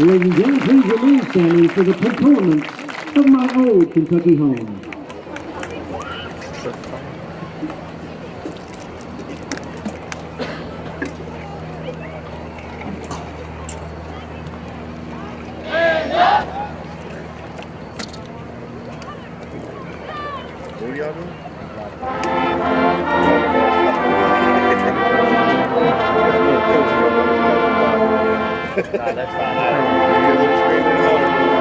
Ladies and gentlemen, please remain standing for the performance of My Old Kentucky Home. What y'all doing? Nah, that's fine. Get a little screaming and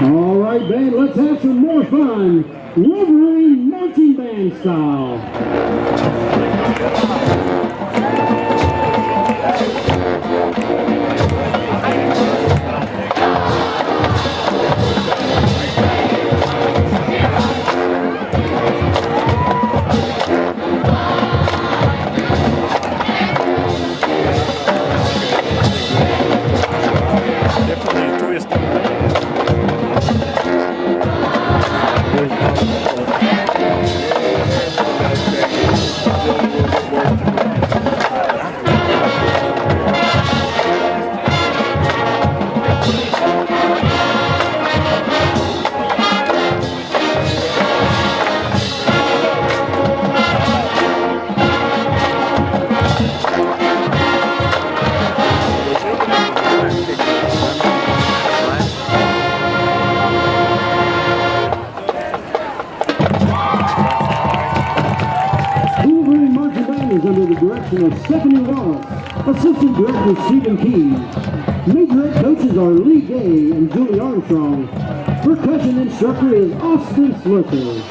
All right, band, let's have some more fun. Wolverine marching band style. Wolverine marching band is under the direction of Stephanie Wallace, Assistant Director Stephen Keys. Major head coaches are Lee Gay and Julie Armstrong. Percussion instructor is Austin Slicker.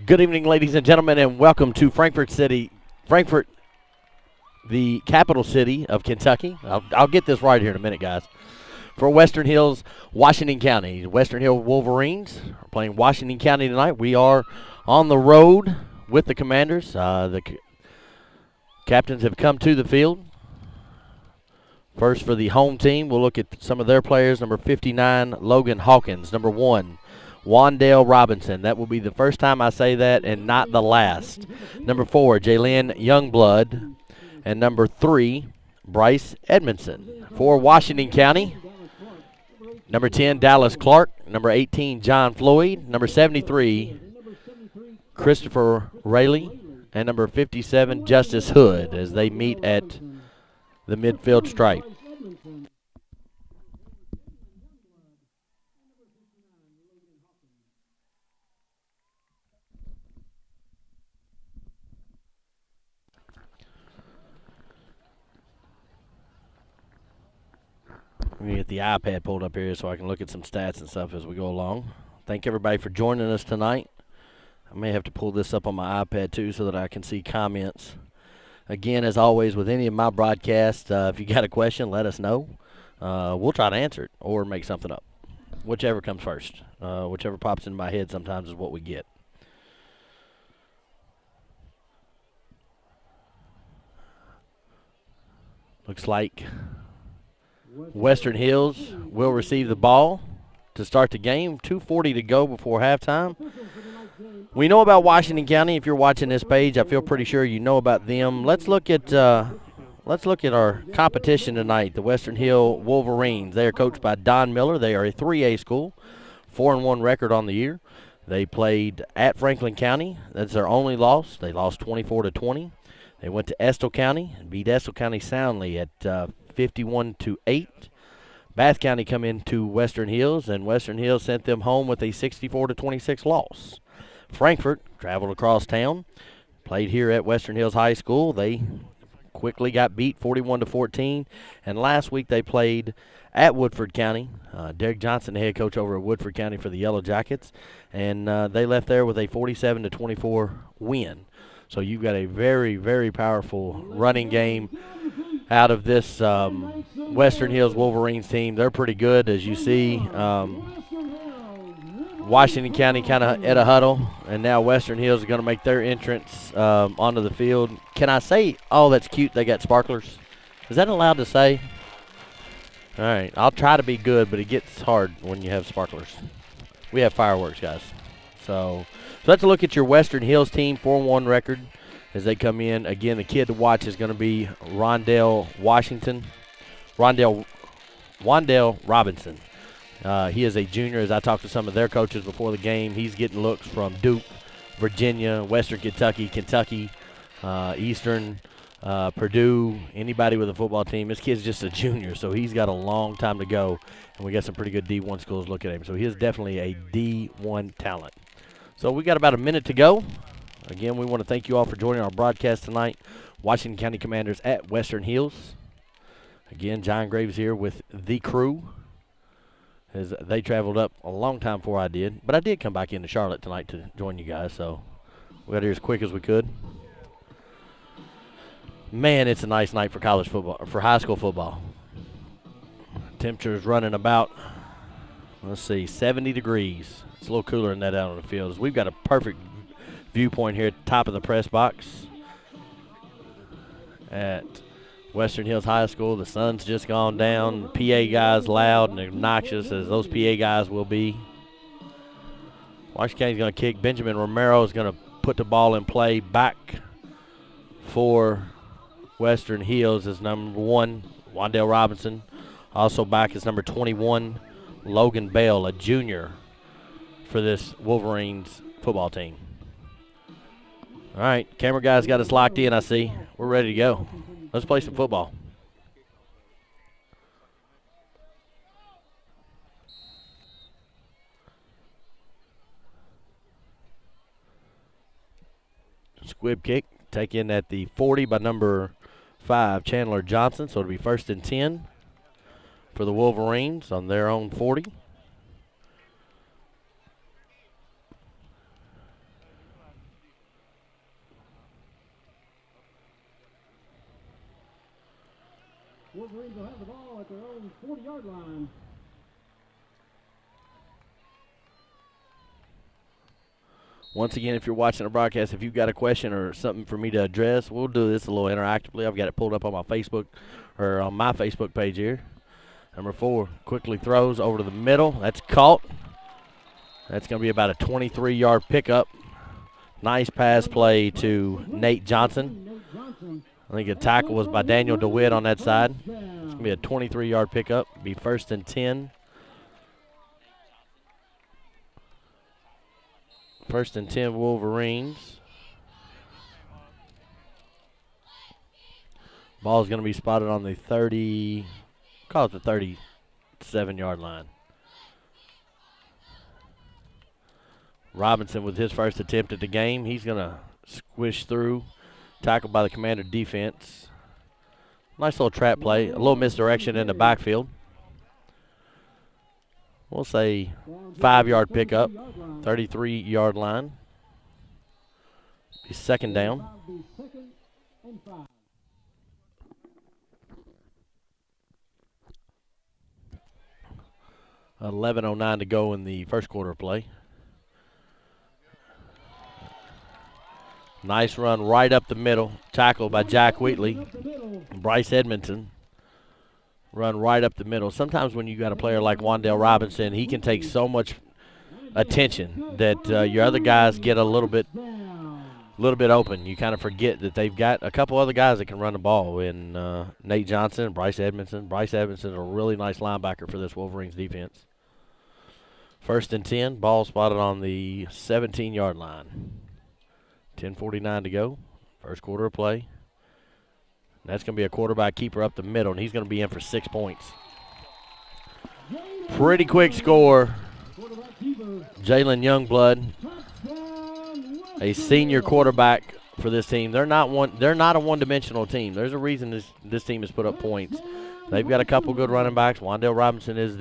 Good evening, ladies and gentlemen, and welcome to Frankfort, the capital city of Kentucky. I'll get this right here in a minute, guys. For Western Hills, Washington County. Western Hill Wolverines are playing Washington County tonight. We are on the road with the Commanders. The captains have come to the field. First for the home team, we'll look at some of their players. Number 59, Logan Hawkins. Number 1, Wandale Robinson. That will be the first time I say that and not the last. Number 4, Jalen Youngblood. And number 3, Bryce Edmondson. For Washington County, number 10, Dallas Clark. Number 18, John Floyd. Number 73, Christopher Rayleigh. And number 57, Justice Hood, as they meet at the midfield stripe. Let me get the iPad pulled up here so I can look at some stats and stuff as we go along. Thank everybody for joining us tonight. I may have to pull this up on my iPad too so that I can see comments. Again, as always, with any of my broadcasts, if you got a question, let us know. We'll try to answer it or make something up. Whichever comes first. Whichever pops in my head sometimes is what we get. Looks like Western Hills will receive the ball to start the game. 2:40 to go before halftime. We know about Washington County. If you're watching this page, I feel pretty sure you know about them. Let's look at our competition tonight. The Western Hill Wolverines. They are coached by Don Miller. They are a 3A school, 4-1 record on the year. They played at Franklin County. That's their only loss. They lost 24-20. They went to Estill County and beat Estill County soundly at 51-8. Bath County come into Western Hills, and Western Hills sent them home with a 64-26 loss. Frankfort traveled across town, played here at Western Hills High School. They quickly got beat 41-14, and last week they played at Woodford County. Derek Johnson, the head coach over at Woodford County for the Yellow Jackets, and they left there with a 47-24 win. So you've got a very, very powerful running game out of this Western Hills Wolverines team. They're pretty good, as you see. Washington County kind of at a huddle, and now Western Hills are going to make their entrance onto the field. Can I say, oh, that's cute, they got sparklers? Is that allowed to say? All right, I'll try to be good, but it gets hard when you have sparklers. We have fireworks, guys. So let's look at your Western Hills team, 4-1 record as they come in. Again, the kid to watch is going to be Wandale Robinson. He is a junior. As I talked to some of their coaches before the game, he's getting looks from Duke, Virginia, Western Kentucky, Eastern, Purdue, anybody with a football team. This kid's just a junior, so he's got a long time to go, and we got some pretty good D1 schools looking at him. So he is definitely a D1 talent. So we got about a minute to go. Again, we want to thank you all for joining our broadcast tonight. Washington County Commanders at Western Hills. Again, John Graves here with the crew, as they traveled up a long time before I did. But I did come back into Charlotte tonight to join you guys, so we got here as quick as we could. Man, it's a nice night for college football, for high school football. Temperature is running about, 70 degrees. It's a little cooler than that out on the field. We've got a perfect viewpoint here at the top of the press box at Western Hills High School. The sun's just gone down. PA guys loud and obnoxious as those PA guys will be. Washington County's going to kick. Benjamin Romero is going to put the ball in play back for Western Hills is number 1, Wandale Robinson. Also back is number 21, Logan Bell, a junior for this Wolverines football team. All right, camera guys got us locked in, I see. We're ready to go. Let's play some football. Squib kick taken at the 40 by number 5, Chandler Johnson. So it'll be 1st and 10 for the Wolverines on their own 40. Wolverines will have the ball at their own 40-yard line. Once again, if you're watching the broadcast, if you've got a question or something for me to address, we'll do this a little interactively. I've got it pulled up on my Facebook or on my Facebook page here. Number 4 quickly throws over to the middle. That's caught. That's going to be about a 23-yard pickup. Nice pass play to Nate Johnson. I think the tackle was by Daniel DeWitt on that side. It's going to be a 23-yard pickup. Be 1st and 10. 1st and 10 Wolverines. Ball is going to be spotted on the 30, call it the 37-yard line. Robinson with his first attempt at the game. He's going to squish through, tackled by the Commander defense. Nice little trap play, a little misdirection in the backfield. We'll say 5-yard pickup, 33-yard line. Be 2nd down. 11:09 to go in the first quarter of play. Nice run right up the middle, tackled by Jack Wheatley. Bryce Edmondson. Run right up the middle. Sometimes when you got a player like Wandale Robinson, he can take so much attention that your other guys get a little bit open. You kind of forget that they've got a couple other guys that can run the ball in Nate Johnson and Bryce Edmondson. Bryce Edmondson is a really nice linebacker for this Wolverines defense. 1st and 10, ball spotted on the 17-yard line. 10:49 to go, first quarter of play. That's going to be a quarterback keeper up the middle, and he's going to be in for 6 points. Pretty quick score. Jalen Youngblood, a senior quarterback for this team. They're not a one-dimensional team. There's a reason this team has put up points. They've got a couple good running backs. Wandale Robinson is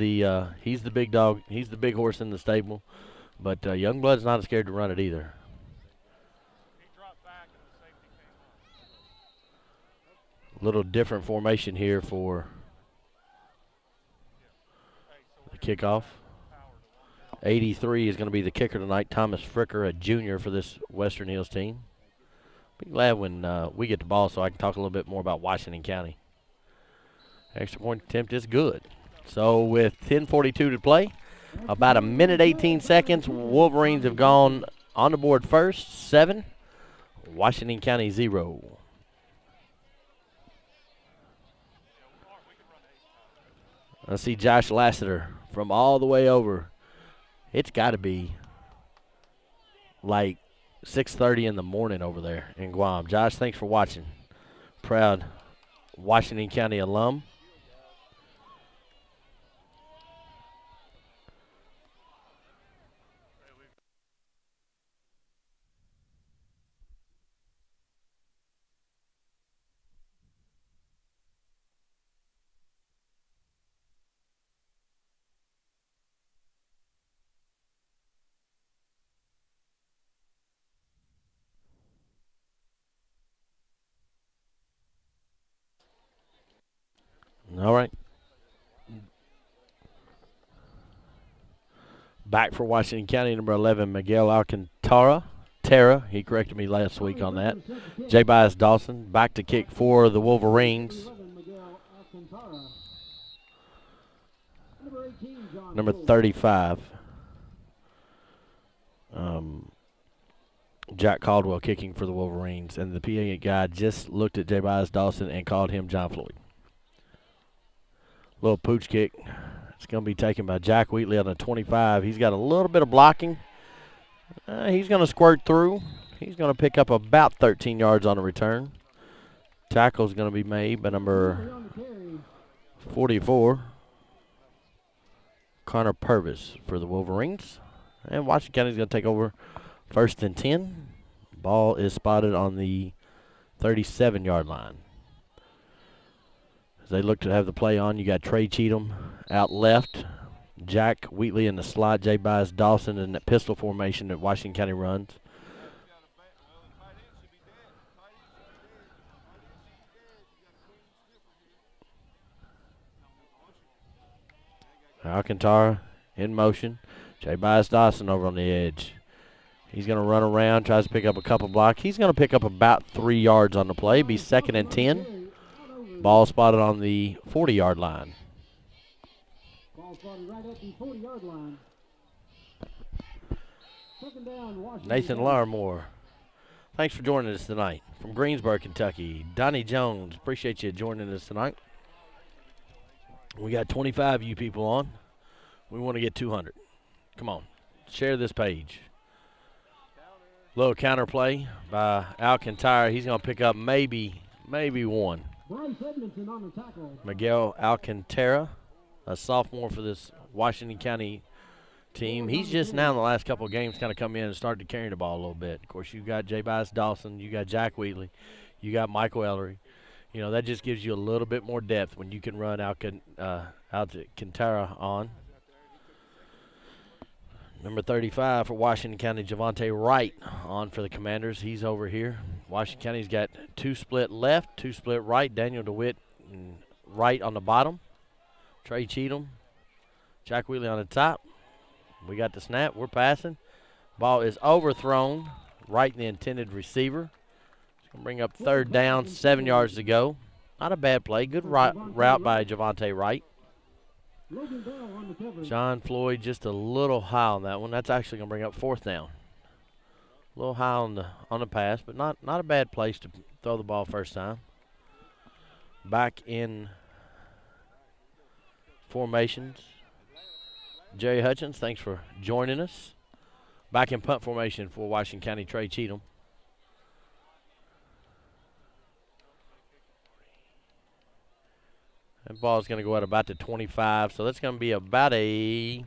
he's the big dog. He's the big horse in the stable. But Youngblood's not scared to run it either. Little different formation here for the kickoff. 83 is going to be the kicker tonight. Thomas Fricker, a junior for this Western Hills team. Be glad when we get the ball so I can talk a little bit more about Washington County. Extra point attempt is good. So with 10:42 to play, about 1:18 seconds, Wolverines have gone on the board first, 7. Washington County 0. I see Josh Lassiter from all the way over. It's got to be like 6:30 in the morning over there in Guam. Josh, thanks for watching. Proud Washington County alum. All right. Back for Washington County, number 11, Miguel Alcantara. He corrected me last week on that. J. Bias Dawson back to kick for the Wolverines. Number 35. Jack Caldwell kicking for the Wolverines. And the PA guy just looked at J. Bias Dawson and called him John Floyd. Little pooch kick. It's going to be taken by Jack Wheatley on the 25. He's got a little bit of blocking. He's going to squirt through. He's going to pick up about 13 yards on the return. Tackle's going to be made by number 44, Connor Purvis for the Wolverines. And Washington County's going to take over 1st and 10. Ball is spotted on the 37-yard line. As they look to have the play on, you got Trey Cheatham out left, Jack Wheatley in the slot, J. Bias Dawson in that pistol formation that Washington County runs. Alcantara in motion. J. Bias Dawson over on the edge. He's going to run around, tries to pick up a couple blocks. He's going to pick up about 3 yards on the play, be 2nd and 10. Ball spotted on the 40-yard line. Ball spotted right at the 40-yard line. Second down, Washington. Nathan Larimore, thanks for joining us tonight from Greensboro, Kentucky. Donnie Jones, appreciate you joining us tonight. We got 25 of you people on. We want to get 200. Come on, share this page. Little counter play by Alcantara. He's going to pick up maybe one. Bryce Edmondson on the tackle. Miguel Alcantara, a sophomore for this Washington County team. He's just now in the last couple of games kind of come in and started to carry the ball a little bit. Of course, you got J. Bias Dawson, you got Jack Wheatley, you got Michael Ellery. You know, that just gives you a little bit more depth when you can run Alcantara on. Number 35 for Washington County, Javante Wright on for the Commanders. He's over here. Washington County's got 2 split left, 2 split right. Daniel DeWitt and Wright on the bottom. Trey Cheatham, Jack Wheatley on the top. We got the snap. We're passing. Ball is overthrown right in the intended receiver. It's going to bring up 3rd down, 7 yards to go. Not a bad play. Good route by Javante Wright. John Floyd just a little high on that one. That's actually going to bring up 4th down. A little high on the pass, but not a bad place to throw the ball first time. Back in formations. Jerry Hutchins, thanks for joining us. Back in punt formation for Washington County, Trey Cheatham. That ball is going to go out about to 25, so that's going to be about a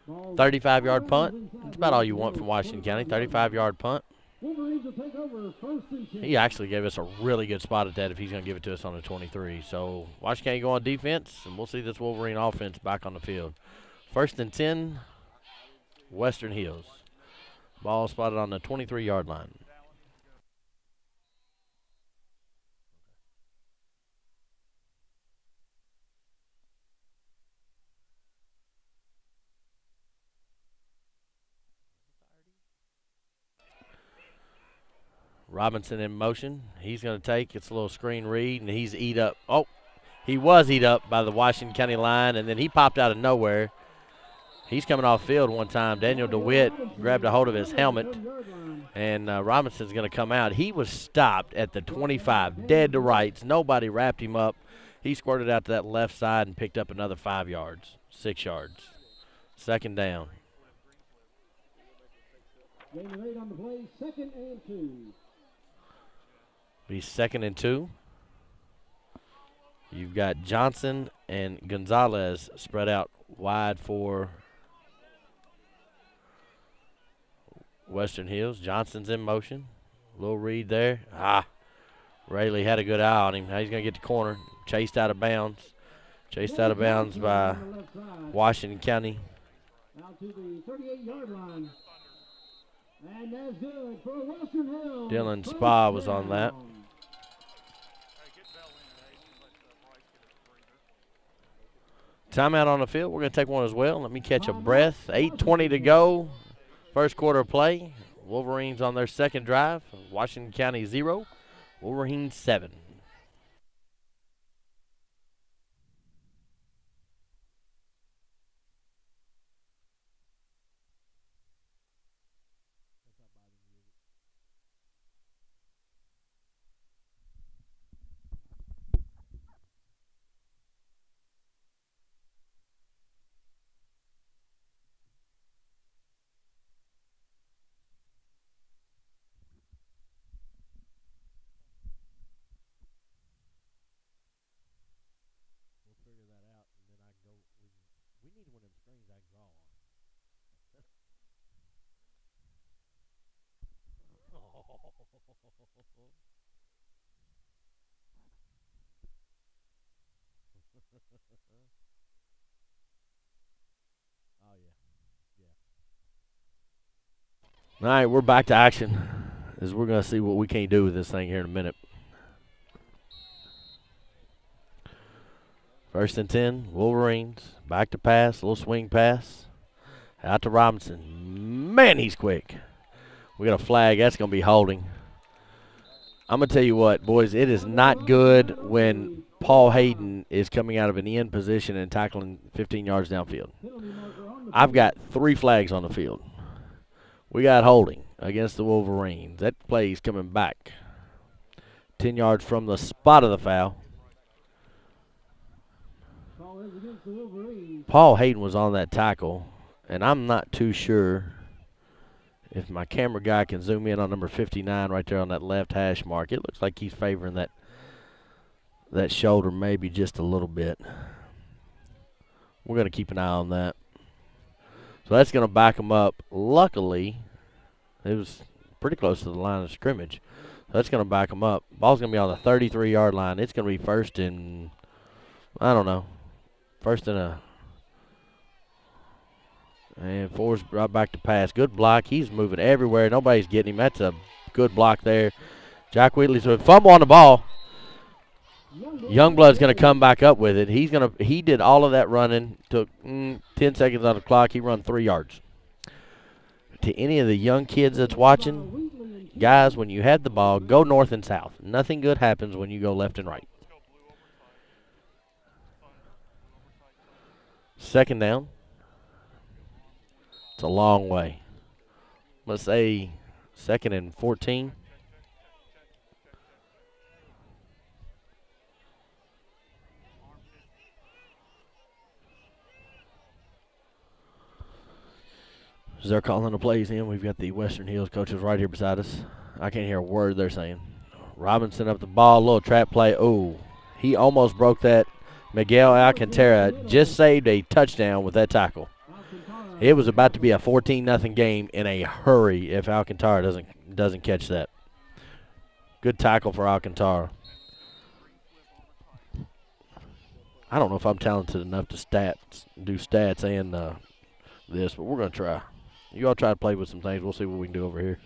35-yard punt. That's about all you want from Washington County, 35-yard punt. Wolverines will take over 1st and 10. He actually gave us a really good spot at that if he's going to give it to us on the 23. So Washington County go on defense, and we'll see this Wolverine offense back on the field. 1st and 10, Western Hills. Ball spotted on the 23-yard line. Robinson in motion. He's going to take. It's a little screen read, and he's eat up. Oh, he was eat up by the Washington County line, and then he popped out of nowhere. He's coming off field one time. Daniel DeWitt grabbed a hold of his helmet, and Robinson's going to come out. He was stopped at the 25, dead to rights. Nobody wrapped him up. He squirted out to that left side and picked up another 5 yards, 6 yards. 2nd down. Gain of 8 on the play, 2nd and 2. Be 2nd and 2. You've got Johnson and Gonzalez spread out wide for Western Hills. Johnson's in motion. Little read there. Rayleigh had a good eye on him. Now he's going to get the corner. Chased out of bounds. Chased out of bounds by Washington County. Out to the 38-yard line. And that's good for Western Hills. Dylan Spa was on that. Timeout on the field. We're going to take one as well. Let me catch a breath. 8:20 to go. First quarter of play. Wolverines on their 2nd drive. Washington County 0. Wolverines 7. All right, we're back to action as we're going to see what we can do with this thing here in a minute. First and 10, Wolverines. Back to pass, little swing pass. Out to Robinson. Man, he's quick. We got a flag. That's going to be holding. I'm going to tell you what, boys, it is not good when Paul Hayden is coming out of an end position and tackling 15 yards downfield. I've got 3 flags on the field. We got holding against the Wolverines. That play is coming back. 10 yards from the spot of the foul. Paul Hayden was on that tackle, and I'm not too sure if my camera guy can zoom in on number 59 right there on that left hash mark. It looks like he's favoring that shoulder maybe just a little bit. We're going to keep an eye on that. So that's going to back him up. Luckily, it was pretty close to the line of scrimmage. So that's going to back him up. Ball's going to be on the 33-yard line. It's going to be first and, I don't know, first and a, and 4's right back to pass. Good block. He's moving everywhere. Nobody's getting him. That's a good block there. Jack Wheatley's with a fumble on the ball. Youngblood's going to come back up with it. He did all of that running. Took 10 seconds on the clock. He run 3 yards. To any of the young kids that's watching, guys, when you had the ball, go north and south. Nothing good happens when you go left and right. Second down. It's a long way. Let's say 2nd and 14. As they're calling the plays in, we've got the Western Hills coaches right here beside us. I can't hear a word they're saying. Robinson up the ball, little trap play. Oh, he almost broke that. Miguel Alcantara just saved a touchdown with that tackle. It was about to be a 14-0 game in a hurry if Alcantara doesn't catch that. Good tackle for Alcantara. I don't know if I'm talented enough to do stats and this, but we're going to try. You all try to play with some things. We'll see what we can do over here.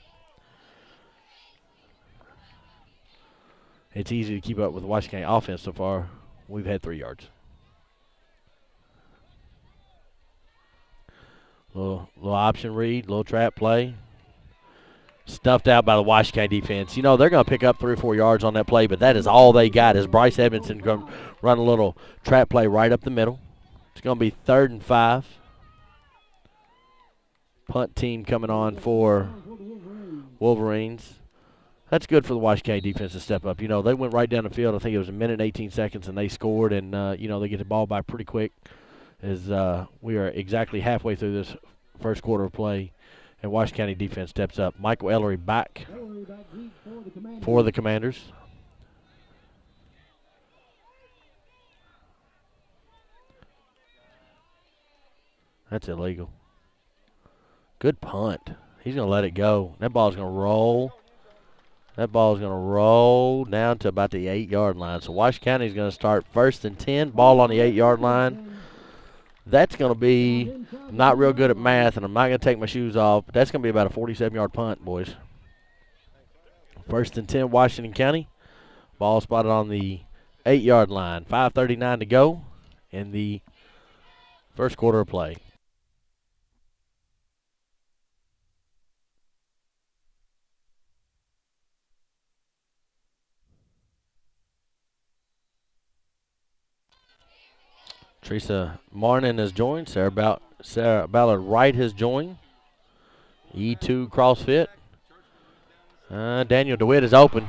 It's easy to keep up with the Washington County offense so far. We've had 3 yards. Little option read, little trap play. Stuffed out by the Washington County defense. You know, they're going to pick up 3 or 4 yards on that play, but that is all they got is Bryce Edmondson going to run a little trap play right up the middle. It's going to be 3rd and 5. Punt team coming on for Wolverines. That's good for the Washington County defense to step up. You know, they went right down the field. I think it was 1 minute and 18 seconds, and they scored. And, you know, they get the ball back pretty quick as we are exactly halfway through this first quarter of play. And Washington County defense steps up. Michael Ellery back for the Commanders. That's illegal. Good punt. He's going to let it go. That ball's going to roll. That ball's going to roll down to about the 8-yard line. So Washington County is going to start 1st and 10. Ball on the 8-yard line. That's going to be, I'm not real good at math, and I'm not going to take my shoes off, but that's going to be about a 47-yard punt, boys. 1st and 10, Washington County. Ball spotted on the 8-yard line. 5:39 to go in the first quarter of play. Teresa Martin has joined. Sarah Ballard Wright has joined. E2 CrossFit. Daniel DeWitt is open.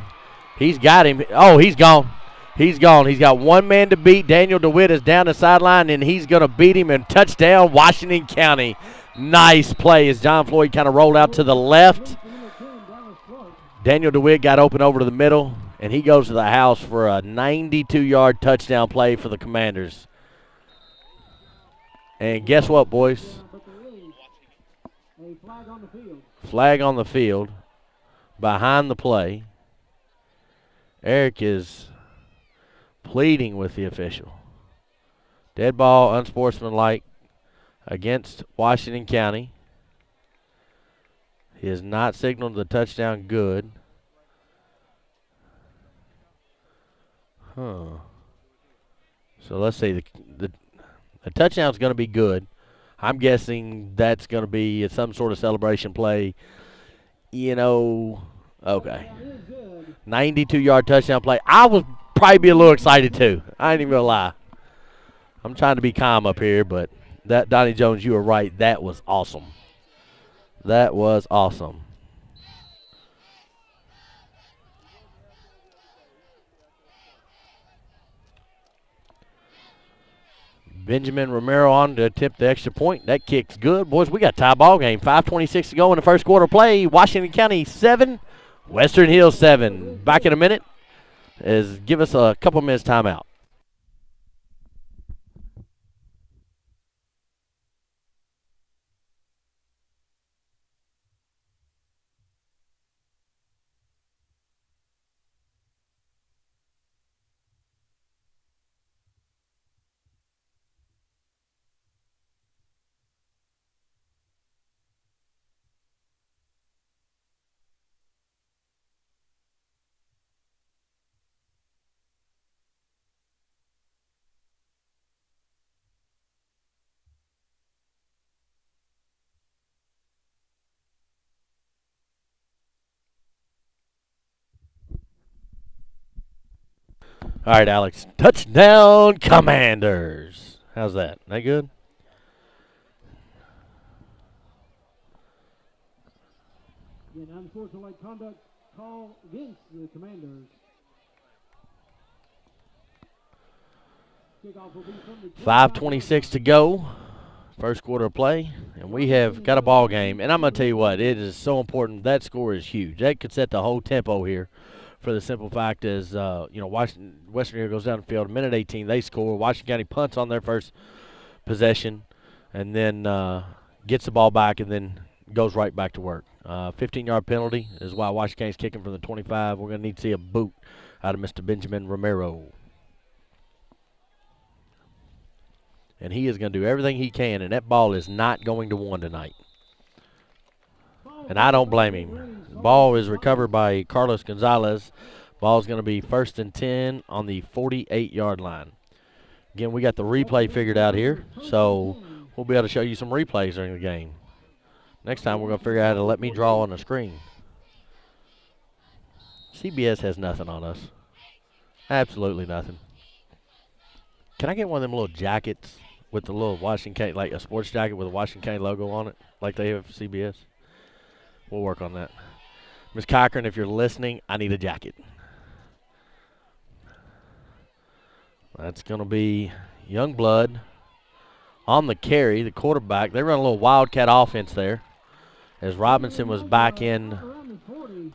He's got him. Oh, he's gone. He's gone. He's got one man to beat. Daniel DeWitt is down the sideline, and he's going to beat him and touchdown Washington County. Nice play as John Floyd kind of rolled out to the left. Daniel DeWitt got open over to the middle, and he goes to the house for a 92-yard touchdown play for the Commanders. And guess what, boys? Flag on the field behind the play. Eric is pleading with the official. Dead ball, unsportsmanlike against Washington County. He has not signaled the touchdown good. So So let's see. The touchdown's going to be good. I'm guessing that's going to be some sort of celebration play. You know, okay. 92-yard touchdown play. I would probably be a little excited too. I ain't even going to lie. I'm trying to be calm up here, but that Donnie Jones, you were right. That was awesome. That was awesome. Benjamin Romero on to attempt the extra point. That kick's good. Boys, we got a tie ball game. 5:26 to go in the first quarter play. Washington County 7, Western Hills 7. Back in a minute. Give us a couple minutes timeout. All right, Alex. Touchdown, Commanders. How's that? That good? Again, unsportsmanlike conduct call against the Commanders. Kickoff will be from the 5:26 to go. First quarter of play. And we have got a ball game. And I'm going to tell you what, it is so important. That score is huge. That could set the whole tempo here. For the simple fact is, Western Area goes down the field, minute 18, they score. Washington County punts on their first possession and then gets the ball back and then goes right back to work. 15-yard penalty is why Washington County's kicking from the 25. We're going to need to see a boot out of Mr. Benjamin Romero. And he is going to do everything he can, and that ball is not going to one tonight. And I don't blame him. Ball is recovered by Carlos Gonzalez. Ball is going to be 1st and 10 on the 48-yard line. Again, we got the replay figured out here, so we'll be able to show you some replays during the game. Next time, we're going to figure out how to let me draw on the screen. CBS has nothing on us. Absolutely nothing. Can I get one of them little jackets with the little Washington County, like a sports jacket with a Washington County logo on it, like they have for CBS? We'll work on that. Ms. Cochran, if you're listening, I need a jacket. That's going to be Youngblood on the carry, the quarterback. They run a little wildcat offense there as Robinson was back in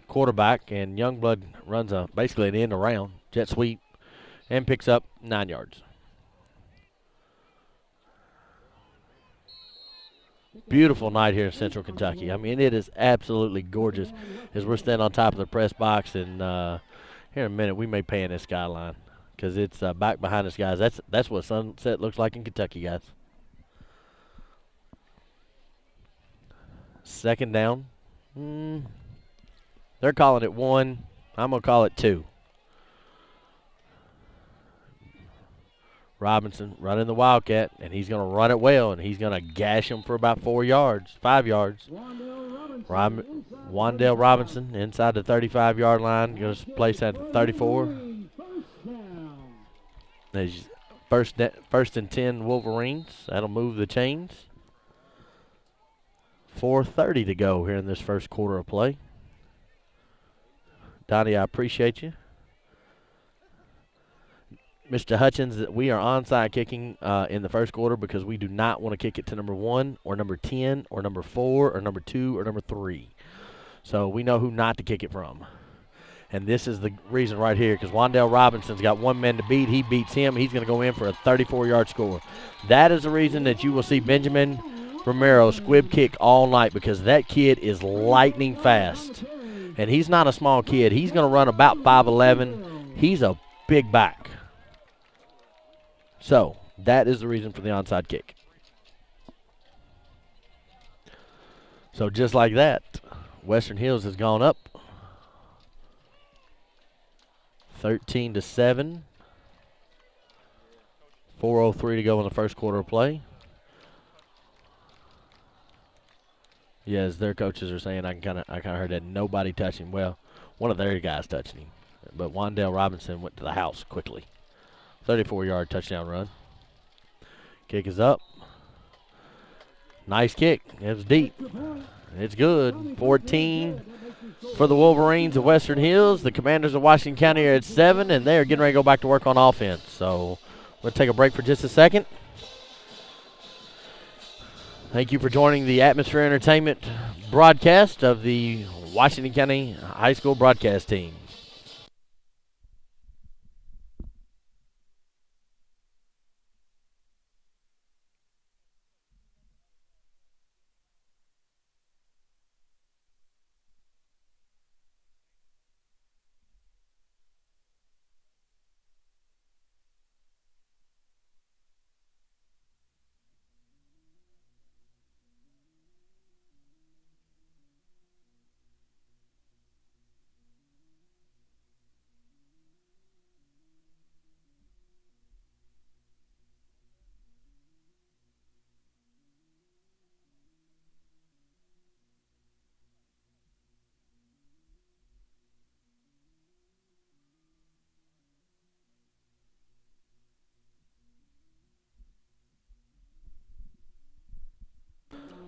quarterback, and Youngblood runs basically an end around, jet sweep, and picks up 9 yards. Beautiful night here in Central Kentucky. I mean, it is absolutely gorgeous as we're standing on top of the press box. And here in a minute, we may pan this skyline because it's back behind us, guys. That's what sunset looks like in Kentucky, guys. Second down. They're calling it 1. I'm going to call it 2. Robinson running the Wildcat, and he's going to run it well, and he's going to gash him for about 5 yards. Wandale Robinson inside the 35-yard line, going to place at 34. There's first and 10 Wolverines. That'll move the chains. 4:30 to go here in this first quarter of play. Donnie, I appreciate you. Mr. Hutchins, we are onside kicking in the first quarter because we do not want to kick it to number 1 or number 10 or number 4 or number 2 or number 3. So we know who not to kick it from. And this is the reason right here because Wandale Robinson's got one man to beat. He beats him. He's going to go in for a 34-yard score. That is the reason that you will see Benjamin Romero squib kick all night because that kid is lightning fast. And he's not a small kid. He's going to run about 5'11". He's a big back. So that is the reason for the onside kick. So just like that, Western Hills has gone up 13-7. 4:03 to go in the first quarter of play. Yes, their coaches are saying I kind of heard that nobody touching. Well, one of their guys touching him, but Wandale Robinson went to the house quickly. 34-yard touchdown run. Kick is up. Nice kick. It was deep. It's good. 14 for the Wolverines of Western Hills. The Commanders of Washington County are at 7, and they are getting ready to go back to work on offense. So we'll take a break for just a second. Thank you for joining the Atmosphere Entertainment broadcast of the Washington County High School broadcast team.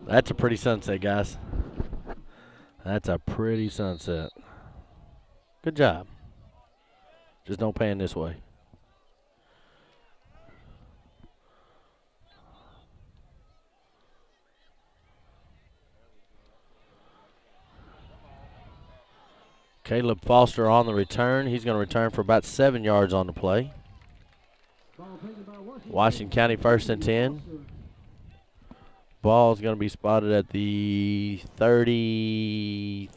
That's a pretty sunset, guys. That's a pretty sunset. Good job. Just don't pan this way. Caleb Foster on the return. He's going to return for about 7 yards on the play. Washington County 1st and 10. Ball is going to be spotted at the 33.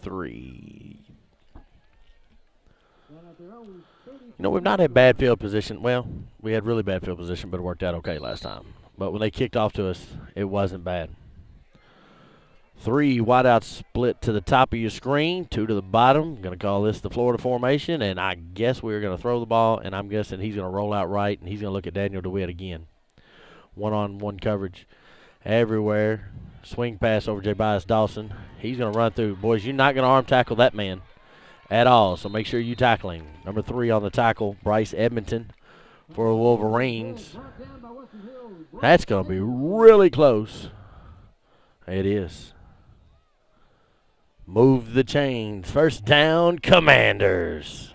You know, we've not had bad field position. Well, we had really bad field position, but it worked out okay last time. But when they kicked off to us, it wasn't bad. 3 wideouts split to the top of your screen, 2 to the bottom. I'm going to call this the Florida formation, and I guess we're going to throw the ball, and I'm guessing he's going to roll out right, and he's going to look at Daniel DeWitt again. One-on-one coverage everywhere. Swing pass over J. Dawson. He's going to run through. Boys, you're not going to arm tackle that man at all, so make sure you tackle him. Number 3 on the tackle, Bryce Edmonton for the Wolverines. That's going to be really close. It is. Move the chains. First down, Commanders.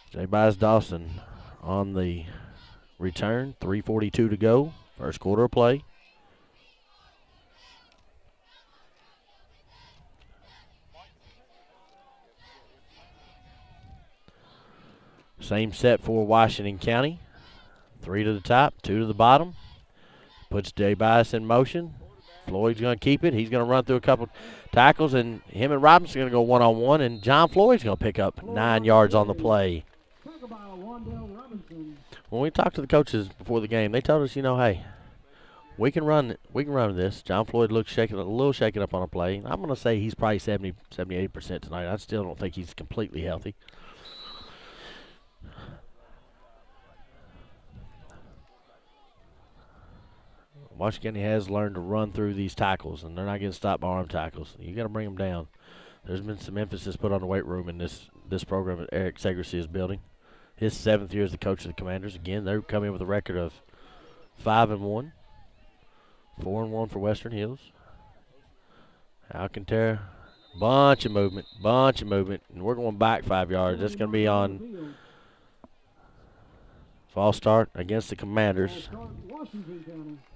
J. Dawson on the return. 3:42 to go. First quarter of play. Same set for Washington County. 3 to the top, 2 to the bottom. Puts J. Bias in motion. Floyd's going to keep it. He's going to run through a couple tackles, and him and Robinson are going to go one-on-one, and John Floyd's going to pick up 9 yards on the play. When we talked to the coaches before the game, they told us, you know, hey, we can run this. John Floyd looks a little shaken up on a play. I'm going to say he's probably 70, 78% tonight. I still don't think he's completely healthy. Washington County has learned to run through these tackles, and they're not getting stopped by arm tackles. You got to bring them down. There's been some emphasis put on the weight room in this program that Eric Segresi is building. His 7th year as the coach of the Commanders. Again, they're coming with a record of 5-1, 4-1 for Western Hills. Alcantara, bunch of movement, and we're going back 5 yards. That's going to be on false start against the Commanders.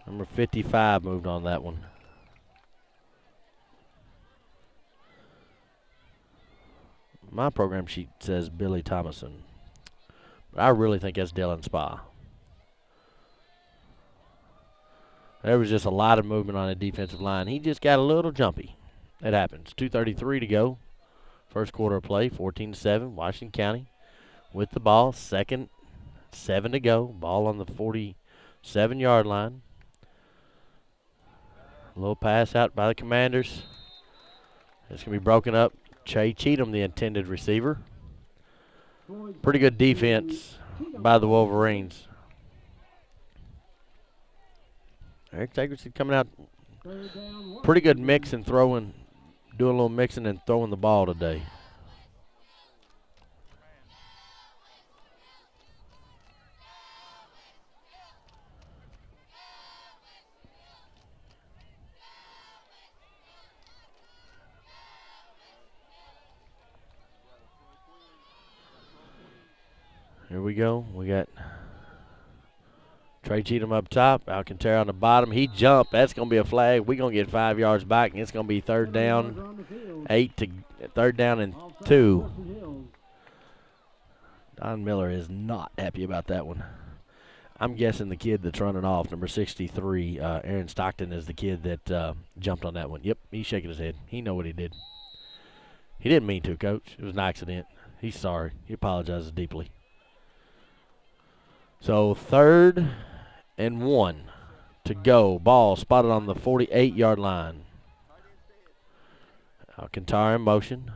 Number 55 moved on that one. My program sheet says Billy Thomason, but I really think that's Dylan Spa. There was just a lot of movement on the defensive line. He just got a little jumpy. It happens. 2:33 to go. First quarter of play, 14-7. Washington County with the ball. 2nd, 7 to go. Ball on the 47-yard line. A little pass out by the Commanders. It's going to be broken up. Che Cheatham, the intended receiver. Pretty good defense by the Wolverines. Eric Dickerson coming out. Pretty good mix and throwing, doing a little mixing and throwing the ball today. Here we go. We got Trey Cheatham up top, Alcantara on the bottom. He jumped. That's going to be a flag. We're going to get 5 yards back, and it's going to be third down and 2. Don Miller is not happy about that one. I'm guessing the kid that's running off, number 63, Aaron Stockton, is the kid that jumped on that one. Yep, he's shaking his head. He know what he did. He didn't mean to, Coach. It was an accident. He's sorry. He apologizes deeply. So 3rd and 1 to go. Ball spotted on the 48-yard line. Alcantara in motion.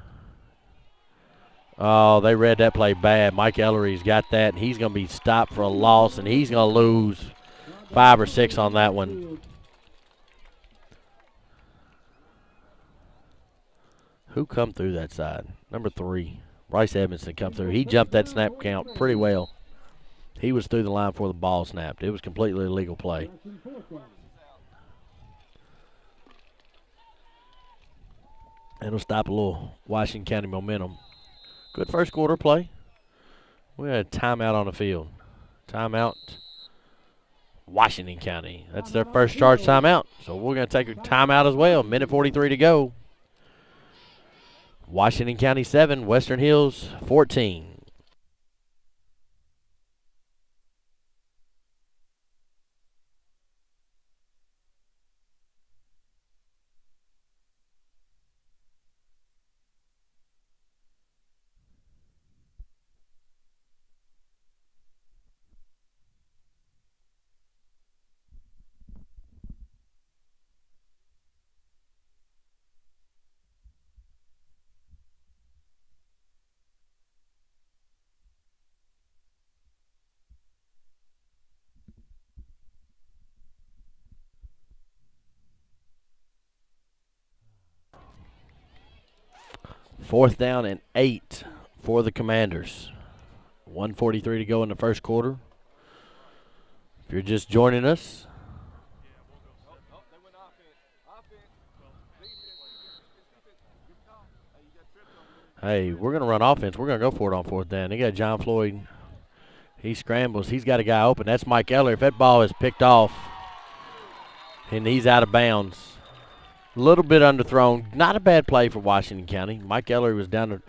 Oh, they read that play bad. Mike Ellery's got that, and he's going to be stopped for a loss, and he's going to lose 5 or 6 on that one. Who come through that side? Number 3, Bryce Edmondson come through. He jumped that snap count pretty well. He was through the line before the ball snapped. It was completely illegal play. It'll stop a little Washington County momentum. Good first quarter play. We had a timeout on the field. Timeout, Washington County. That's their first charge timeout. So we're going to take a timeout as well. 1:43 to go. Washington County 7, Western Hills 14. Fourth down and 8 for the Commanders. 1:43 to go in the first quarter. If you're just joining us, hey, we're going to run offense. We're going to go for it on fourth down. They got John Floyd. He scrambles. He's got a guy open. That's Mike Eller. If that ball is picked off and he's out of bounds, a little bit underthrown. Not a bad play for Washington County. Mike Ellery was down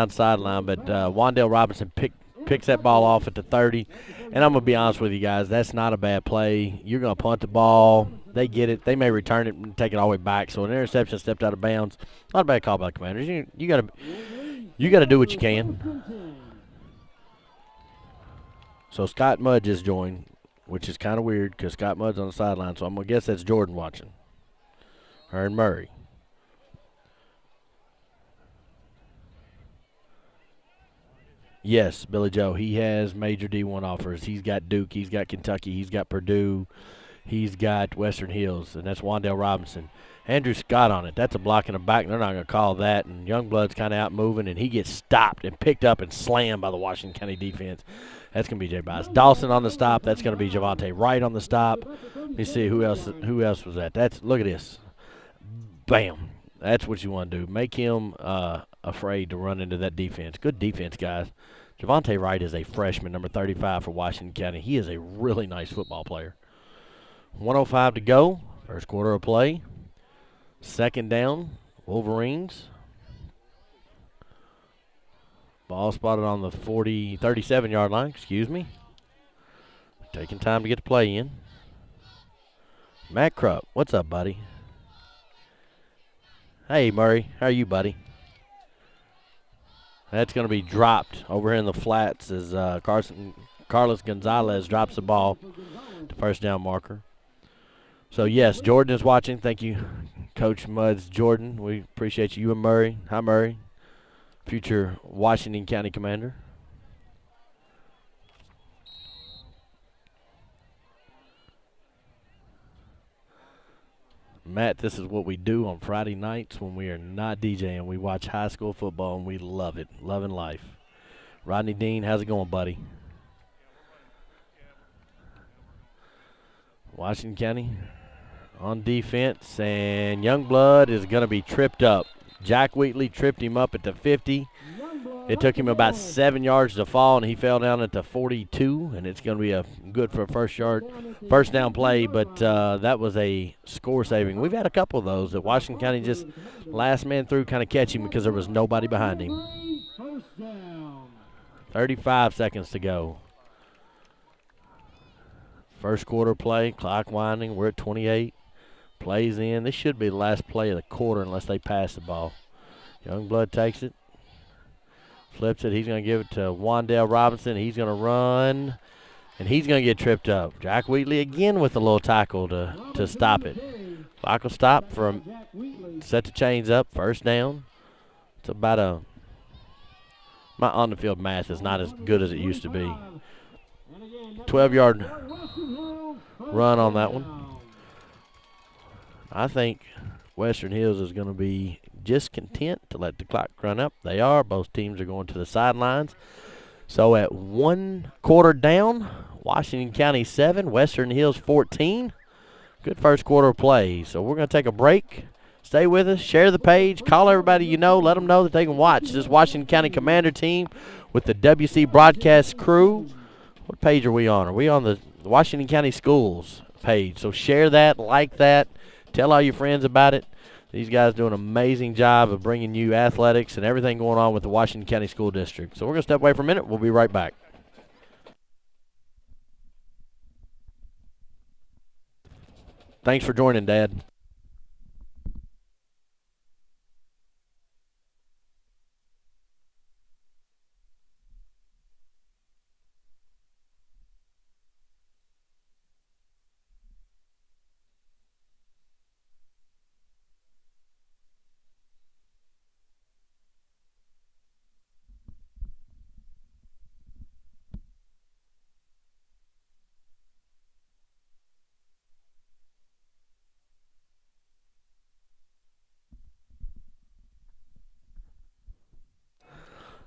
sideline, but Wandale Robinson picks that ball off at the 30. And I'm going to be honest with you guys, that's not a bad play. You're going to punt the ball. They get it. They may return it and take it all the way back. So an interception stepped out of bounds. Not a bad call by the Commanders. You got to do what you can. So Scott Mudd just joined, which is kind of weird because Scott Mudd's on the sideline. So I'm going to guess that's Jordan watching. Her and Murray. Yes, Billy Joe. He has major D1 offers. He's got Duke. He's got Kentucky. He's got Purdue. He's got Western Hills, and that's Wandale Robinson. Andrew Scott on it. That's a block in the back. They're not going to call that. And Youngblood's kind of out moving, and he gets stopped and picked up and slammed by the Washington County defense. That's going to be Jay Bias. Dawson on the stop. That's going to be Javante Wright on the stop. Let me see who else was that. Look at this. Bam. That's what you want to do. Make him afraid to run into that defense. Good defense, guys. Javante Wright is a freshman, number 35 for Washington County. He is a really nice football player. 1:05 to go. First quarter of play. Second down, Wolverines. Ball spotted on the 37-yard line, excuse me. Taking time to get the play in. Matt Krupp, what's up, buddy? Hey, Murray, how are you, buddy? That's going to be dropped over here in the flats as Carlos Gonzalez drops the ball to first down marker. So, yes, Jordan is watching. Thank you, Coach Muds Jordan. We appreciate you and Murray. Hi, Murray, future Washington County Commander. Matt, this is what we do on Friday nights when we are not DJing. We watch high school football, and we love it. Loving life. Rodney Dean, how's it going, buddy? Washington County on defense, and Youngblood is going to be tripped up. Jack Wheatley tripped him up at the 50. It took him about 7 yards to fall, and he fell down at the 42, and it's going to be a good for a first down play, but that was a score saving. We've had a couple of those that Washington County just last man through kind of catch him because there was nobody behind him. 35 seconds to go. First quarter play, clock winding. We're at 28. Plays in. This should be the last play of the quarter unless they pass the ball. Youngblood takes it. Flips it. He's going to give it to Wandale Robinson. He's going to run, and he's going to get tripped up. Jack Wheatley again with a little tackle to stop it. Clock will stop from set the chains up. First down. It's about my on-the-field math is not as good as it used to be. 12-yard run on that one. I think Western Hills is going to be just content to let the clock run up. They are. Both teams are going to the sidelines. So at 1 quarter down, Washington County 7, Western Hills 14. Good first quarter play. So we're going to take a break. Stay with us. Share the page. Call everybody you know. Let them know that they can watch this Washington County Commander team with the WC broadcast crew. What page are we on? Are we on the Washington County Schools page? So share that, like that, tell all your friends about it. These guys do an amazing job of bringing you athletics and everything going on with the Washington County School District. So we're going to step away for a minute. We'll be right back. Thanks for joining, Dad.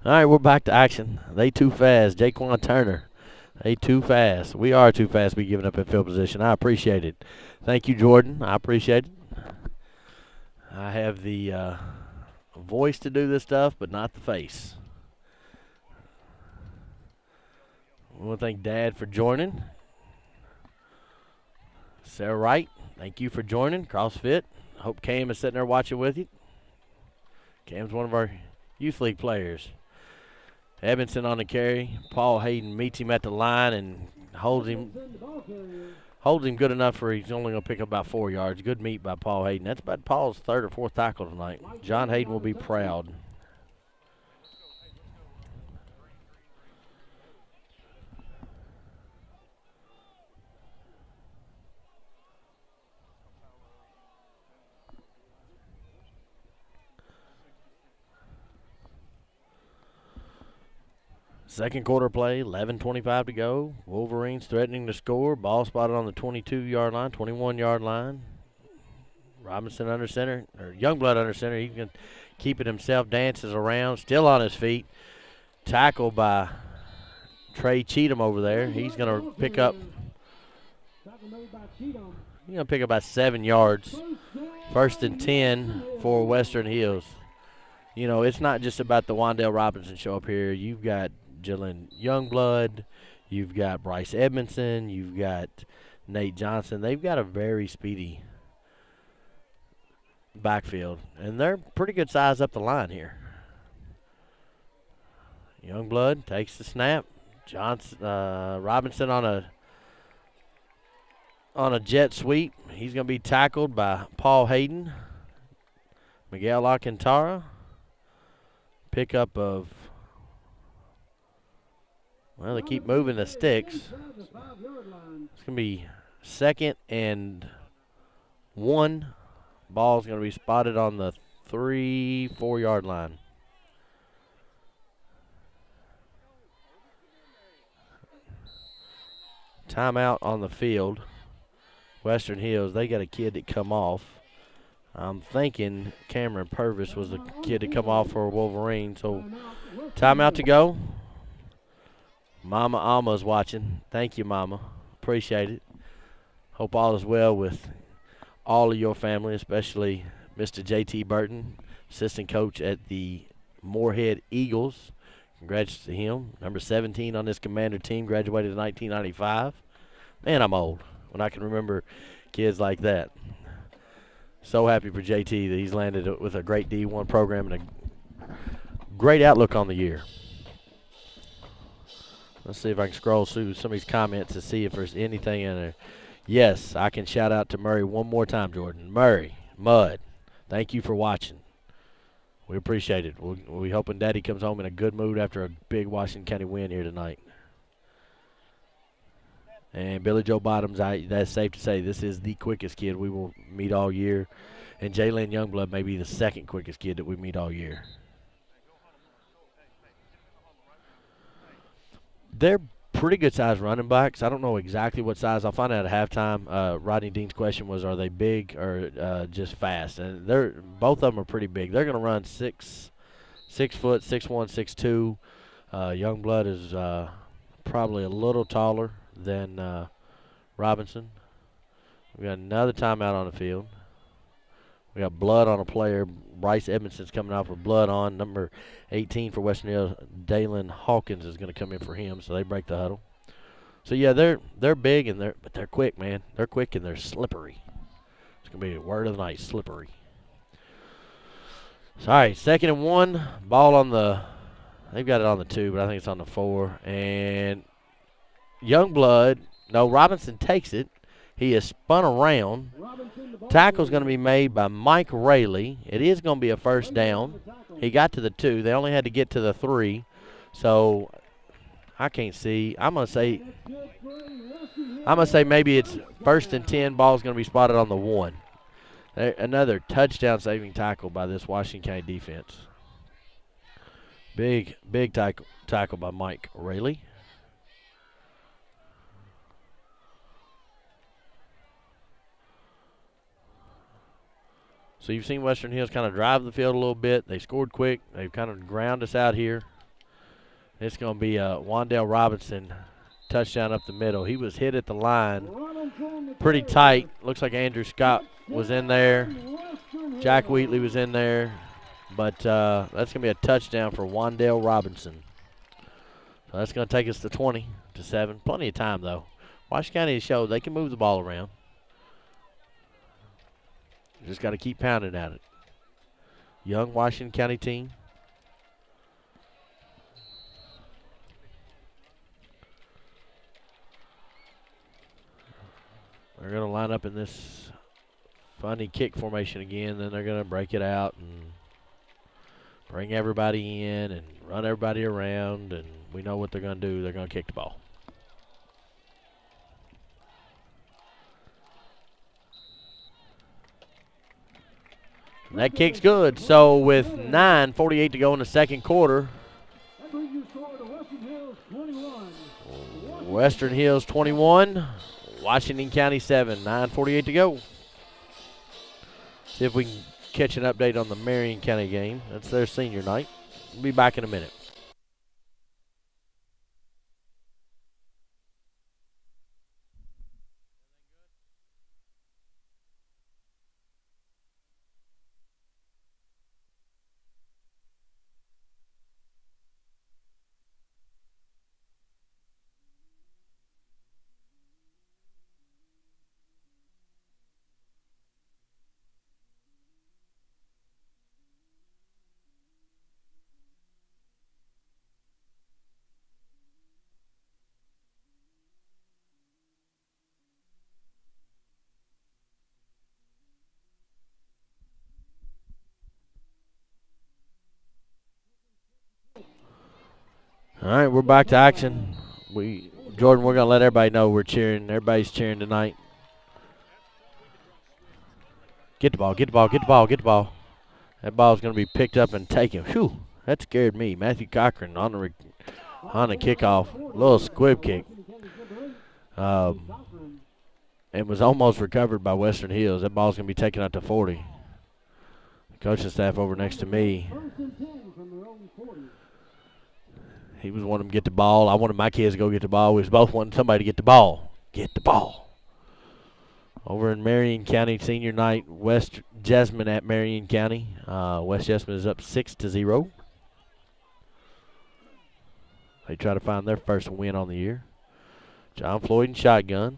All right, we're back to action. They too fast. Jaquan Turner. They too fast. We are too fast to be giving up in field position. I appreciate it. Thank you, Jordan. I appreciate it. I have the voice to do this stuff, but not the face. I want to thank Dad for joining. Sarah Wright, thank you for joining. CrossFit. Hope Cam is sitting there watching with you. Cam's one of our youth league players. Edmondson on the carry. Paul Hayden meets him at the line and holds him good enough for he's only going to pick up about 4 yards. Good meet by Paul Hayden. That's about Paul's third or fourth tackle tonight. John Hayden will be proud. Second quarter play, 11:25 to go. Wolverines threatening to score. Ball spotted on the 22-yard line, 21-yard line. Robinson under center, or Youngblood under center. He can keep it himself, dances around, still on his feet. Tackled by Trey Cheatham over there. He's going to pick up. He's going to pick up about 7 yards. First and 10 for Western Hills. You know, it's not just about the Wandale Robinson show up here. You've got Jalen Youngblood, you've got Bryce Edmondson, you've got Nate Johnson. They've got a very speedy backfield, and they're pretty good size up the line here. Youngblood takes the snap. Robinson on a jet sweep. He's going to be tackled by Paul Hayden. Miguel Alcantara. Pickup of, well, they keep moving the sticks. It's going to be 2nd and 1 Ball's going to be spotted on the 3-4 yard line. Timeout on the field. Western Hills, they got a kid that come off. I'm thinking Cameron Purvis was the kid to come off for Wolverine. So timeout to go. Mama Alma's watching. Thank you, Mama. Appreciate it. Hope all is well with all of your family, especially Mr. J.T. Burton, assistant coach at the Moorhead Eagles. Congrats to him. Number 17 on this Commander team, graduated in 1995. Man, I'm old when I can remember kids like that. So happy for JT that he's landed with a great D1 program and a great outlook on the year. Let's see if I can scroll through some of these comments to see if there's anything in there. Yes, I can shout out to Murray one more time, Jordan. Murray, Mud, thank you for watching. We appreciate it. We're hoping Daddy comes home in a good mood after a big Washington County win here tonight. And Billy Joe Bottoms, that's safe to say, this is the quickest kid we will meet all year. And Jalen Youngblood may be the second quickest kid that we meet all year. They're pretty good-sized running backs. I don't know exactly what size. I'll find out at halftime. Rodney Dean's question was, are they big or just fast? And both of them are pretty big. They're going to run 6 foot, 6'1", 6'2". Youngblood is probably a little taller than Robinson. We got another timeout on the field. We got blood on a player. Bryce Edmondson's coming off with blood on. Number 18 for Western Hills, Dalen Hawkins is going to come in for him, so they break the huddle. So yeah, they're big but they're quick, man. They're quick and they're slippery. It's going to be a word of the night, slippery. So, all right, 2nd and 1. Ball on the. They've got it on the 2, but I think it's on the 4. And Robinson takes it. He is spun around. Tackle's going to be made by Mike Rayleigh. It is going to be a first down. He got to the 2. They only had to get to the 3. So I can't see. I'm going to say maybe it's 1st and 10. Ball's going to be spotted on the 1. Another touchdown saving tackle by this Washington County defense. Big tackle by Mike Rayleigh. So you've seen Western Hills kind of drive the field a little bit. They scored quick. They've kind of ground us out here. It's going to be a Wandale Robinson touchdown up the middle. He was hit at the line pretty tight. Looks like Andrew Scott was in there. Jack Wheatley was in there. But that's going to be a touchdown for Wandale Robinson. So that's going to take us to 20-7. Plenty of time, though. Washington County showed they can move the ball around. Just got to keep pounding at it. Young Washington County team. They're going to line up in this funny kick formation again. Then they're going to break it out and bring everybody in and run everybody around. And we know what they're going to do. They're going to kick the ball. And that kick's good. So with 9:48 to go in the second quarter, Western Hills 21, Washington County 7. 9:48 to go. See if we can catch an update on the Marion County game. That's their senior night. We'll be back in a minute. All right, we're back to action. Jordan, we're going to let everybody know we're cheering. Everybody's cheering tonight. Get the ball, get the ball, get the ball, get the ball. That ball's going to be picked up and taken. Whew, that scared me. Matthew Cochran on the kickoff. Little squib kick. It was almost recovered by Western Hills. That ball's going to be taken out to 40. The coaching staff over next to me. He was wanting to get the ball. I wanted my kids to go get the ball. We was both wanting somebody to get the ball. Get the ball. Over in Marion County Senior Night, West Jessamine at Marion County. West Jessamine is up 6-0. They try to find their first win on the year. John Floyd in shotgun.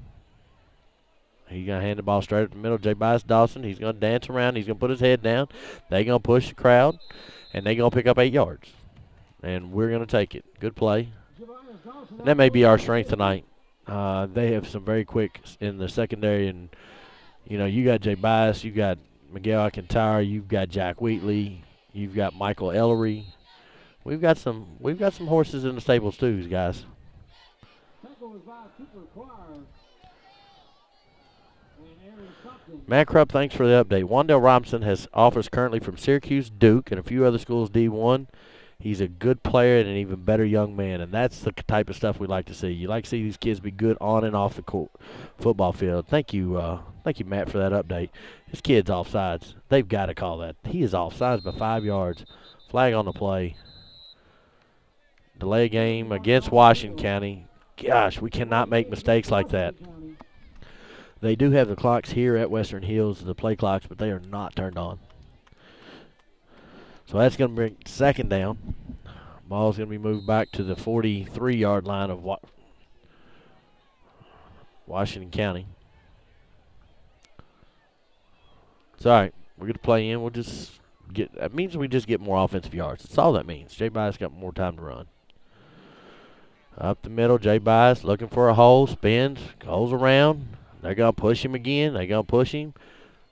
He's going to hand the ball straight up the middle. J. Bias Dawson, he's going to dance around. He's going to put his head down. They're going to push the crowd, and they're going to pick up 8 yards. And we're going to take it. Good play. And that may be our strength tonight. They have some very quick in the secondary, and you got Jay Bias, you got Miguel Alcantara, you've got Jack Wheatley, you've got Michael Ellery. We've got some horses in the stables too, guys. Matt Krupp, thanks for the update. Wandale Robinson has offers currently from Syracuse, Duke, and a few other schools D1. He's a good player and an even better young man, and that's the type of stuff we like to see. You like to see these kids be good on and off the court, football field. Thank you, Matt, for that update. His kid's offsides. They've got to call that. He is offsides by 5 yards. Flag on the play. Delay game against Washington County. Gosh, we cannot make mistakes like that. They do have the clocks here at Western Hills, the play clocks, but they are not turned on. So that's going to bring second down. Ball's going to be moved back to the 43-yard line of Washington County. It's all right. We're going to play in. That means we just get more offensive yards. That's all that means. Jay Bias got more time to run. Up the middle, Jay Bias looking for a hole, spins, goes around. They're going to push him again. They're going to push him.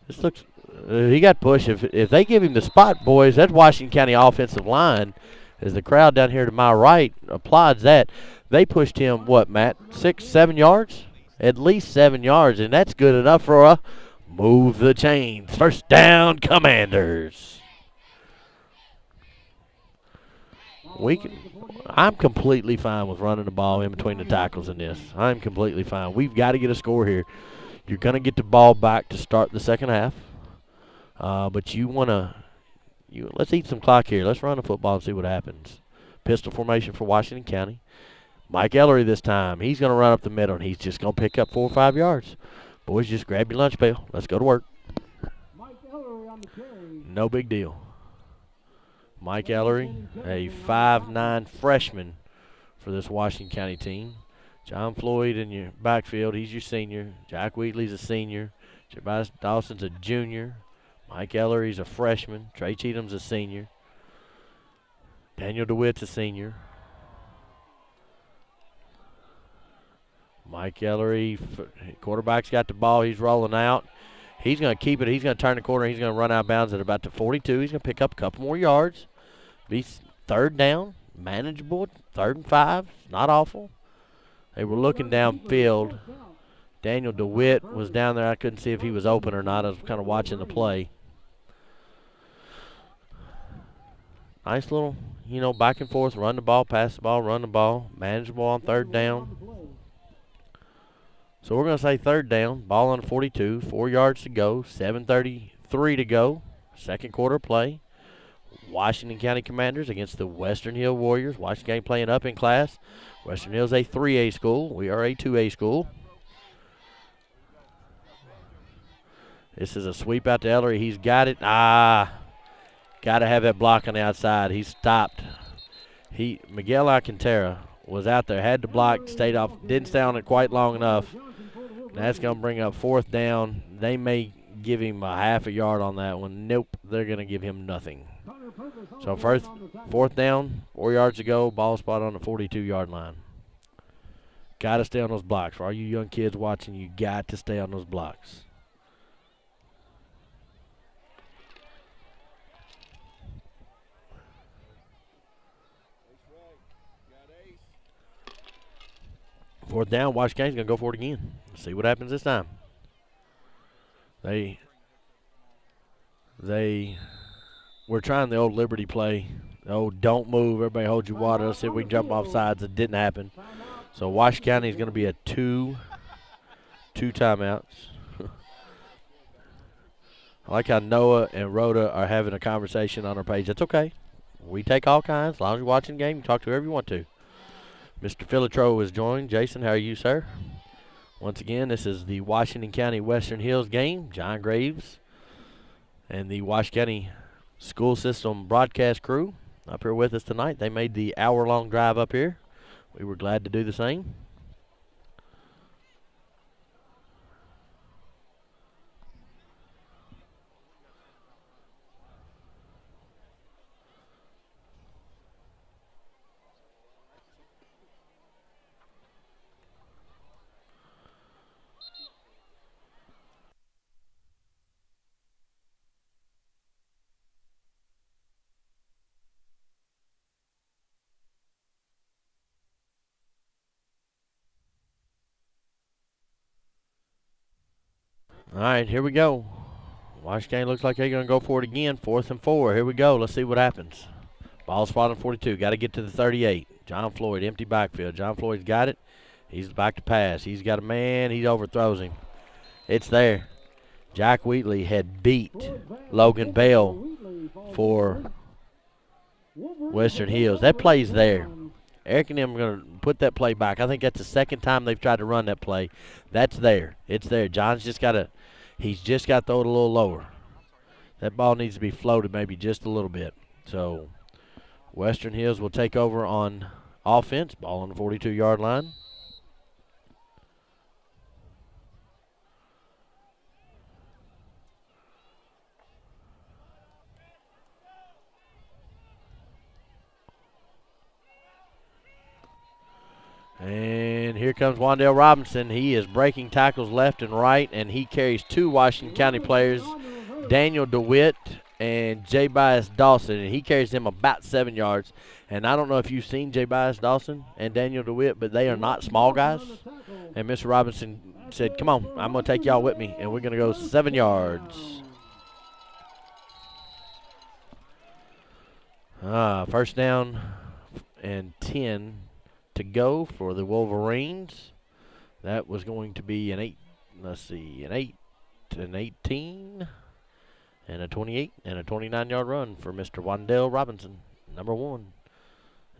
This looks... he got pushed. If they give him the spot, boys, that's Washington County offensive line. As the crowd down here to my right applauds that. They pushed him, what, Matt, 6, 7 yards? At least 7 yards, and that's good enough for a move the chains. First down, Commanders. I'm completely fine with running the ball in between the tackles in this. I'm completely fine. We've got to get a score here. You're going to get the ball back to start the second half. But let's eat some clock here. Let's run the football and see what happens. Pistol formation for Washington County. Mike Ellery this time. He's going to run up the middle, and he's just going to pick up 4 or 5 yards. Boys, just grab your lunch pail. Let's go to work. No big deal. Mike Ellery, a 5'9" freshman for this Washington County team. John Floyd in your backfield. He's your senior. Jack Wheatley's a senior. Jeremiah Dawson's a junior. Mike Ellery's a freshman. Trey Cheatham's a senior. Daniel DeWitt's a senior. Mike Ellery, quarterback's got the ball. He's rolling out. He's going to keep it. He's going to turn the corner. He's going to run out of bounds at about the 42. He's going to pick up a couple more yards. Be third down, manageable, 3rd and 5. Not awful. They were looking downfield. Daniel DeWitt was down there. I couldn't see if he was open or not. I was kind of watching the play. Nice little, back and forth, run the ball, pass the ball, run the ball. Manageable on 3rd down. So we're going to say 3rd down, ball on the 42, 4 yards to go, 7:33 to go, second quarter play. Washington County Commanders against the Western Hill Warriors. Washington County playing up in class. Western Hill's a 3A school. We are a 2A school. This is a sweep out to Ellery. He's got it. Got to have that block on the outside. He stopped. Miguel Alcantara was out there, had to block, stayed off, didn't stay on it quite long enough. That's going to bring up 4th down. They may give him a half a yard on that one. Nope, they're going to give him nothing. So 4th down, 4 yards to go, ball spot on the 42-yard line. Got to stay on those blocks. For all you young kids watching, you got to stay on those blocks. Fourth down, Washington County's going to go for it again. See what happens this time. They were trying the old Liberty play. Oh, don't move. Everybody hold your water. Let's see if we can jump off sides. It didn't happen. So Washington County is going to be a two timeouts. I like how Noah and Rhoda are having a conversation on our page. That's okay. We take all kinds. As long as you're watching the game, you talk to whoever you want to. Mr. Filitro is joined. Jason, how are you, sir? Once again, this is the Washington County Western Hills game. John Graves and the Washington County School System broadcast crew up here with us tonight. They made the hour-long drive up here. We were glad to do the same. All right, here we go. Washington looks like they're going to go for it again. 4th and 4. Here we go. Let's see what happens. Ball spot on 42. Got to get to the 38. John Floyd, empty backfield. John Floyd's got it. He's back to pass. He's got a man. He overthrows him. It's there. Jack Wheatley had beat Logan Bell for Western Hills. That play's there. Eric and them are going to put that play back. I think that's the second time they've tried to run that play. That's there. It's there. John's just got to – he's just got to throw it a little lower. That ball needs to be floated maybe just a little bit. So Western Hills will take over on offense. Ball on the 42-yard line. And here comes Wandale Robinson. He is breaking tackles left and right, and he carries two Washington County players, Daniel DeWitt and J. Bias Dawson, and he carries them about 7 yards. And I don't know if you've seen J. Bias Dawson and Daniel DeWitt, but they are not small guys. And Mr. Robinson said, come on, I'm going to take y'all with me, and we're going to go 7 yards. First down and 10 to go for the Wolverines. That was going to be an 8, an 18, and a 28, and a 29-yard run for Mr. Wandale Robinson, number 1.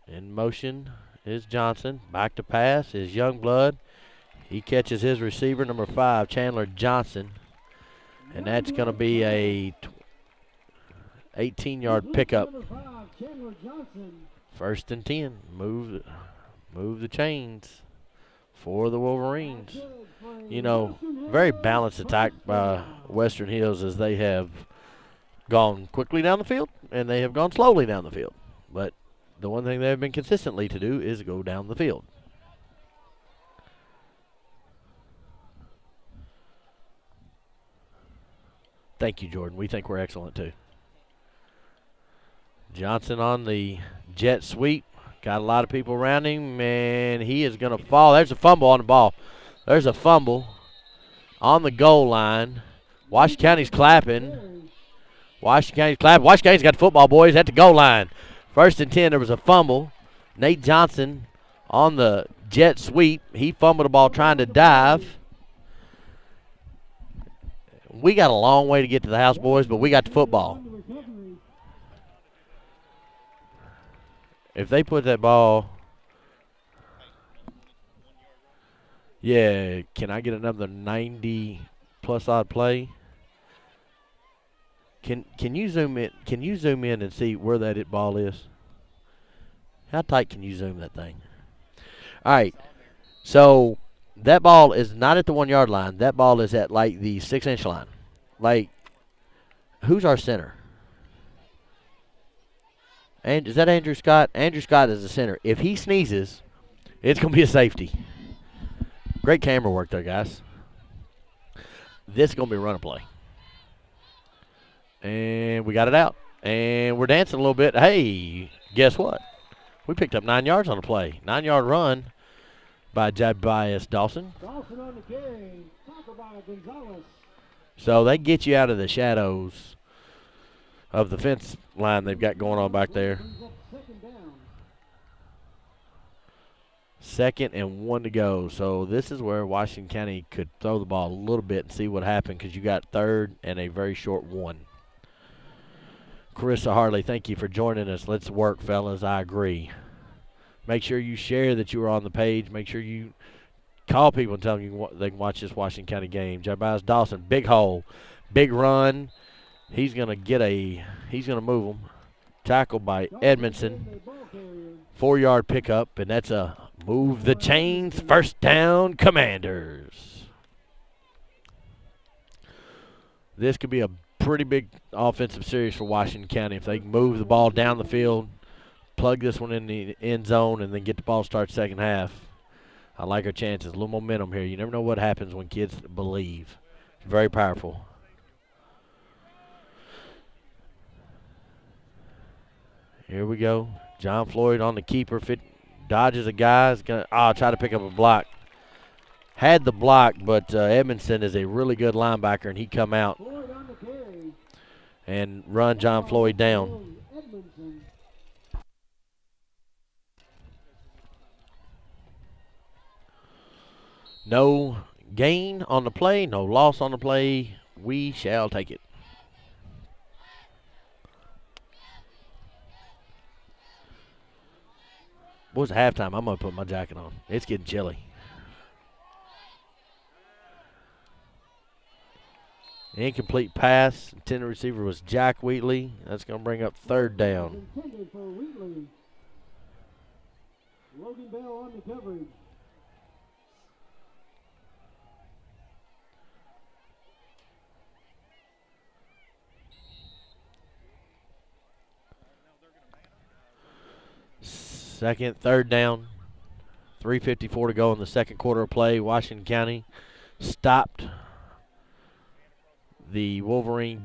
In motion is Johnson. Back to pass is Youngblood. He catches his receiver, number 5, Chandler Johnson. And that's going to be a 18-yard pickup. First and 10. Move the chains for the Wolverines. You know, very balanced attack by Western Hills as they have gone quickly down the field and they have gone slowly down the field. But the one thing they have been consistently to do is go down the field. Thank you, Jordan. We think we're excellent, too. Johnson on the jet sweep. Got a lot of people around him, and he is going to fall. There's a fumble on the ball. There's a fumble on the goal line. Washington County's clapping. Washington County's got the football, boys, at the goal line. First and 10, there was a fumble. Nate Johnson on the jet sweep. He fumbled the ball trying to dive. We got a long way to get to the house, boys, but we got the football. If they put that ball, yeah, can I get another 90-plus odd play? Can you zoom in? Can you zoom in and see where that ball is? How tight can you zoom that thing? All right, so that ball is not at the 1 yard line. That ball is at like the 6-inch line. Like, who's our center? And is that Andrew Scott? Andrew Scott is the center. If he sneezes, it's going to be a safety. Great camera work there, guys. This is going to be a run play. And we got it out. And we're dancing a little bit. Hey, guess what? We picked up 9 yards on the play. 9-yard run by Jabias Dawson. Dawson on the carry. Tackle by Gonzalez. So they get you out of the shadows of the fence line they've got going on back there. 2nd and 1 to go. So this is where Washington County could throw the ball a little bit and see what happened, because you got 3rd and a very short 1. Carissa Harley, thank you for joining us. Let's work, fellas. I agree. Make sure you share that you are on the page. Make sure you call people and tell them they can watch this Washington County game. Jabaz Dawson, big hole, big run. He's going to move him. Tackle by Edmondson. 4-yard pickup, and that's a move the chains, 1st down, Commanders. This could be a pretty big offensive series for Washington County if they can move the ball down the field, plug this one in the end zone, and then get the ball start second half. I like our chances. A little momentum here. You never know what happens when kids believe. Very powerful. Here we go. John Floyd on the keeper. Dodges a guy. Is gonna try to pick up a block. Had the block, but Edmondson is a really good linebacker, and he come out and run John Floyd down. No gain on the play, no loss on the play. We shall take it. What's halftime? I'm going to put my jacket on. It's getting chilly. Incomplete pass. Intended receiver was Jack Wheatley. That's going to bring up 3rd down. Logan Bell on the coverage. Second, 3rd down. 3:54 to go in the second quarter of play. Washington County stopped the Wolverine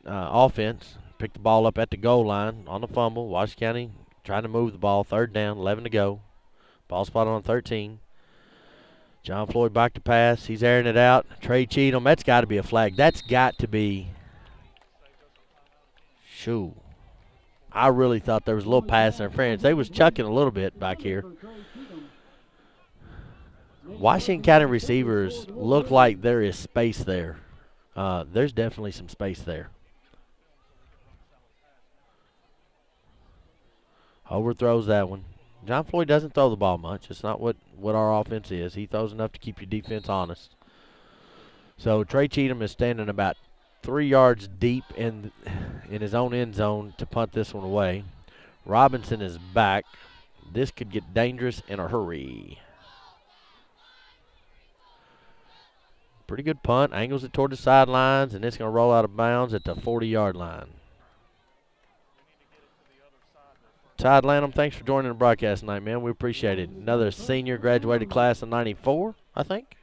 offense. Picked the ball up at the goal line on the fumble. Washington County trying to move the ball. 3rd down, 11 to go. Ball spotted on 13. John Floyd back to pass. He's airing it out. Trey Cheatham. That's got to be a flag. That's got to be. Shoo. I really thought there was a little pass interference. They was chucking a little bit back here. Washington County receivers look like there is space there. There's definitely some space there. Overthrows that one. John Floyd doesn't throw the ball much. It's not what our offense is. He throws enough to keep your defense honest. So Trey Cheatham is standing about 3 yards deep in his own end zone to punt this one away. Robinson is back. This could get dangerous in a hurry. Pretty good punt. Angles it toward the sidelines, and it's going to roll out of bounds at the 40-yard line. Todd Lanham, thanks for joining the broadcast tonight, man. We appreciate it. Another senior graduated class of 94, I think.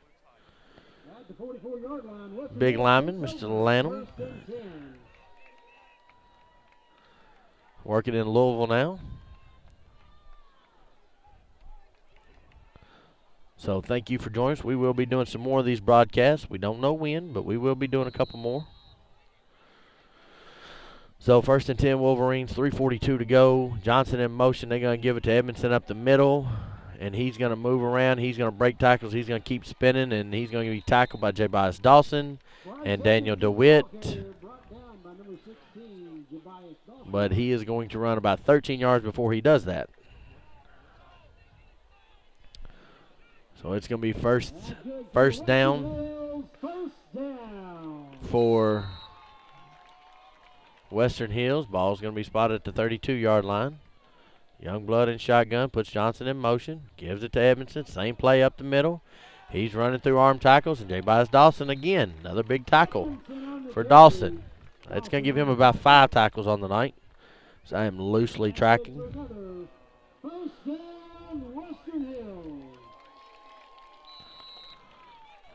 Big lineman, Mr. Lanham. Working in Louisville now. So thank you for joining us. We will be doing some more of these broadcasts. We don't know when, but we will be doing a couple more. So 1st and 10 Wolverines, 3:42 to go. Johnson in motion. They're going to give it to Edmondson up the middle. And he's going to move around. He's going to break tackles. He's going to keep spinning, and he's going to be tackled by Jabaz Dawson and Daniel DeWitt. But he is going to run about 13 yards before he does that. So it's going to be first down for Western Hills. Ball's going to be spotted at the 32-yard line. Youngblood in shotgun, puts Johnson in motion, gives it to Edmondson. Same play up the middle. He's running through arm tackles, and Jabaz Dawson again. Another big tackle for Dawson. That's going to give him about 5 tackles on the night. So I am loosely tracking.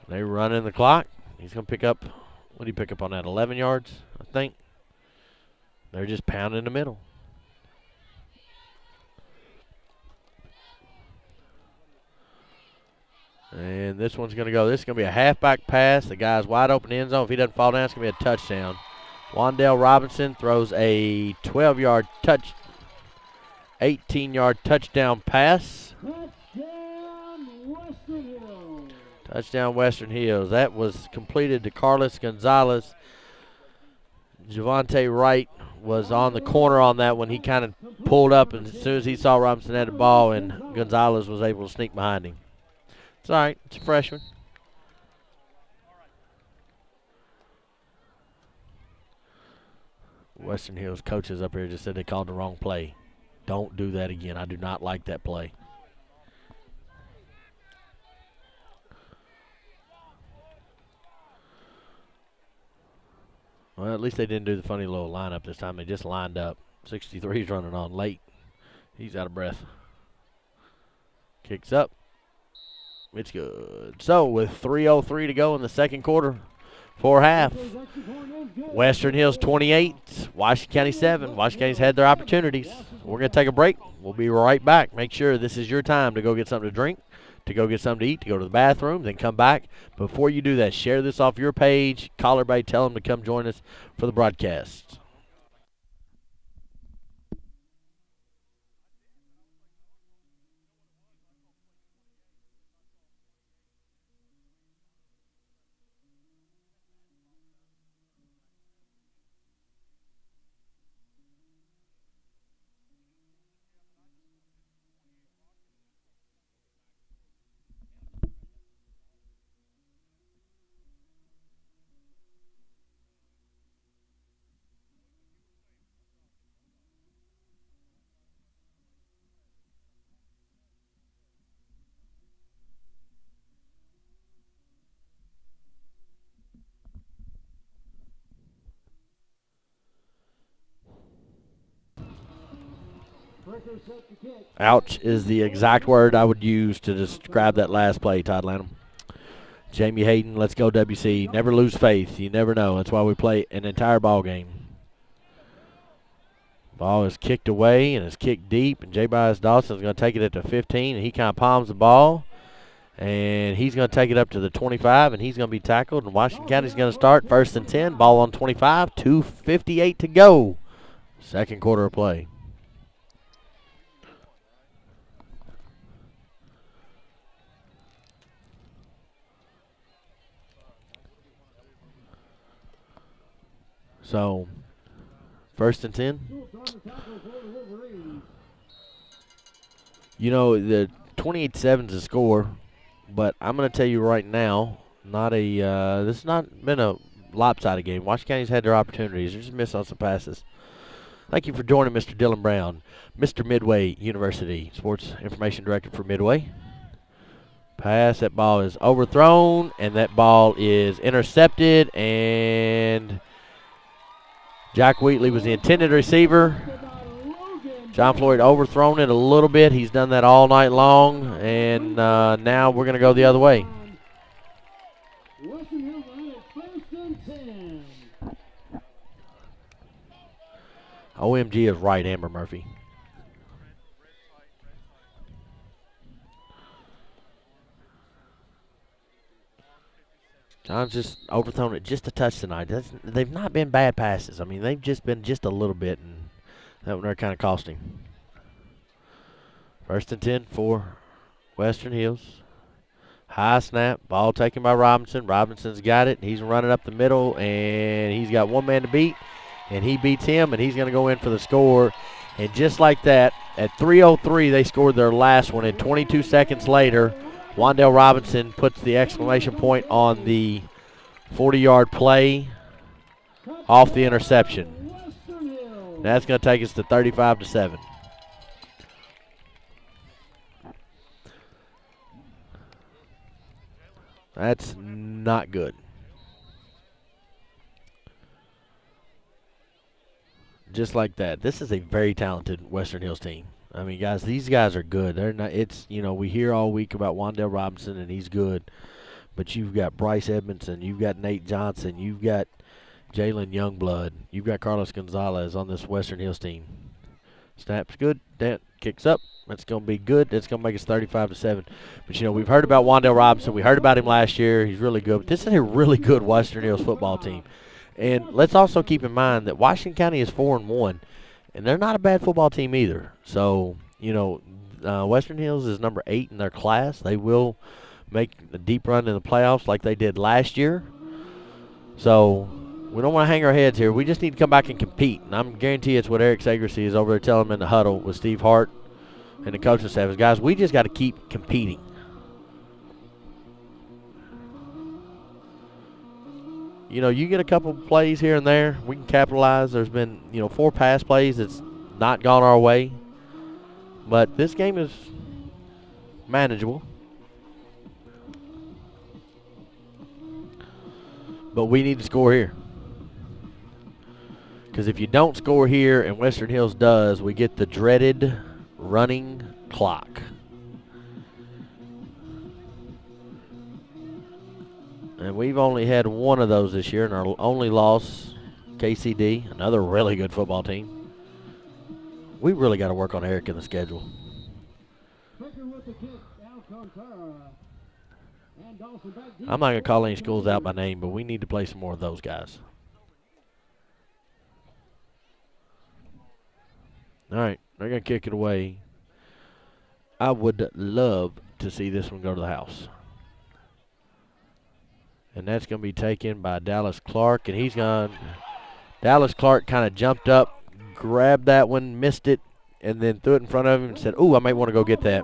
They run in the clock. He's going to pick up, what did he pick up on that, 11 yards, I think. They're just pounding in the middle. And this one's going to go. This is going to be a halfback pass. The guy's wide open end zone. If he doesn't fall down, it's going to be a touchdown. Wandale Robinson throws a 12-yard 18-yard touchdown pass. Touchdown Western Hills. That was completed to Carlos Gonzalez. Javante Wright was on the corner on that one. He kind of pulled up, and as soon as he saw Robinson had the ball, and Gonzalez was able to sneak behind him. It's all right. It's a freshman. Western Hills coaches up here just said they called the wrong play. Don't do that again. I do not like that play. Well, at least they didn't do the funny little lineup this time. They just lined up. 63's running on late. He's out of breath. Kicks up. It's good. So with 3:03 to go in the second quarter, for half, Western Hills 28, Washington County 7. Washington County's had their opportunities. We're going to take a break. We'll be right back. Make sure this is your time to go get something to drink, to go get something to eat, to go to the bathroom, then come back. Before you do that, share this off your page. Call everybody, tell them to come join us for the broadcast. Ouch is the exact word I would use to describe that last play, Todd Lanham. Jamie Hayden, let's go WC. Never lose faith. You never know. That's why we play an entire ball game. Ball is kicked away and it's kicked deep, and J. Bias Dawson is going to take it at the 15, and he kind of palms the ball, and he's going to take it up to the 25, and he's going to be tackled, and Washington County's going to start 1st and 10, ball on 25, 2:58 to go. Second quarter of play. So, 1st and 10. You know, the 28-7's a score, but I'm going to tell you right now, this has not been a lopsided game. Washington County's had their opportunities. They're just missed on some passes. Thank you for joining Mr. Dylan Brown, Mr. Midway University, Sports Information Director for Midway. Pass, that ball is overthrown, and that ball is intercepted, and Jack Wheatley was the intended receiver. John Floyd overthrown it a little bit. He's done that all night long, and now we're going to go the other way. OMG is right, Amber Murphy. John's just overthrown it just a touch tonight. They've not been bad passes. I mean, they've just been just a little bit, and that one kind of cost him. 1st and 10 for Western Hills. High snap, ball taken by Robinson. Robinson's got it. He's running up the middle, and he's got one man to beat, and he beats him, and he's going to go in for the score. And just like that, at 3:03, they scored their last one, and 22 seconds later, Wandale Robinson puts the exclamation point on the 40-yard play off the interception. That's going to take us to 35-7. That's not good. Just like that. This is a very talented Western Hills team. I mean, guys, these guys are good. They're not. We hear all week about Wandale Robinson, and he's good. But you've got Bryce Edmondson, you've got Nate Johnson, you've got Jalen Youngblood, you've got Carlos Gonzalez on this Western Hills team. Snap's good. That kicks up. That's going to be good. That's going to make us 35-7. But, we've heard about Wandale Robinson. We heard about him last year. He's really good. But this is a really good Western Hills football team. And let's also keep in mind that Washington County is 4-1, and they're not a bad football team either. So, Western Hills is number 8 in their class. They will make a deep run in the playoffs like they did last year. So we don't want to hang our heads here. We just need to come back and compete. And I'm guarantee it's what Eric Sagersi is over there telling them in the huddle with Steve Hart and the coaching staff is, guys, we just got to keep competing. You get a couple plays here and there, we can capitalize. There's been, 4 pass plays that's not gone our way. But this game is manageable. But we need to score here. Because if you don't score here and Western Hills does, we get the dreaded running clock. And we've only had one of those this year, and our only loss, KCD, another really good football team. We really got to work on Eric in the schedule. I'm not going to call any schools out by name, but we need to play some more of those guys. All right, they're going to kick it away. I would love to see this one go to the house. And that's going to be taken by Dallas Clark, and he's gone. Dallas Clark kind of jumped up, grabbed that one, missed it, and then threw it in front of him and said, "Ooh, I might want to go get that."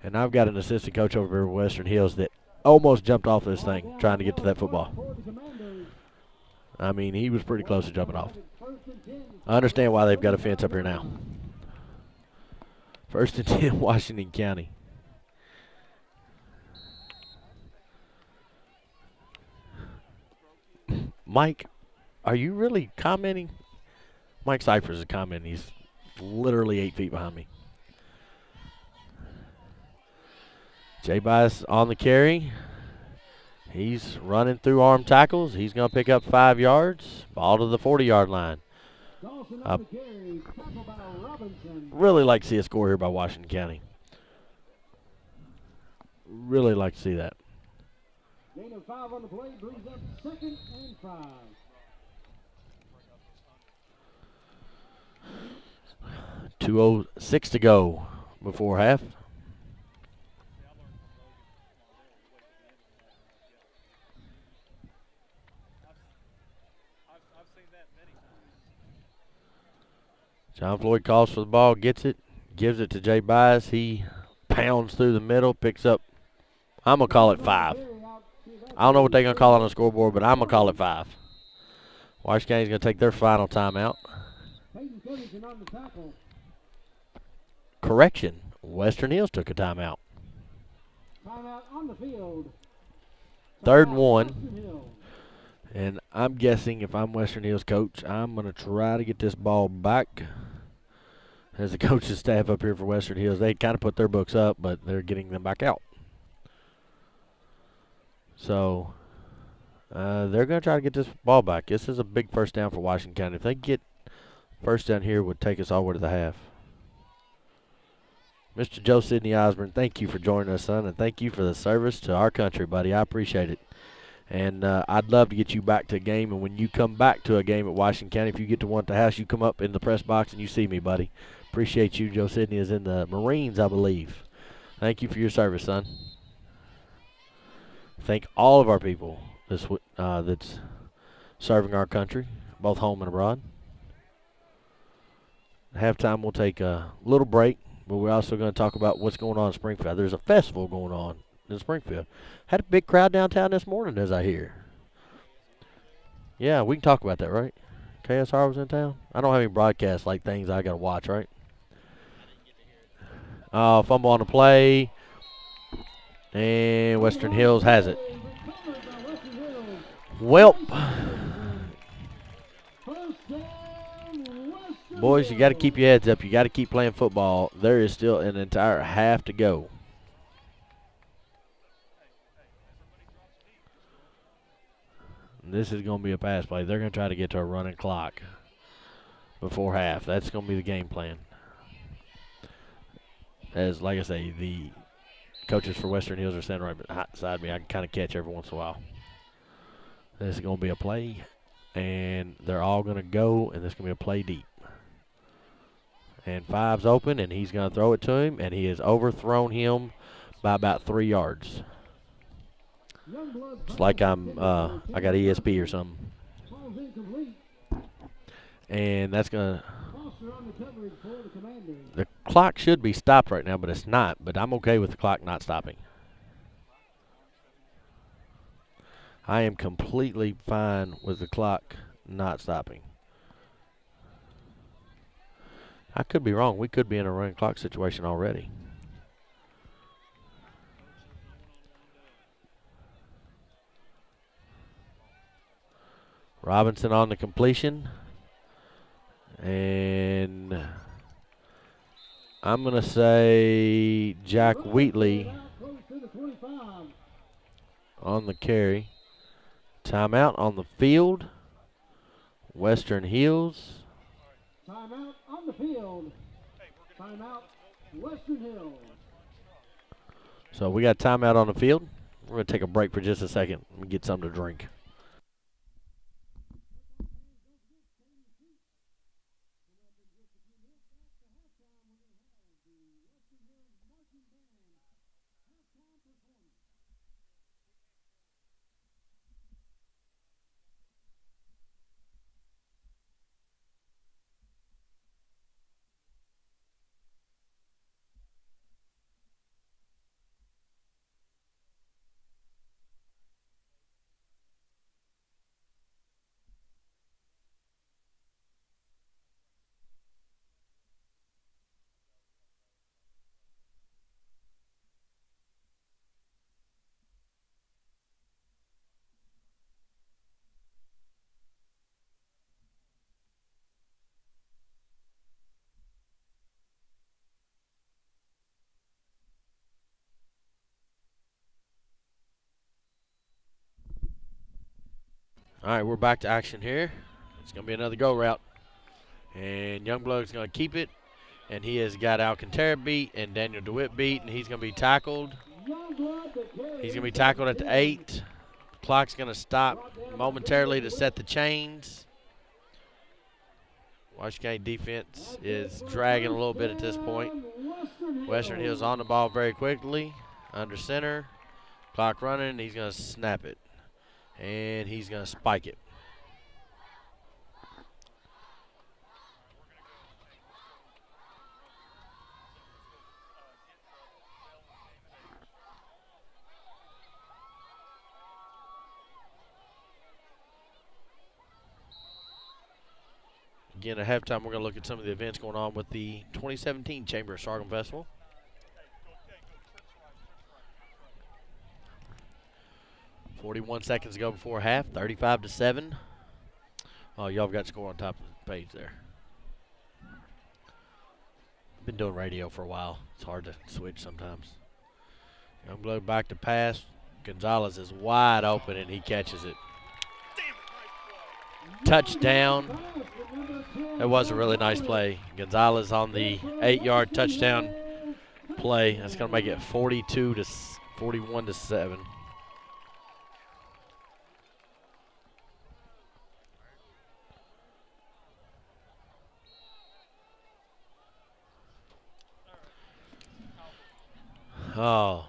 And I've got an assistant coach over here at Western Hills that almost jumped off this thing trying to get to that football. I mean, he was pretty close to jumping off. I understand why they've got a fence up here now. 1st and 10, Washington County. Mike, are you really commenting? Mike Cyphers is commenting. He's literally 8 feet behind me. Jay Bias on the carry. He's running through arm tackles. He's going to pick up 5 yards. Ball to the 40-yard line. Really like to see a score here by Washington County. Really like to see that. Gain of 5 on the play brings up 2nd and 5. .206 to go before half. John Floyd calls for the ball, gets it, gives it to Jay Bias. He pounds through the middle, picks up, I'm going to call it 5. I don't know what they're going to call on the scoreboard, but I'm going to call it 5. Washington County's going to take their final timeout. Correction, Western Hills took a timeout. Timeout on the field. 3rd and 1. And I'm guessing if I'm Western Hills coach, I'm going to try to get this ball back. As the coaching staff up here for Western Hills, they kind of put their books up, but they're getting them back out. So they're going to try to get this ball back. This is a big first down for Washington County. If they get first down here, it would take us all the way to the half. Mr. Joe Sidney Osborne, thank you for joining us, son, and thank you for the service to our country, buddy. I appreciate it. And I'd love to get you back to a game, and when you come back to a game at Washington County, if you get to one at the house, you come up in the press box and you see me, buddy. Appreciate you. Joe Sidney is in the Marines, I believe. Thank you for your service, son. Thank all of our people that's serving our country, both home and abroad. Halftime, we'll take a little break, but we're also going to talk about what's going on in Springfield. There's a festival going on in Springfield. Had a big crowd downtown this morning, as I hear. Yeah, we can talk about that, right? KSR was in town? I don't have any broadcasts like things I got to watch, right? Fumble on the play. And Western Hills has it. Welp. Boys, you got to keep your heads up. You got to keep playing football. There is still an entire half to go. This is going to be a pass play. They're going to try to get to a running clock before half. That's going to be the game plan. As, like I say, the coaches for Western Hills are standing right beside me. I can kind of catch every once in a while. This is going to be a play And they're all going to go, and this is going to be a play deep. And 5's open, and he's going to throw it to him, and he has overthrown him by about 3 yards. It's like I got ESP or something. And that's going to – the clock should be stopped right now, but it's not. But I'm okay with the clock not stopping. I am completely fine with the clock not stopping. I could be wrong. We could be in a running clock situation already. Robinson on the completion. And I'm going to say Jack Wheatley on the carry. Timeout on the field. Western Hills. Timeout on the field. Timeout, Western Hills. So we got timeout on the field. We're going to take a break for just a second and get something to drink. All right, we're back to action here. It's going to be another go route. And Youngblood's going to keep it. And he has got Alcantara beat and Daniel DeWitt beat, and he's going to be tackled. He's going to be tackled at the 8. Clock's going to stop momentarily to set the chains. Washington County defense is dragging a little bit at this point. Western Hills on the ball very quickly. Under center. Clock running. He's going to snap it. And he's going to spike it. Again, at halftime, we're going to look at some of the events going on with the 2017 Chamber of Sorghum Festival. .41 seconds to go before half, 35-7. Oh, y'all have got score on top of the page there. Been doing radio for a while. It's hard to switch sometimes. Youngblood back to pass. Gonzalez is wide open, and he catches it. Touchdown. That was a really nice play. Gonzalez on the 8-yard touchdown play. That's going to make it 41-7. Oh,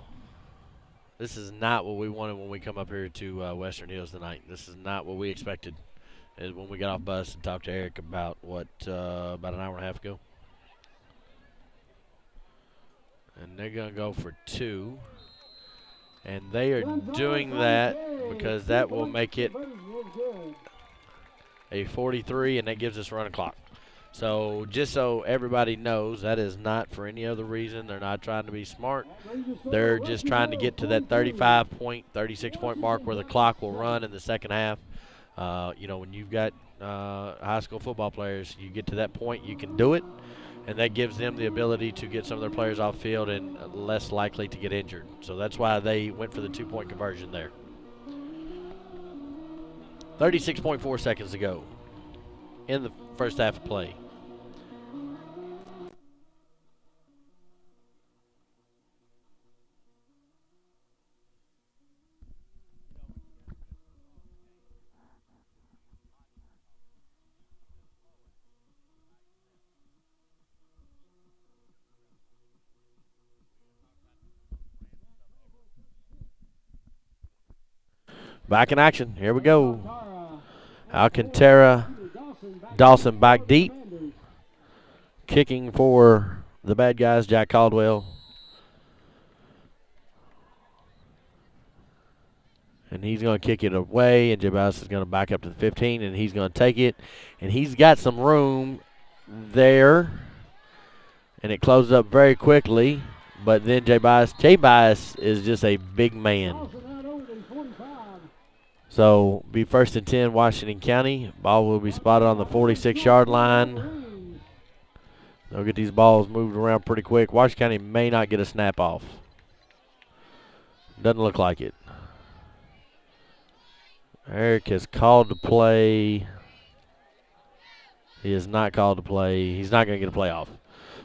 this is not what we wanted when we come up here to Western Hills tonight. This is not what we expected. When we got off bus and talked to Eric about about an hour and a half ago. And they're going to go for 2. And they are doing that because that will make it a 43, and that gives us running clock. So just so everybody knows, that is not for any other reason. They're not trying to be smart. They're just trying to get to that 35-point, 36-point mark where the clock will run in the second half. When you've got high school football players, you get to that point, you can do it, and that gives them the ability to get some of their players off field and less likely to get injured. So that's why they went for the 2-point conversion there. 36.4 seconds to go in the first half of play. Back in action. Here we go. Alcantara Dawson back deep. Kicking for the bad guys, Jack Caldwell. And he's going to kick it away, and Jabaz is going to back up to the 15, and he's going to take it. And he's got some room there, and it closes up very quickly. But then Jabaz is just a big man. So be 1st and 10, Washington County. Ball will be spotted on the 46-yard line. They'll get these balls moved around pretty quick. Washington County may not get a snap off. Doesn't look like it. Eric is called to play. He is not called to play. He's not going to get a playoff.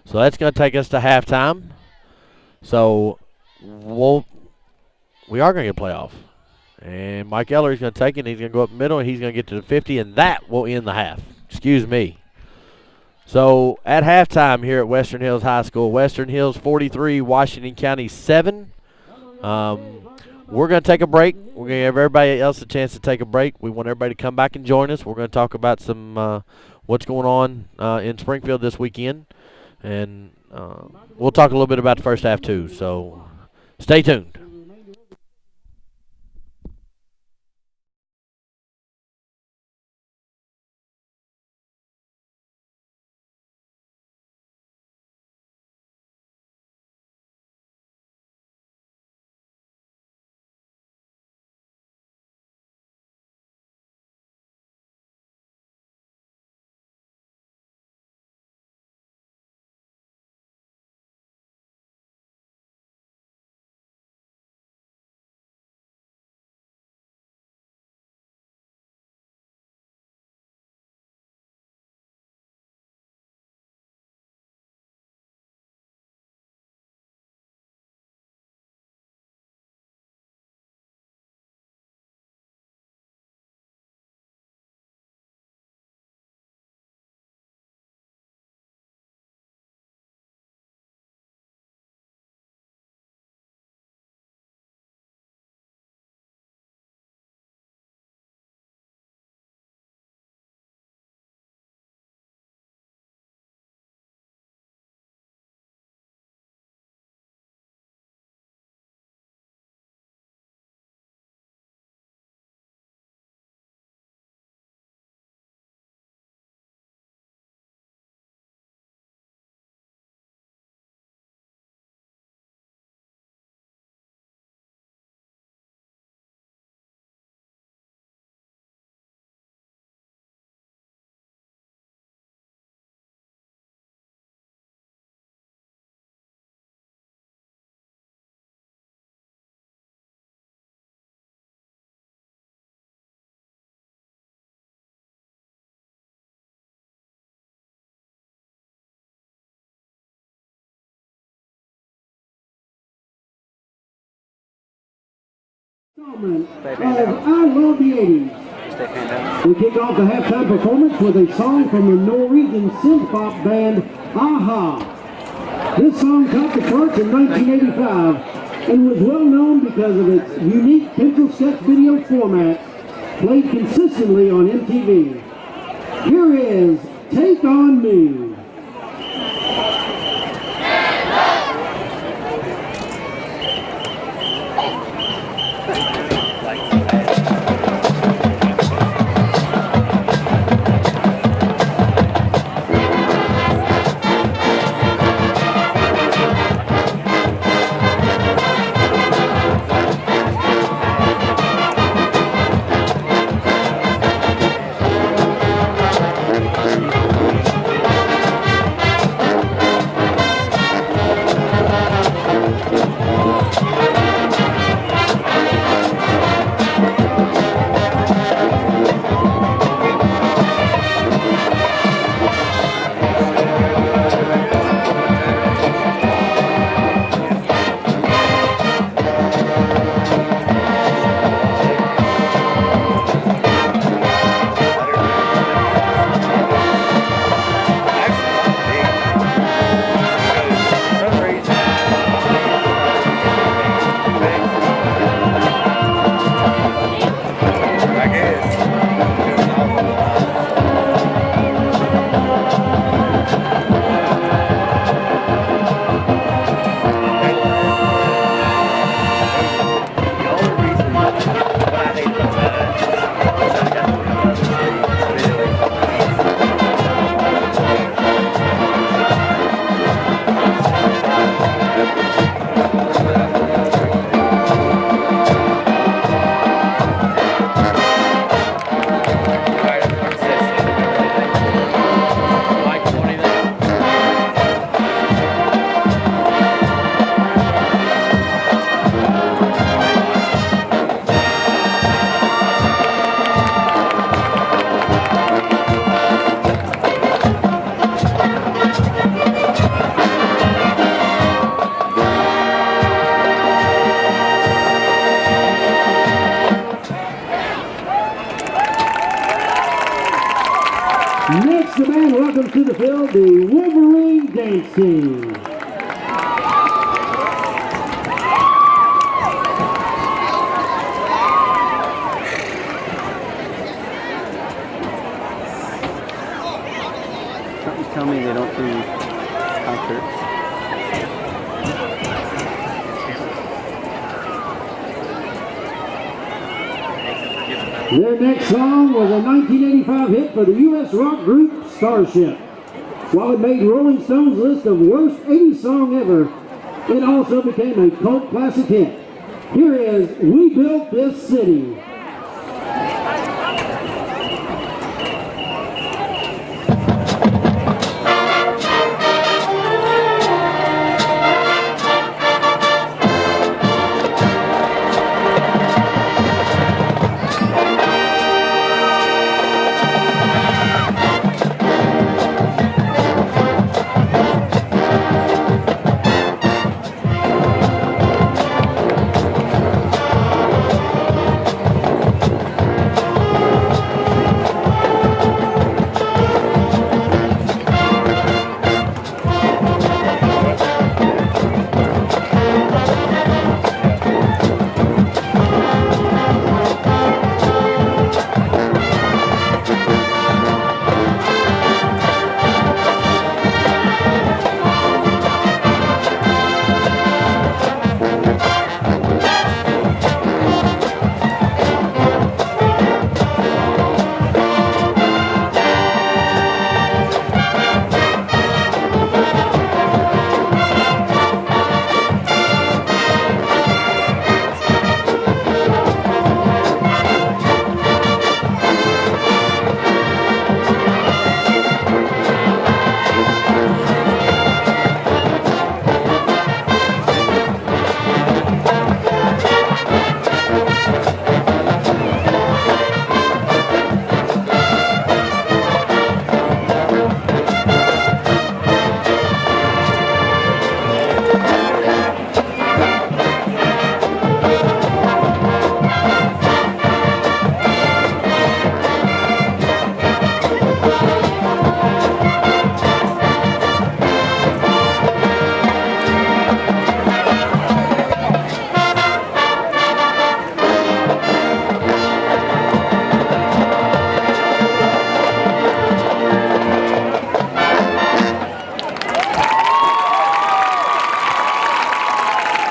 So that's going to take us to halftime. So we are going to get a playoff. And Mike Eller is going to take it, and he's going to go up middle, and he's going to get to the 50, and that will end the half. Excuse me. So at halftime here at Western Hills High School, Western Hills 43, Washington County 7. We're going to take a break. We're going to give everybody else a chance to take a break. We want everybody to come back and join us. We're going to talk about some what's going on in Springfield this weekend. And we'll talk a little bit about the first half, too. So stay tuned. Of I Love the 80s. We kick off the halftime performance with a song from the Norwegian synth-pop band Aha. This song topped the charts in 1985 and was well known because of its unique pencil sketch video format played consistently on MTV. Here is Take On Me. the Wolverine dance team. Something's telling me they don't do concerts. Their next song was a 1985 hit for the U.S. rock group Starship. While it made Rolling Stone's list of worst 80s song ever, it also became a cult classic hit. Here is We Built This City.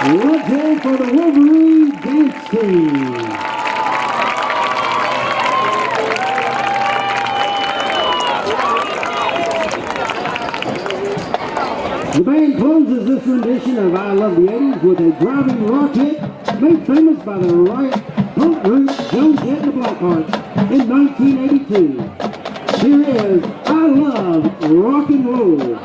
Let's hear for the Wolverine dance team. The band closes this rendition of I Love the 80s with a driving rock hit made famous by the riot punk group Joan Jett and the Blackhearts in 1982. Here is I Love Rock and Roll.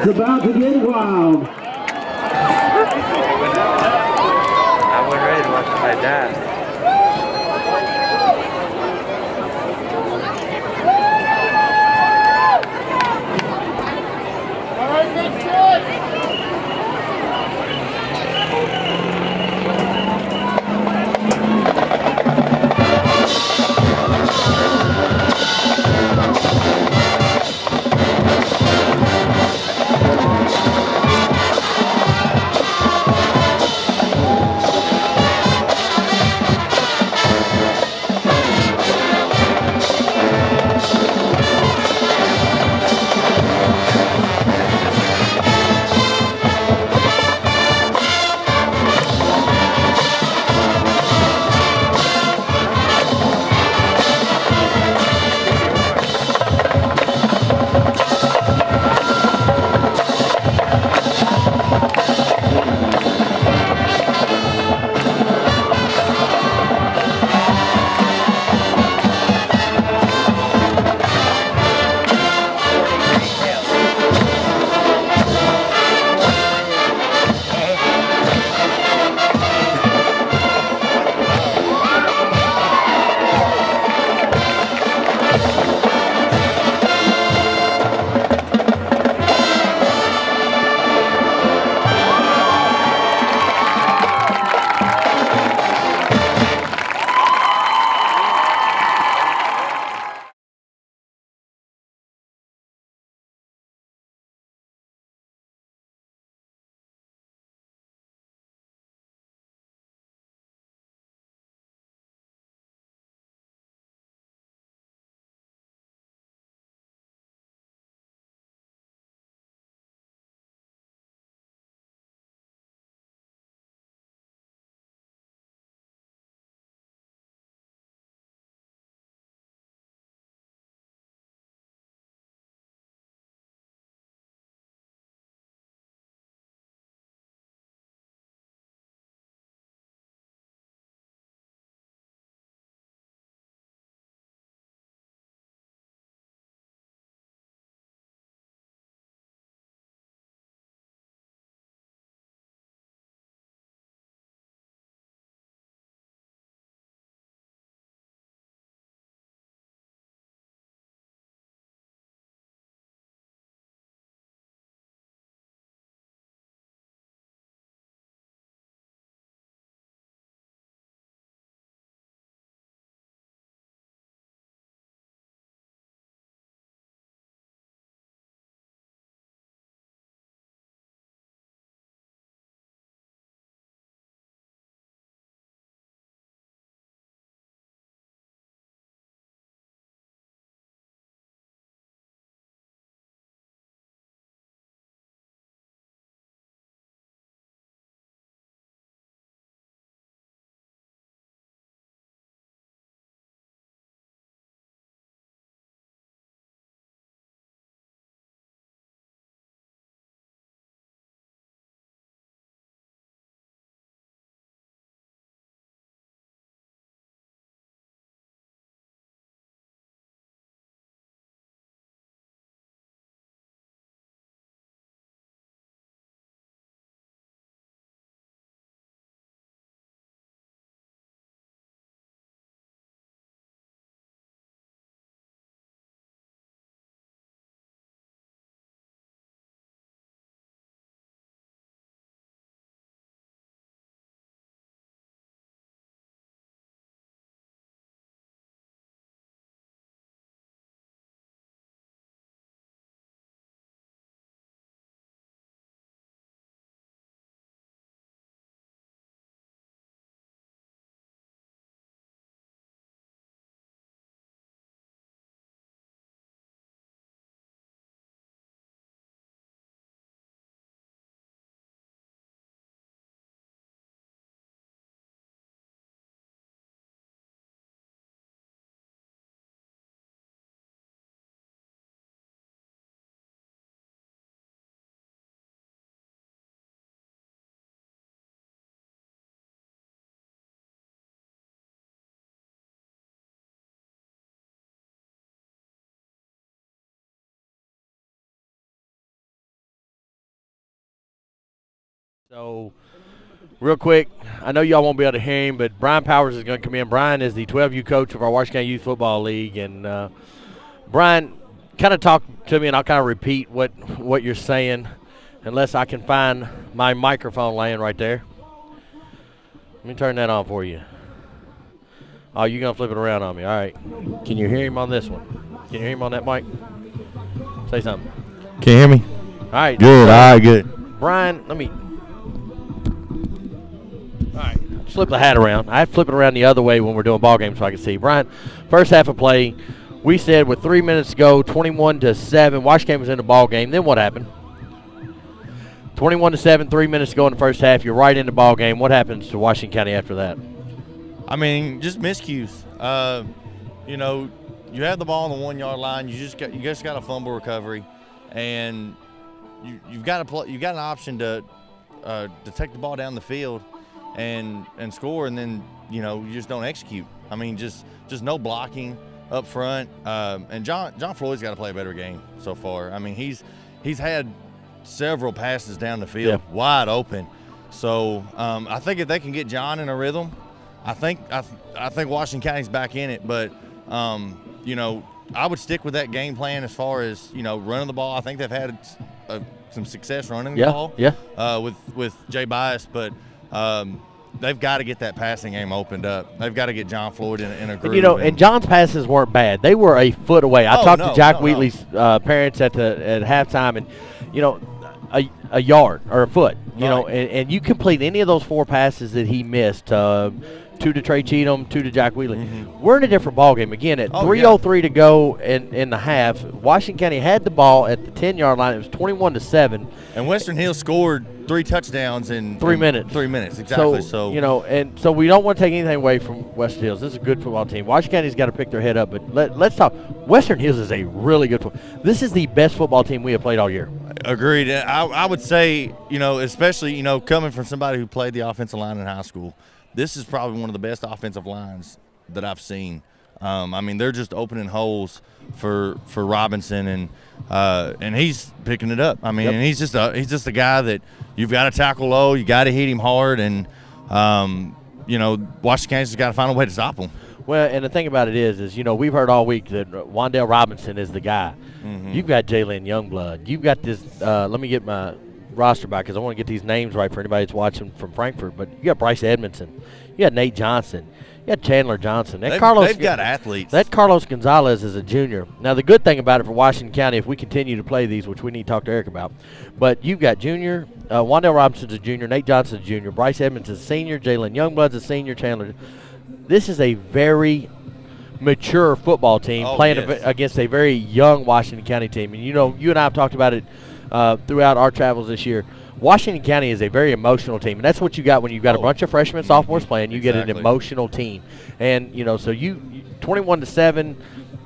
It's about to get wild. I wasn't ready to watch somebody die. So, real quick, I know y'all won't be able to hear him, but Brian Powers is going to come in. Brian is the 12U coach of our Washington County Youth Football League. And, Brian, kind of talk to me, and I'll kind of repeat what you're saying. unless I can find my microphone laying right there. Let me turn that on for you. Oh, you're going to flip it around on me. All right. Can you hear him on this one? Can you hear him on that mic? Say something. Can you hear me? All right. Good. So, All right, good. Brian, let me. All right. Flip the hat around. I have to flip it around the other way when we're doing ball games so I can see. Brian, first half of play, we said with 3 minutes to go, 21-7. Washington was in the ball game. Then what happened? 21-7, 3 minutes to go in the first half. You're right in the ball game. What happens to Washington County after that? I mean, just miscues. You know, you have the ball on the 1 yard line. You just got a fumble recovery, and you've got an option to take the ball down the field and score, and then you just don't execute. I mean, just no blocking up front. And John Floyd's got to play a better game so far. I mean, he's had several passes down the field wide open. So I think if they can get John in a rhythm, I think Washington County's back in it. But I would stick with that game plan as far as running the ball. I think they've had some success running the ball. With Jay Bias, but they've got to get that passing game opened up. They've got to get John Floyd in a groove. And John's passes weren't bad. They were a foot away. I talked to Jack Wheatley's parents at halftime, and a yard or a foot. And you complete any of those 4 passes that he missed. 2 to Trey Cheatham, 2 to Jack Wheatley. Mm-hmm. We're in a different ball game. Again, at 3:03 to go in the half, Washington County had the ball at the 10-yard line. It was 21-7. And Western Hills scored 3 touchdowns in 3 minutes. 3 minutes, exactly. So and so we don't want to take anything away from Western Hills. This is a good football team. Washington County's got to pick their head up. But let's talk. Western Hills is a really good football. This is the best football team we have played all year. Agreed. I would say, especially, coming from somebody who played the offensive line in high school, this is probably one of the best offensive lines that I've seen. I mean, they're just opening holes for Robinson, and he's picking it up. I mean, and he's just a guy that you've got to tackle low, you got to hit him hard, and Washington County's got to find a way to stop him. Well, and the thing about it is we've heard all week that Wandale Robinson is the guy. Mm-hmm. You've got Jalen Youngblood. You've got this. Let me get my roster back because I want to get these names right for anybody that's watching from Frankfurt. But you got Bryce Edmondson. You got Nate Johnson. You got Chandler Johnson. They've got athletes. That Carlos Gonzalez is a junior. Now, the good thing about it for Washington County, if we continue to play these, which we need to talk to Eric about, but you've got junior, Wandale Robinson's a junior, Nate Johnson's a junior, Bryce Edmondson's a senior, Jalen Youngblood's a senior, Chandler. This is a very mature football team playing against a very young Washington County team. And, you and I have talked about it throughout our travels this year. Washington County is a very emotional team, and that's what you got when you've got a bunch of freshmen, sophomores playing. You get an emotional team, and so you 21-7,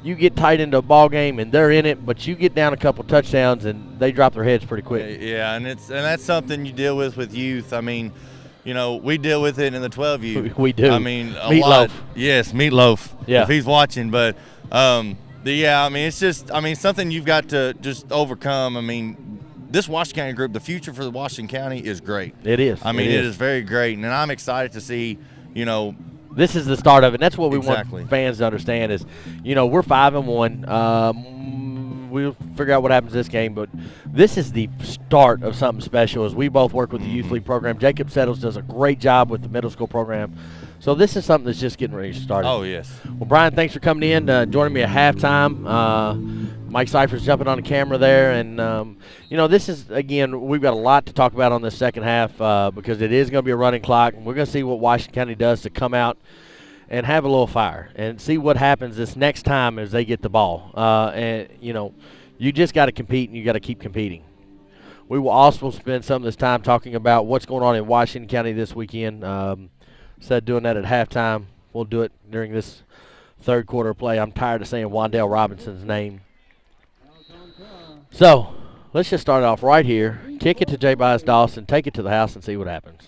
you get tight into a ball game, and they're in it. But you get down a couple touchdowns, and they drop their heads pretty quick. Yeah, and that's something you deal with youth. I mean, we deal with it in the 12U. We do. I mean, Meatloaf. Lot. Yes, Meatloaf. Yeah. If he's watching, but I mean, it's just something you've got to just overcome. I mean, this Washington County group, the future for the Washington County is great. It is. I mean, it is very great, and I'm excited to see, this is the start of it. And that's what we want fans to understand is, we're 5-1. We'll figure out what happens this game, but this is the start of something special as we both work with the Youth League program. Jacob Settles does a great job with the middle school program. So this is something that's just getting ready to start. Oh, yes. Well, Brian, thanks for coming in, joining me at halftime. Mike Cypher's jumping on the camera there. And, this is, again, we've got a lot to talk about on this second half because it is going to be a running clock. And we're going to see what Washington County does to come out and have a little fire and see what happens this next time as they get the ball. You just got to compete and you got to keep competing. We will also spend some of this time talking about what's going on in Washington County this weekend. Instead of doing that at halftime, we'll do it during this third quarter play. I'm tired of saying Wandale Robinson's name. So let's just start off right here. Kick it to J. Bias Dawson, take it to the house, and see what happens.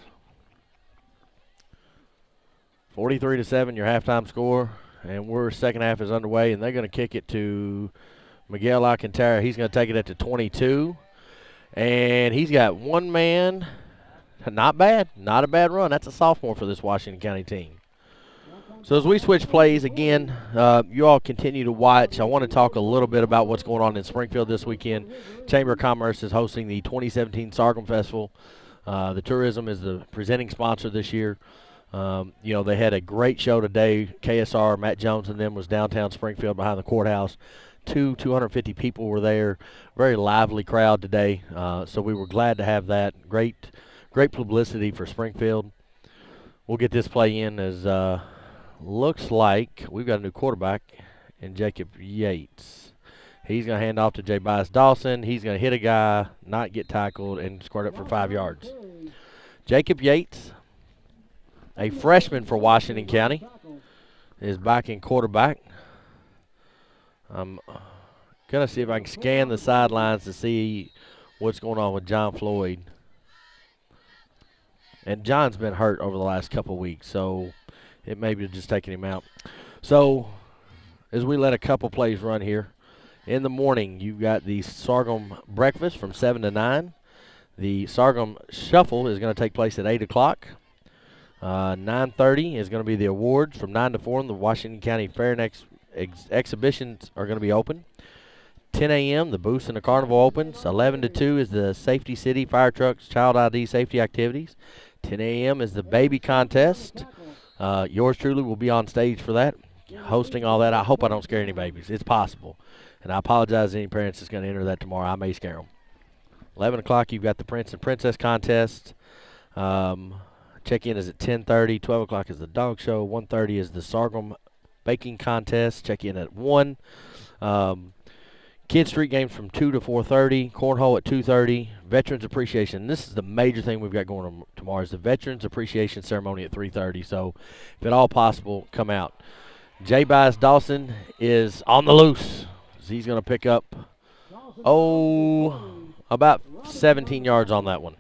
43-7, your halftime score, and second half is underway, and they're going to kick it to Miguel Alcantara. He's going to take it at the 22, and he's got one man. Not bad. Not a bad run. That's a sophomore for this Washington County team. So as we switch plays again, you all continue to watch. I want to talk a little bit about what's going on in Springfield this weekend. Chamber of Commerce is hosting the 2017 Sorghum Festival. The tourism is the presenting sponsor this year. They had a great show today. KSR, Matt Jones and them was downtown Springfield behind the courthouse. 250 people were there. Very lively crowd today. So we were glad to have that. Great publicity for Springfield. We'll get this play in as looks like we've got a new quarterback in Jacob Yates. He's going to hand off to J. Bias Dawson. He's going to hit a guy, not get tackled, and squirt up for 5 yards. Jacob Yates, a freshman for Washington County, is back in quarterback. I'm going to see if I can scan the sidelines to see what's going on with John Floyd. And John's been hurt over the last couple of weeks, so it may be just taking him out. So as we let a couple plays run here, in the morning you've got the Sorghum breakfast from 7 to 9. The Sorghum shuffle is going to take place at 8 o'clock. 9:30 is going to be the awards from 9 to 4. And the Washington County Fair and exhibitions are going to be open. 10 a.m. the booths and the carnival opens. 11 to 2 is the Safety City fire trucks child ID safety activities. 10 a.m. is the baby contest. Yours truly will be on stage for that, hosting all that. I hope I don't scare any babies. It's possible. And I apologize to any parents that's going to enter that tomorrow. I may scare them. 11 o'clock, you've got the Prince and Princess contest. Check-in is at 10:30. 12 o'clock is the dog show. 1:30 is the sorghum baking contest. Check-in at 1. Kids Street games from 2 to 4:30. Cornhole at 2:30. Veterans Appreciation. This is the major thing we've got going on tomorrow is the Veterans Appreciation Ceremony at 3:30. So if at all possible, come out. J. Bias Dawson is on the loose. He's going to pick up, about 17 yards on that one.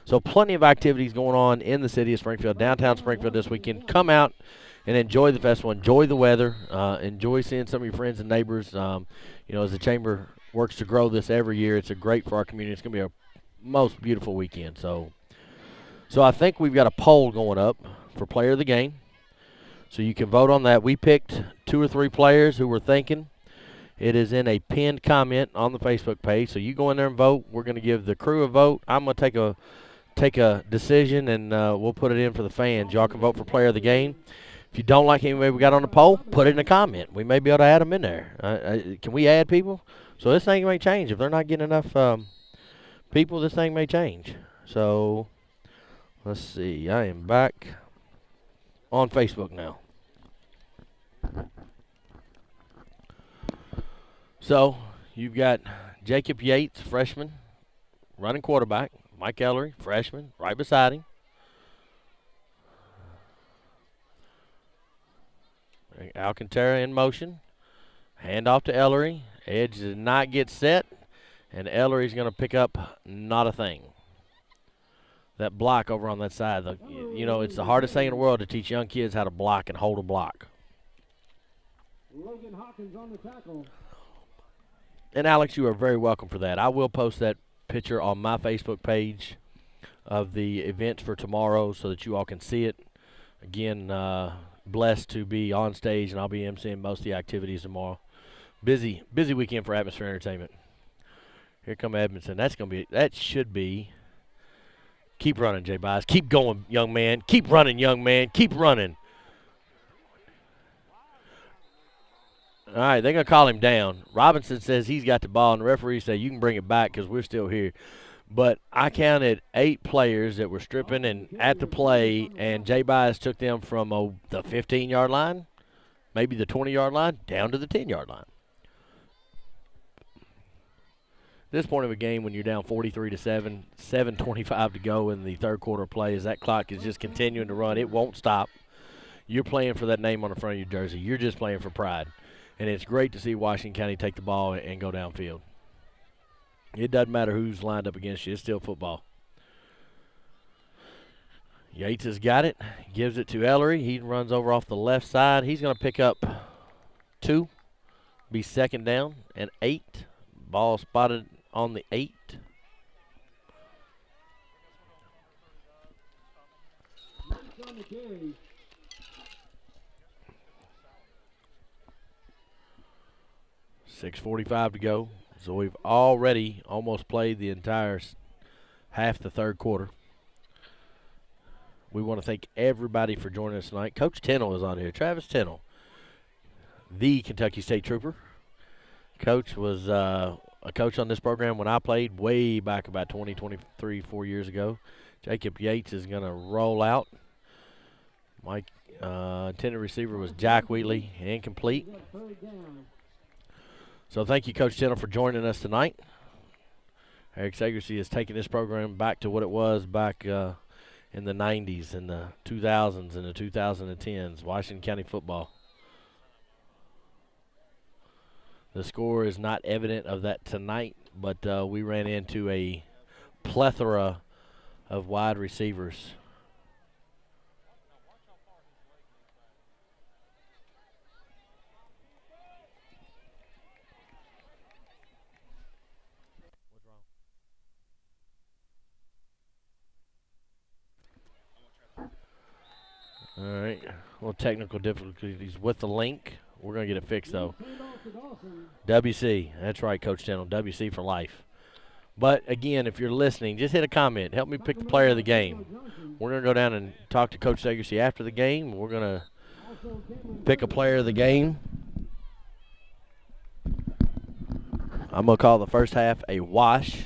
So plenty of activities going on in the city of Springfield, downtown Springfield this weekend. Come out and enjoy the festival. Enjoy the weather. Enjoy seeing some of your friends and neighbors. As the Chamber works to grow this every year, it's great for our community. It's going to be a most beautiful weekend. So I think we've got a poll going up for player of the game. So you can vote on that. We picked 2 or 3 players who we're thinking. It is in a pinned comment on the Facebook page. So you go in there and vote. We're going to give the crew a vote. I'm going to take a decision, and we'll put it in for the fans. Y'all can vote for player of the game. If you don't like anybody we got on the poll, put it in a comment. We may be able to add them in there. Can we add people? So this thing may change. If they're not getting enough people, this thing may change. So let's see. I am back on Facebook now. So you've got Jacob Yates, freshman, running quarterback. Mike Ellery, freshman, right beside him. Alcantara in motion. Hand off to Ellery. Edge did not get set, and Ellery's going to pick up not a thing. That block over on that side, it's the hardest thing in the world to teach young kids how to block and hold a block. Logan Hawkins on the tackle. And Alex, you are very welcome for that. I will post that picture on my Facebook page of the events for tomorrow so that you all can see it. Again, blessed to be on stage, and I'll be emceeing most of the activities tomorrow. Busy weekend for Atmosphere Entertainment. Here come Edmondson. That should be. Keep running, J. Bias. Keep going, young man. Keep running, young man. Keep running. All right, they're going to call him down. Robinson says he's got the ball, and the referee said you can bring it back because we're still here. But I counted 8 players that were stripping and at the play, and J. Bias took them from the 15-yard line, maybe the 20-yard line, down to the 10-yard line. This point of a game, when you're down 43-7, 7:25 to go in the third quarter of play, as that clock is just continuing to run, it won't stop. You're playing for that name on the front of your jersey. You're just playing for pride. And it's great to see Washington County take the ball and go downfield. It doesn't matter who's lined up against you. It's still football. Yates has got it. Gives it to Ellery. He runs over off the left side. He's going to pick up 2. Be second down and 8. Ball spotted on the 8. 6:45 to go. So we've already almost played the entire half the third quarter. We want to thank everybody for joining us tonight. Coach Tennell is on here. Travis Tennell, the Kentucky State Trooper. Coach was a coach on this program when I played way back about 23, 4 years ago. Jacob Yates is going to roll out. My intended receiver was Jack Wheatley, incomplete. So thank you, Coach Tennell, for joining us tonight. Eric Segersey has taken this program back to what it was back in the 90s, in the 2000s, and the 2010s, Washington County football. The score is not evident of that tonight, but we ran into a plethora of wide receivers. All right, well, technical difficulties with the link. We're going to get it fixed, though. WC, that's right, Coach Tennell, WC for life. But, again, if you're listening, just hit a comment. Help me pick the player of the game. We're going to go down and talk to Coach Segersey after the game. We're going to pick a player of the game. I'm going to call the first half a wash.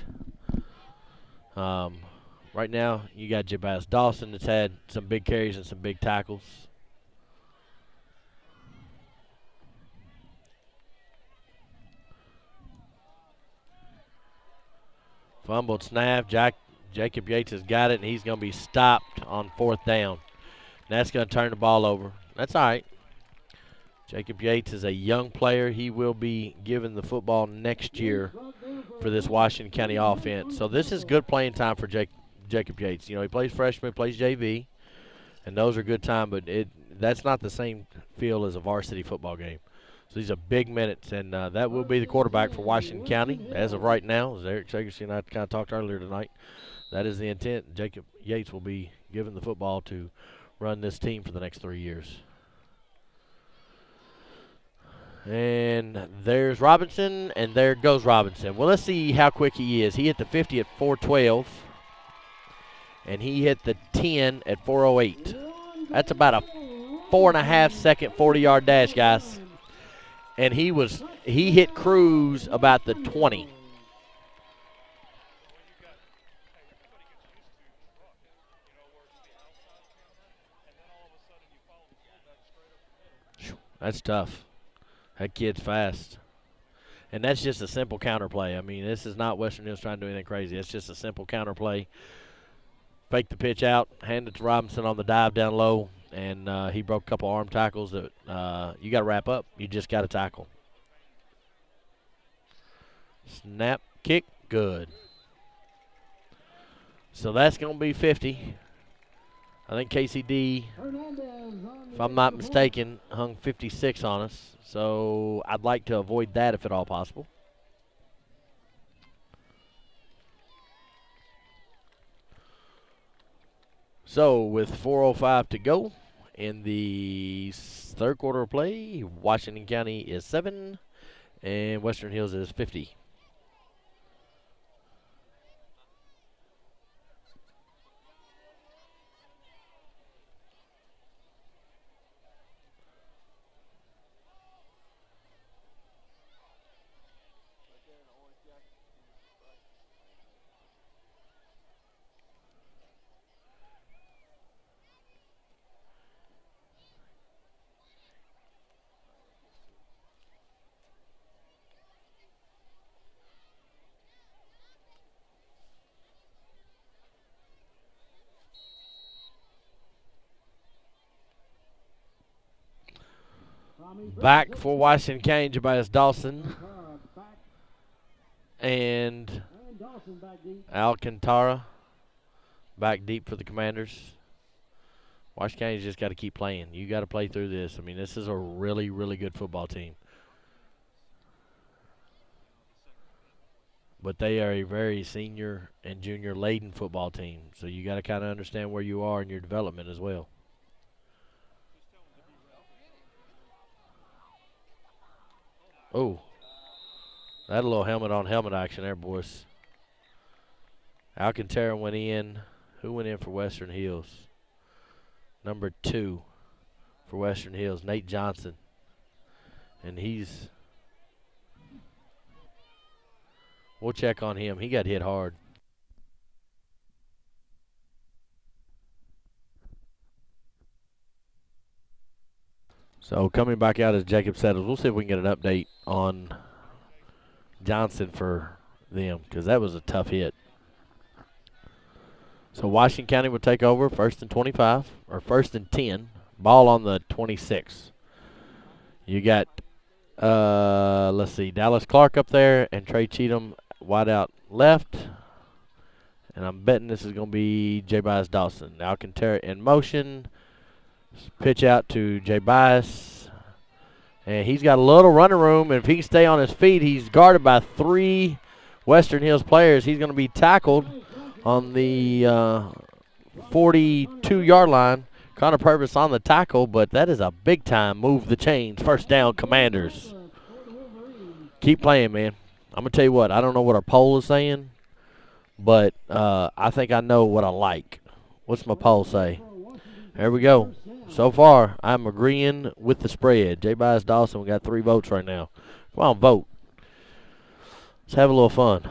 Right now, you got Jabaz Dawson that's had some big carries and some big tackles. Fumbled snap. Jacob Yates has got it, and he's going to be stopped on fourth down. And that's going to turn the ball over. That's all right. Jacob Yates is a young player. He will be given the football next year for this Washington County offense. So this is good playing time for Jacob Yates. You know, he plays freshman, plays JV, and those are good time, but that's not the same feel as a varsity football game. So these are big minutes, and that will be the quarterback for Washington County as of right now, as Eric Segersey and I kind of talked earlier tonight. That is the intent. Jacob Yates will be given the football to run this team for the next 3 years. And there's Robinson, and there goes Robinson. Well, let's see how quick he is. He hit the 50 at 4:12, and he hit the 10 at 4:08. That's about a 4.5-second 40-yard dash, guys. And he hit Cruz about the 20. That's tough. That kid's fast. And that's just a simple counter play. I mean, this is not Western Hills trying to do anything crazy. It's just a simple counter play. Fake the pitch out, hand it to Robinson on the dive down low, and he broke a couple arm tackles that you got to wrap up. You just got to tackle. Snap, kick, good. So that's going to be 50. I think KCD, if I'm not mistaken, hung 56 on us. So I'd like to avoid that if at all possible. So with 4:05 to go in the third quarter of play, Washington County is 7 and Western Hills is 50. Back for Washington County, Jabaz Dawson and Alcantara back deep for the Commanders. Washington County's just got to keep playing. You got to play through this. I mean, this is a really, really good football team. But they are a very senior and junior laden football team. So you got to kind of understand where you are in your development as well. Oh, That a little helmet-on-helmet action there, boys. Alcantara went in. Who went in for Western Hills? Number 2 for Western Hills, Nate Johnson. And we'll check on him. He got hit hard. So coming back out as Jacob settles, we'll see if we can get an update on Johnson for them, because that was a tough hit. So Washington County will take over, 1st and 25, or 1st and 10. Ball on the 26. You got, let's see, Dallas Clark up there and Trey Cheatham wide out left. And I'm betting this is going to be J. Bias Dawson. Alcantara in motion. Pitch out to J. Bias. And he's got a little running room. And if he can stay on his feet, he's guarded by 3 Western Hills players. He's going to be tackled on the 42-yard line. Connor Purvis on the tackle, but that is a big-time move the chains. First down, Commanders. Keep playing, man. I'm going to tell you what, I don't know what our poll is saying, but I think I know what I like. What's my poll say? There we go. So far, I'm agreeing with the spread. J. Bias Dawson, we got 3 votes right now. Come on, vote. Let's have a little fun.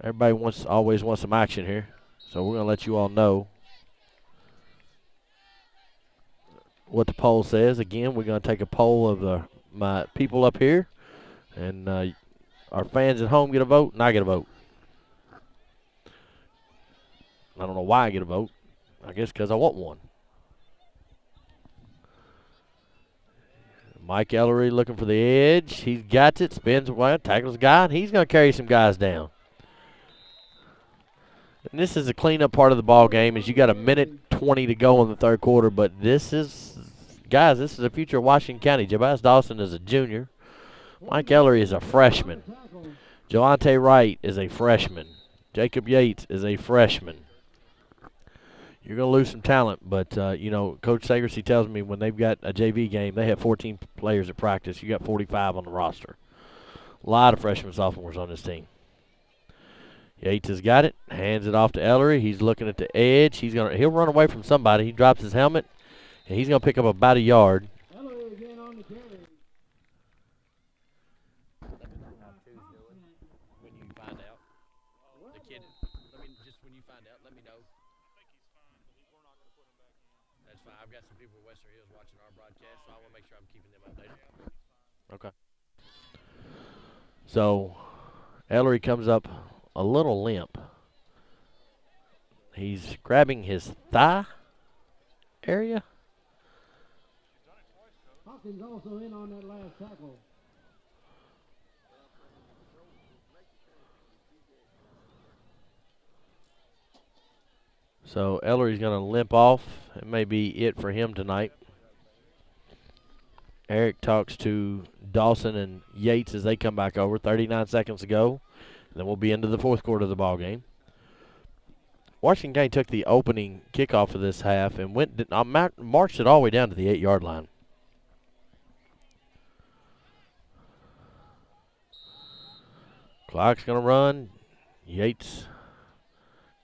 Everybody always wants some action here, so we're going to let you all know what the poll says. Again, we're going to take a poll of my people up here, and our fans at home get a vote, and I get a vote. I don't know why I get a vote. I guess because I want one. Mike Ellery looking for the edge. He's got it, spins away, tackles a guy, and he's going to carry some guys down. And this is the cleanup part of the ball game, is you got 1:20 to go in the 3rd quarter, but this is the future of Washington County. Jabaz Dawson is a junior. Mike Ellery is a freshman. Jelante Wright is a freshman. Jacob Yates is a freshman. You're going to lose some talent, but, Coach Sagersey tells me when they've got a JV game, they have 14 players at practice. You got 45 on the roster. A lot of freshmen and sophomores on this team. Yates has got it, hands it off to Ellery. He's looking at the edge. He'll run away from somebody. He drops his helmet, and he's going to pick up about a yard. Ellery again on the carry. When you find out, the kid. When you find out, let me know. That's fine. I've got some people at Western Hills watching our broadcast, so I want to make sure I'm keeping them updated. Okay. So, Ellery comes up a little limp. He's grabbing his thigh area. Hawkins also in on that last tackle. So Ellery's going to limp off. It may be it for him tonight. Eric talks to Dawson and Yates as they come back over. 39 seconds to go. Then we'll be into the 4th quarter of the ball game. Washington County took the opening kickoff of this half and marched it all the way down to the 8-yard line. Clock's going to run. Yates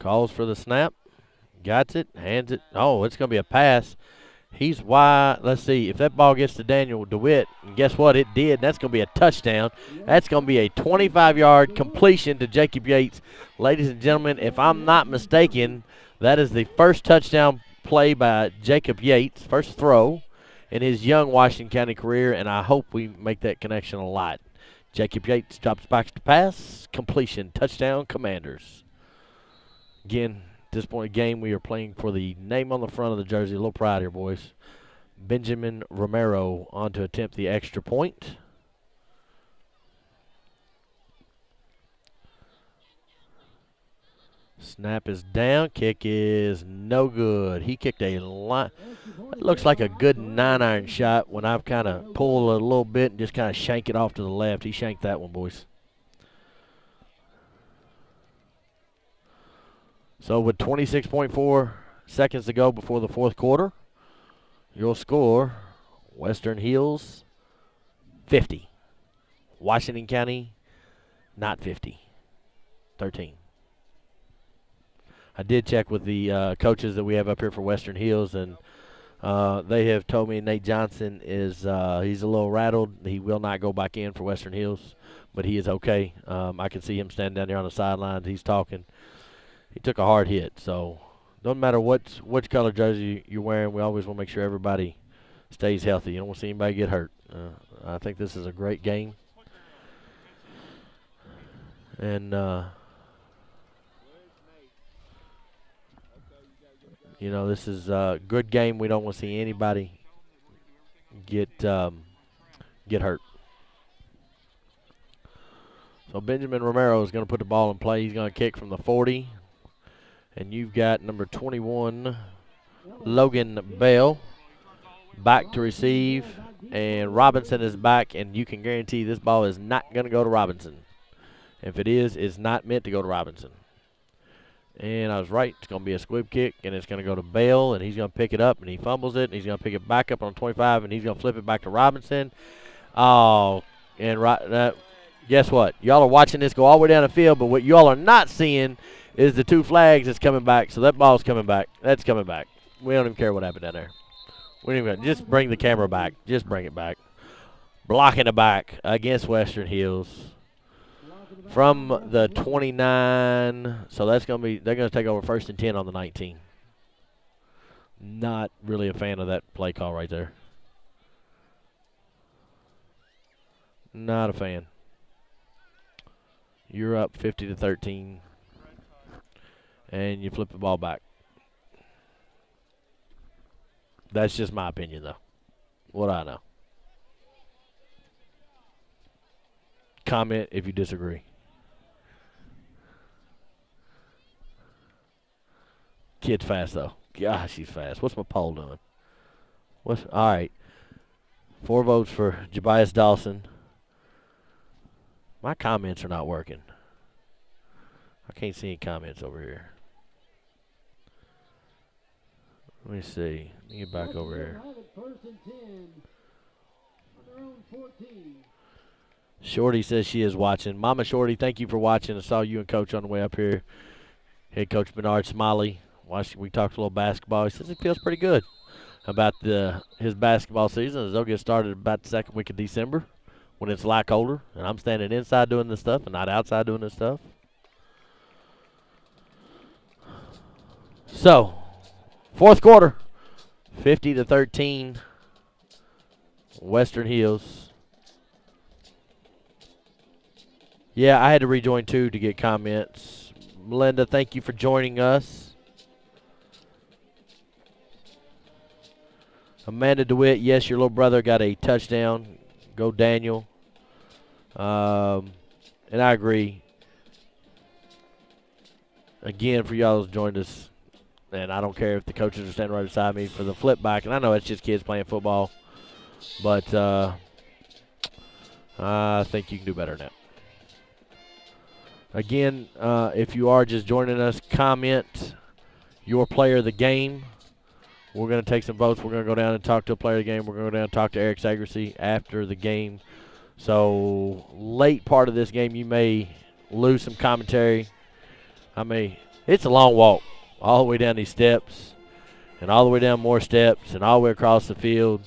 calls for the snap. Got it, hands it. Oh, it's going to be a pass. He's wide. Let's see. If that ball gets to Daniel DeWitt, and guess what? It did. That's going to be a touchdown. That's going to be a 25-yard completion to Jacob Yates. Ladies and gentlemen, if I'm not mistaken, that is the first touchdown play by Jacob Yates, first throw in his young Washington County career, and I hope we make that connection a lot. Jacob Yates drops back to pass. Completion. Touchdown, Commanders. Again, at this point in the game, we are playing for the name on the front of the jersey. A little pride here, boys. Benjamin Romero on to attempt the extra point. Snap is down. Kick is no good. He kicked a line. It looks like a good 9-iron shot when I've kind of pulled a little bit and just kind of shank it off to the left. He shanked that one, boys. So with 26.4 seconds to go before the 4th quarter, your score, Western Hills 50, Washington County, not 50. 13. I did check with the coaches that we have up here for Western Hills, and they have told me Nate Johnson is he's a little rattled. He will not go back in for Western Hills, but he is okay. I can see him standing down there on the sidelines. He's talking. He took a hard hit, so doesn't matter which color jersey you're wearing. We always want to make sure everybody stays healthy. You don't want to see anybody get hurt. I think this is a great game, and you know, this is a good game. We don't want to see anybody get hurt. So Benjamin Romero is going to put the ball in play. He's going to kick from the 40. And you've got number 21, Logan Bell, back to receive. And Robinson is back, and you can guarantee this ball is not going to go to Robinson. If it is, it's not meant to go to Robinson. And I was right. It's going to be a squib kick, and it's going to go to Bell, and he's going to pick it up, and he fumbles it, and he's going to pick it back up on 25, and he's going to flip it back to Robinson. Oh, and guess what? Y'all are watching this go all the way down the field, but what y'all are not seeing is the two flags that's coming back. So that ball's coming back. That's coming back. We don't even care what happened down there. We don't even just bring the camera back. Just bring it back. Blocking the back against Western Hills from the 29. So that's going to be, they're going to take over 1st and 10 on the 19. Not really a fan of that play call right there. Not a fan. You're up 50-13. And you flip the ball back. That's just my opinion, though. What I know. Comment if you disagree. Kid's fast, though. Gosh, she's fast. What's my poll doing? All right. 4 votes for Jabias Dawson. My comments are not working. I can't see any comments over here. Let me see. Let me get back over here. Shorty says she is watching. Mama Shorty, thank you for watching. I saw you and Coach on the way up here. Head Coach Bernard Smiley. We talked a little basketball. He says it feels pretty good about his basketball season as they'll get started about the 2nd week of December when it's a lot colder. And I'm standing inside doing this stuff and not outside doing this stuff. So, 4th quarter, 50-13, Western Hills. Yeah, I had to rejoin too to get comments. Melinda, thank you for joining us. Amanda DeWitt, yes, your little brother got a touchdown. Go Daniel. And I agree. Again, for y'all who's joined us, and I don't care if the coaches are standing right beside me for the flip back. And I know it's just kids playing football. But I think you can do better than that. Again, if you are just joining us, comment your player of the game. We're going to take some votes. We're going to go down and talk to a player of the game. We're going to go down and talk to Eric Sagracy after the game. So late part of this game, you may lose some commentary. It's a long walk. All the way down these steps, and all the way down more steps, and all the way across the field.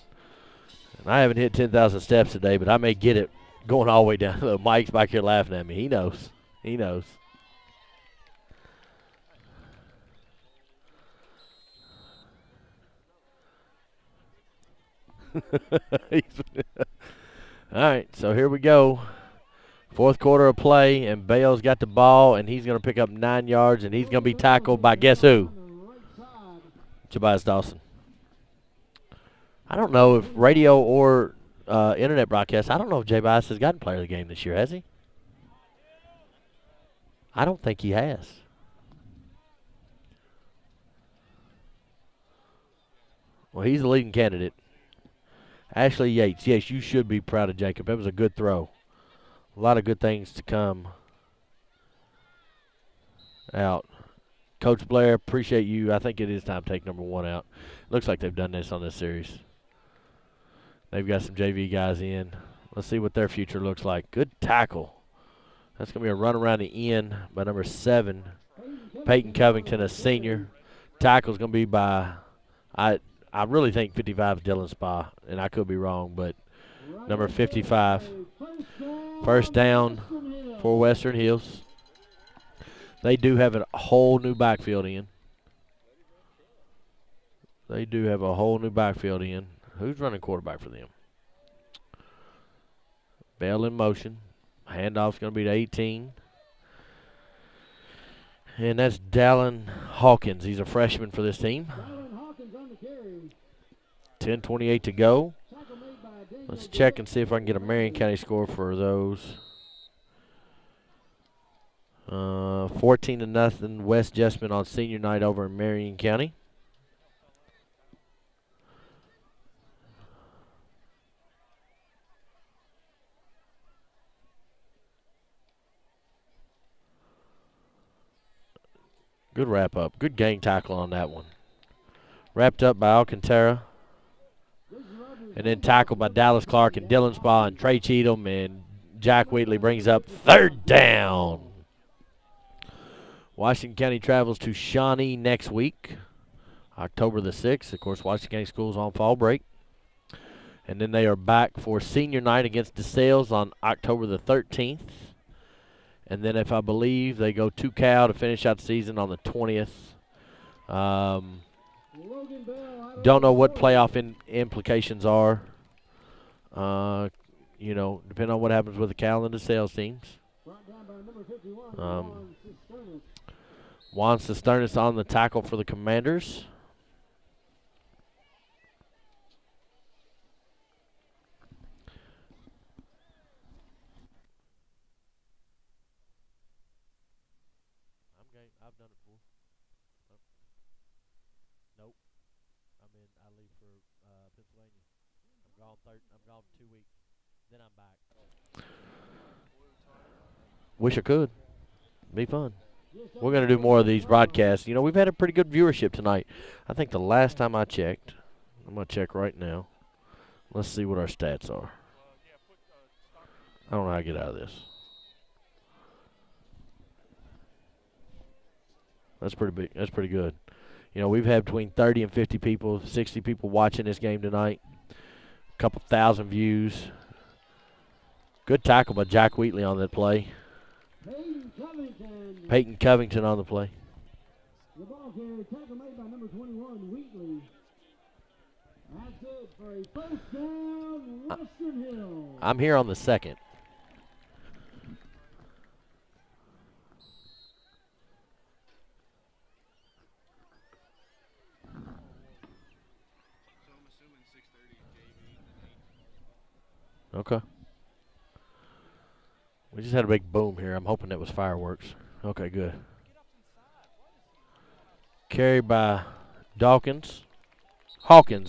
And I haven't hit 10,000 steps today, but I may get it going all the way down. Look, Mike's back here laughing at me. He knows. He knows. All right, so here we go. 4th quarter of play, and Bale's got the ball, and he's going to pick up 9 yards, and he's going to be tackled by guess who? Jabias Dawson. I don't know if radio or internet broadcast, I don't know if Jabias has gotten player of the game this year, has he? I don't think he has. Well, he's the leading candidate. Ashley Yates, yes, you should be proud of Jacob. That was a good throw. A lot of good things to come out. Coach Blair, appreciate you. I think it is time to take number 1 out. Looks like they've done this on this series. They've got some JV guys in. Let's see what their future looks like. Good tackle. That's going to be a run around the end by number 7, Peyton Covington, a senior. Tackle's going to be by, I really think 55 is Dylan Spa, and I could be wrong, but number 55. First down for Western Hills. They do have a whole new backfield in. They do have a whole new backfield in. Who's running quarterback for them? Bell in motion. Handoff's going to be to 18. And that's Dallin Hawkins. He's a freshman for this team. 10:28 to go. Let's check and see if I can get a Marion County score for those. 14-0 West Jessamine on senior night over in Marion County. Good wrap up. Good gang tackle on that one. Wrapped up by Alcantara. And then tackled by Dallas Clark and Dylan Spa and Trey Cheatham. And Jack Wheatley brings up 3rd down. Washington County travels to Shawnee next week, October the 6th. Of course, Washington County Schools on fall break. And then they are back for senior night against DeSales on October the 13th. And then, if I believe, they go to Cal to finish out the season on the 20th. Don't know what playoff implications are. You know, depending on what happens with the Cal and the sales teams. Juan Cisternas on the tackle for the Commanders. I've done it before. Nope. I leave for Pennsylvania. I'm gone 2 weeks. Then I'm back. Wish I could. Be fun. We're going to do more of these broadcasts. You know, we've had a pretty good viewership tonight. I think the last time I checked, I'm going to check right now. Let's see what our stats are. I don't know how to get out of this. That's pretty big. That's pretty good. You know, we've had between 30 and 50 people, 60 people watching this game tonight. A couple thousand views. Good tackle by Jack Wheatley on that play. Peyton Covington on the play. The ball carrier, tackle made by number 21, Wheatley. That's it for a first down, Western Hills. I'm here on the 2nd. Okay. We just had a big boom here. I'm hoping that was fireworks. Okay, good. Carried by Hawkins,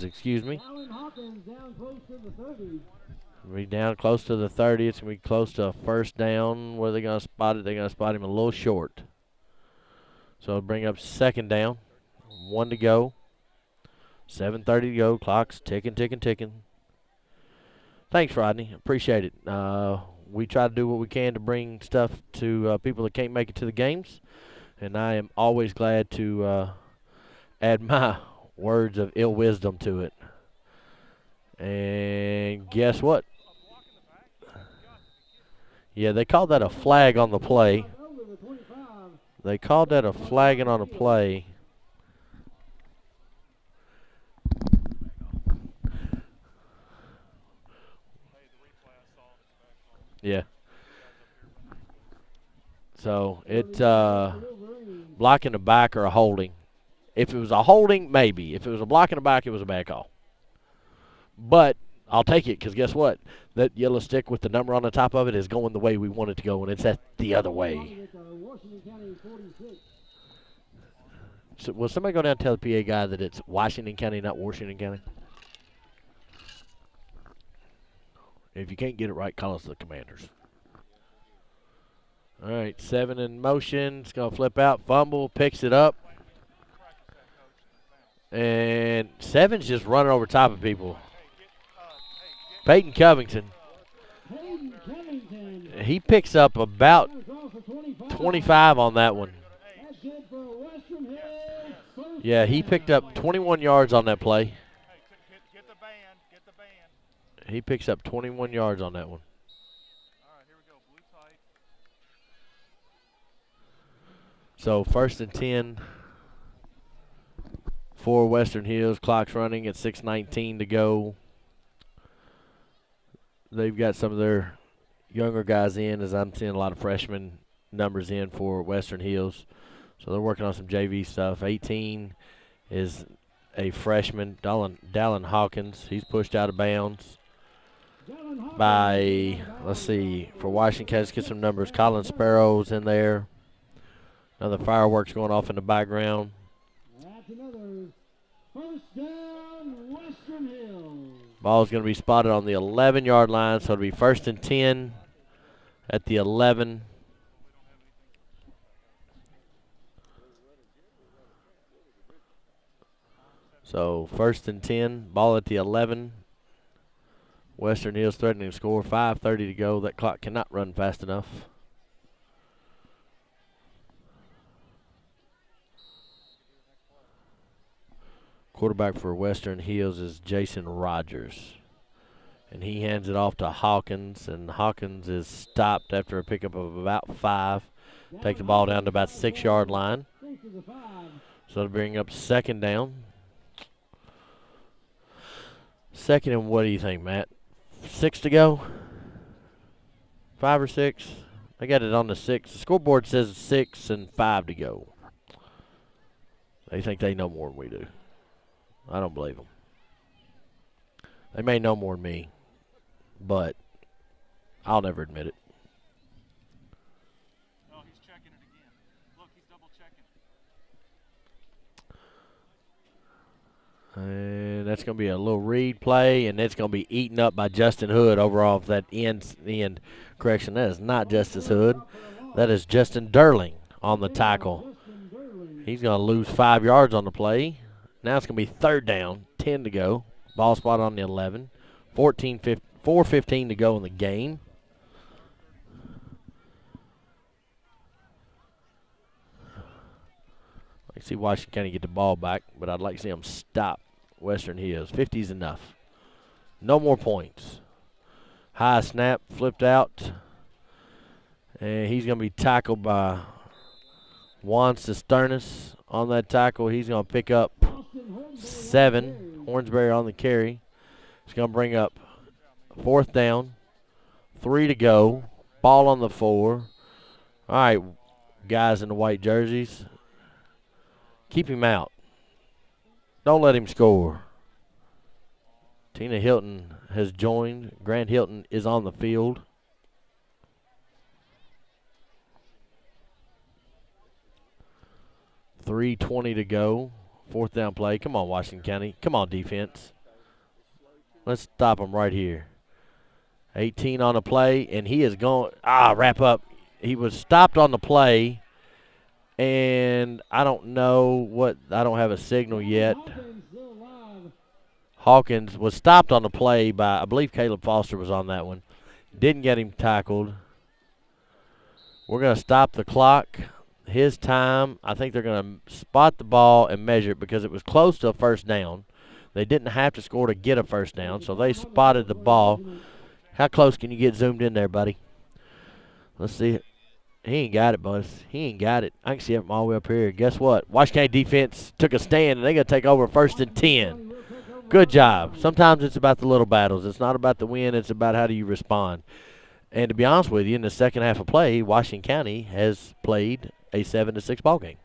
excuse me. Hawkins down close to the 30. Be down close to the 30. It's going to be close to a first down. Where are they going to spot it? They're going to spot him a little short. So it'll bring up 2nd down. 1 to go. 7:30 to go. Clock's ticking, ticking, ticking. Thanks, Rodney. Appreciate it. We try to do what we can to bring stuff to people that can't make it to the games. And I am always glad to add my words of ill wisdom to it. And guess what? Yeah, they called that a flag on the play. They called that a flagging on a play. Yeah. So it blocking the back or a holding. If it was a holding, maybe. If it was a block in the back, it was a bad call. But I'll take it because guess what? That yellow stick with the number on the top of it is going the way we want it to go, and it's at the other way. So will somebody go down and tell the PA guy that it's Washington County, not Washington County? If you can't get it right, call us the Commanders. All right, 7 in motion. It's going to flip out, fumble, picks it up. And 7's just running over top of people. Peyton Covington. He picks up about 25 on that one. Yeah, he picked up 21 yards on that play. He picks up 21 yards on that one. So 1st and 10 for Western Hills. Clock's running at 6:19 to go. They've got some of their younger guys in, as I'm seeing a lot of freshman numbers in for Western Hills. So they're working on some JV stuff. 18 is a freshman, Dallin Hawkins. He's pushed out of bounds by, let's see, for Washington. Let's get some numbers. Colin Sparrow's in there. Another fireworks going off in the background. That's another first down, Western Hills. Ball's going to be spotted on the 11-yard line, so it'll be 1st and 10 at the 11. So 1st and 10, ball at the 11. Western Hills threatening to score. 5:30 to go. That clock cannot run fast enough. Quarterback for Western Hills is Jason Rogers. And he hands it off to Hawkins, and Hawkins is stopped after a pickup of about 5. Take the ball down to about 6-yard line. So it'll bring up 2nd down. 2nd and what do you think, Matt? 6 to go? 5 or 6? I got it on the 6. The scoreboard says 6 and 5 to go. They think they know more than we do. I don't believe them. They may know more than me, but I'll never admit it. No, he's checking it again. Look, he's double checking. And that's going to be a little read play, and it's going to be eaten up by Justin Hood over off that end. Correction, that is not Justice Hood. That is Justin Durling on the tackle. He's going to lose 5 yards on the play. Now it's going to be 3rd down, 10 to go. Ball spot on the 11. 4:15 to go in the game. I'd like to see Washington County get the ball back, but I'd like to see them stop Western Hills. 50 is enough. No more points. High snap, flipped out. And he's going to be tackled by Juan Cisternas on that tackle. He's going to pick up 7. Hornsberry on the carry. It's going to bring up 4th down. 3 to go. Ball on the 4. All right, guys in the white jerseys. Keep him out. Don't let him score. Tina Hilton has joined. Grant Hilton is on the field. .320 to go. 4th down play. Come on, Washington County. Come on, defense. Let's stop him right here. 18 on the play, and he is going. Wrap up. He was stopped on the play, and I don't know what. I don't have a signal yet. Hawkins was stopped on the play by, I believe Caleb Foster was on that one. Didn't get him tackled. We're going to stop the clock. His time, I think they're going to spot the ball and measure it because it was close to a 1st down. They didn't have to score to get a 1st down, so they spotted the ball. How close can you get zoomed in there, buddy? Let's see. He ain't got it, boys. He ain't got it. I can see it from all the way up here. Guess what? Washington County defense took a stand, and they're going to take over 1st and 10. Good job. Sometimes it's about the little battles. It's not about the win. It's about how do you respond. And to be honest with you, in the second half of play, Washington County has played a 7-6 ball game.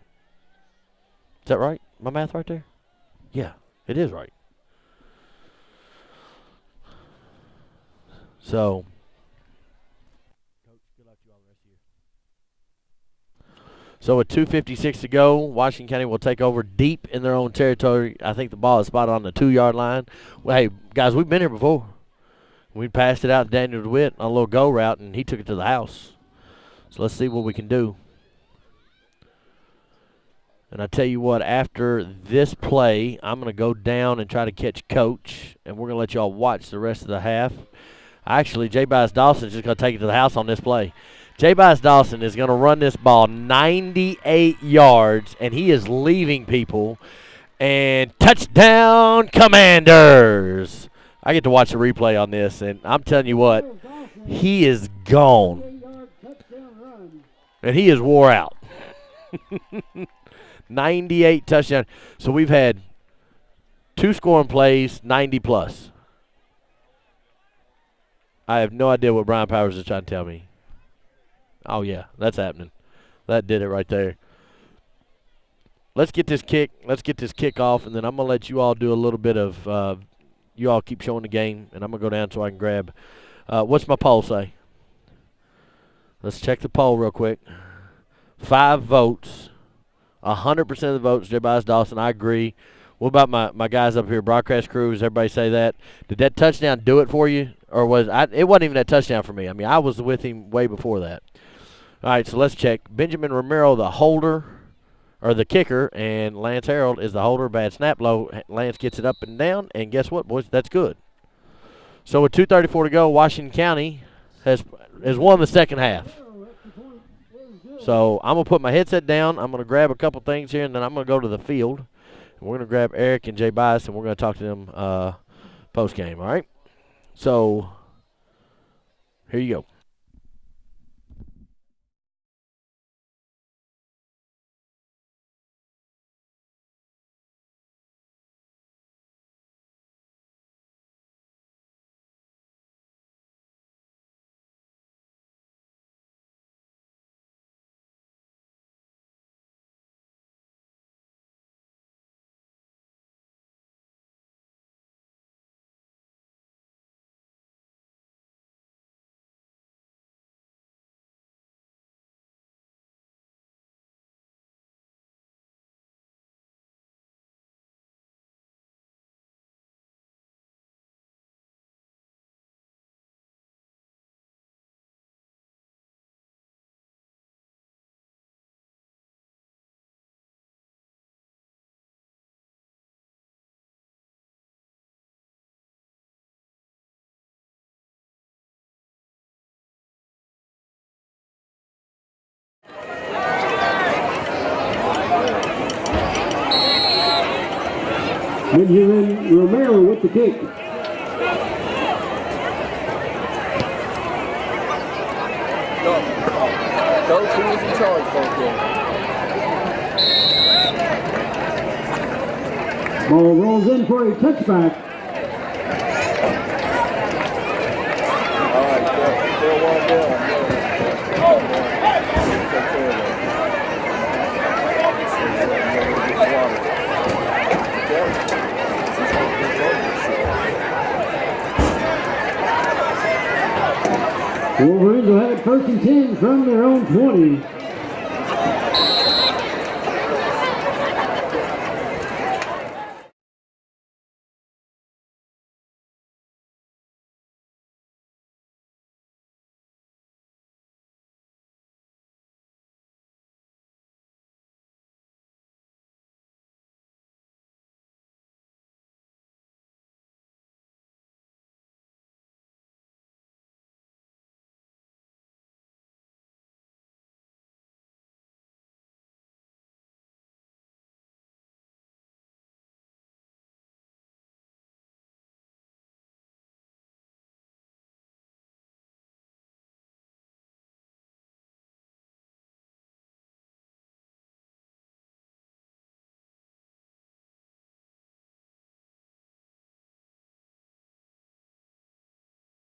Is that right? My math right there? Yeah, it is right. So, with 2:56 to go, Washington County will take over deep in their own territory. I think the ball is spotted on the 2-yard line. Well, hey, guys, we've been here before. We passed it out to Daniel DeWitt on a little go route, and he took it to the house. So let's see what we can do. And I tell you what, after this play, I'm going to go down and try to catch Coach, and we're going to let y'all watch the rest of the half. Actually, J. Bias Dawson is just going to take it to the house on this play. J. Bias Dawson is going to run this ball 98 yards, and he is leaving people. And touchdown, Commanders. I get to watch the replay on this, and I'm telling you what, he is gone. And he is wore out. 98 touchdown. So we've had 2 scoring plays, 90-plus. I have no idea what Brian Powers is trying to tell me. Oh, yeah, that's happening. That did it right there. Let's get this kick. Let's get this kick off, and then I'm going to let you all do a little bit of you all keep showing the game, and I'm going to go down so I can grab. What's my poll say? Let's check the poll real quick. 5 votes. 100% of the votes, J. Bias Dawson. I agree. What about my guys up here, broadcast crew? Does everybody say that? Did that touchdown do it for you? Or it wasn't even that touchdown for me. I mean, I was with him way before that. All right, so let's check. Benjamin Romero, the holder, or the kicker, and Lance Harold is the holder. Bad snap low. Lance gets it up and down, and guess what, boys? That's good. So with 2:34 to go, Washington County has won the second half. So I'm going to put my headset down. I'm going to grab a couple things here, and then I'm going to go to the field. And we're going to grab Eric and Jay Bias, and we're going to talk to them post-game, all right? So here you go. Benjamin Romero with the kick. Coach, who is in charge for you? Ball rolls in for a touchback. All right, still one down. Wolverines will have it 1st and 10 from their own 20.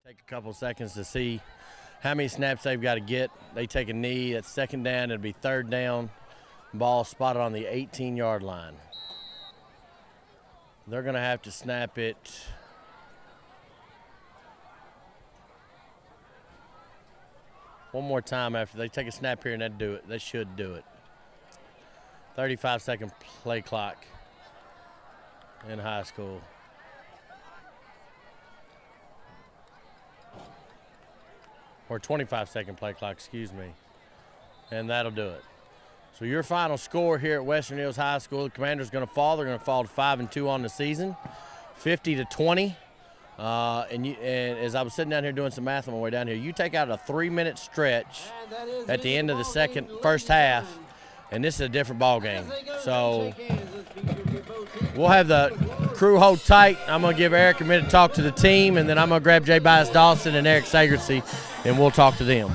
Take a couple seconds to see how many snaps they've got to get. They take a knee. It's 2nd down. It'll be 3rd down. Ball spotted on the 18-yard line. They're going to have to snap it. One more time after they take a snap here, and that do it. They should do it. 35-second play clock in high school. Or 25-second play clock, excuse me. And that'll do it. So your final score here at Western Hills High School, the Commanders going to fall. They're going to fall to 5-2 on the season, 50-20 And as I was sitting down here doing some math on my way down here, you take out a 3-minute stretch at the end of the first half, and this is a different ball game. So we'll have the crew hold tight. I'm going to give Eric a minute to talk to the team, and then I'm going to grab Jay Bias Dawson and Eric Sagersey, and we'll talk to them.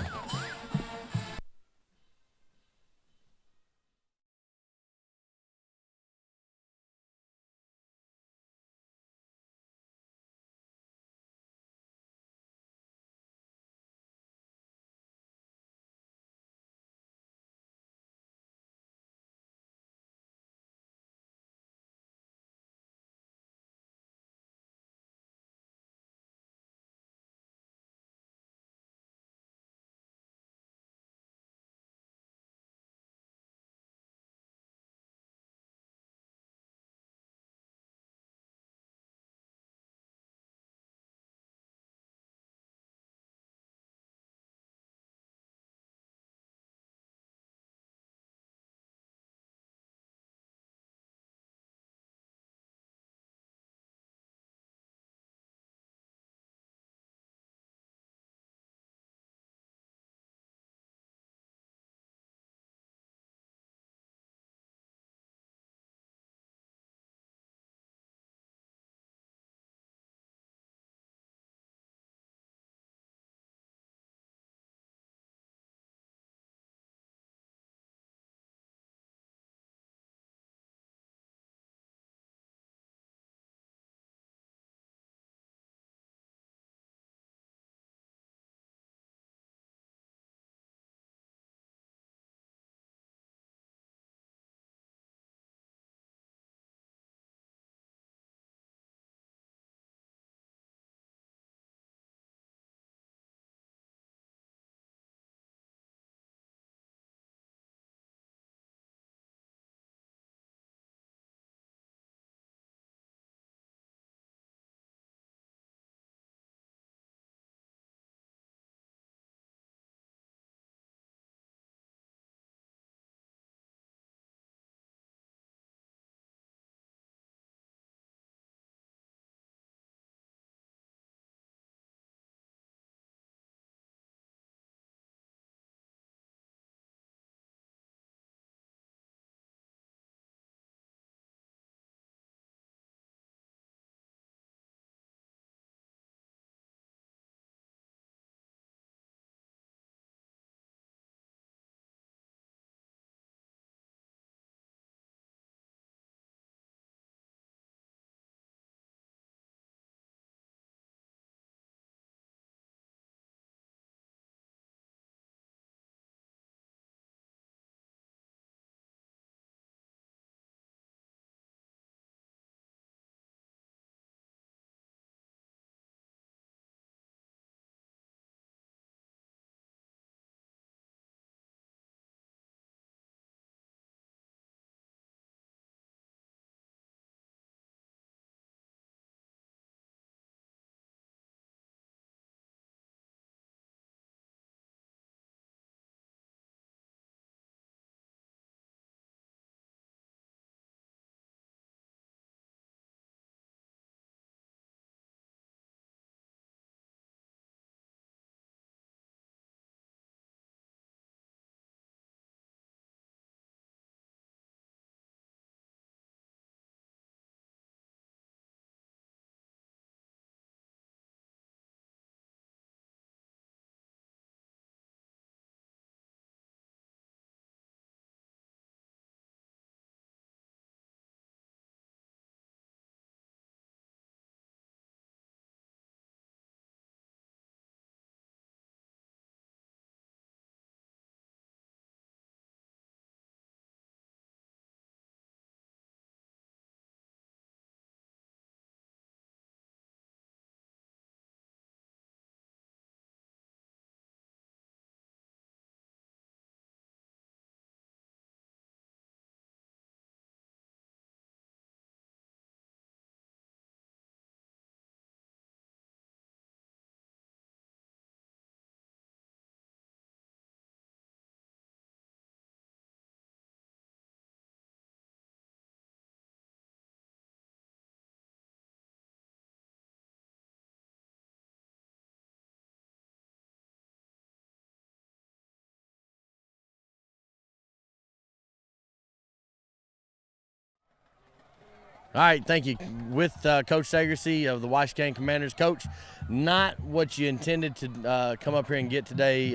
All right, thank you. With Coach Segercy of the Washington Commanders. Coach, not what you intended to come up here and get today.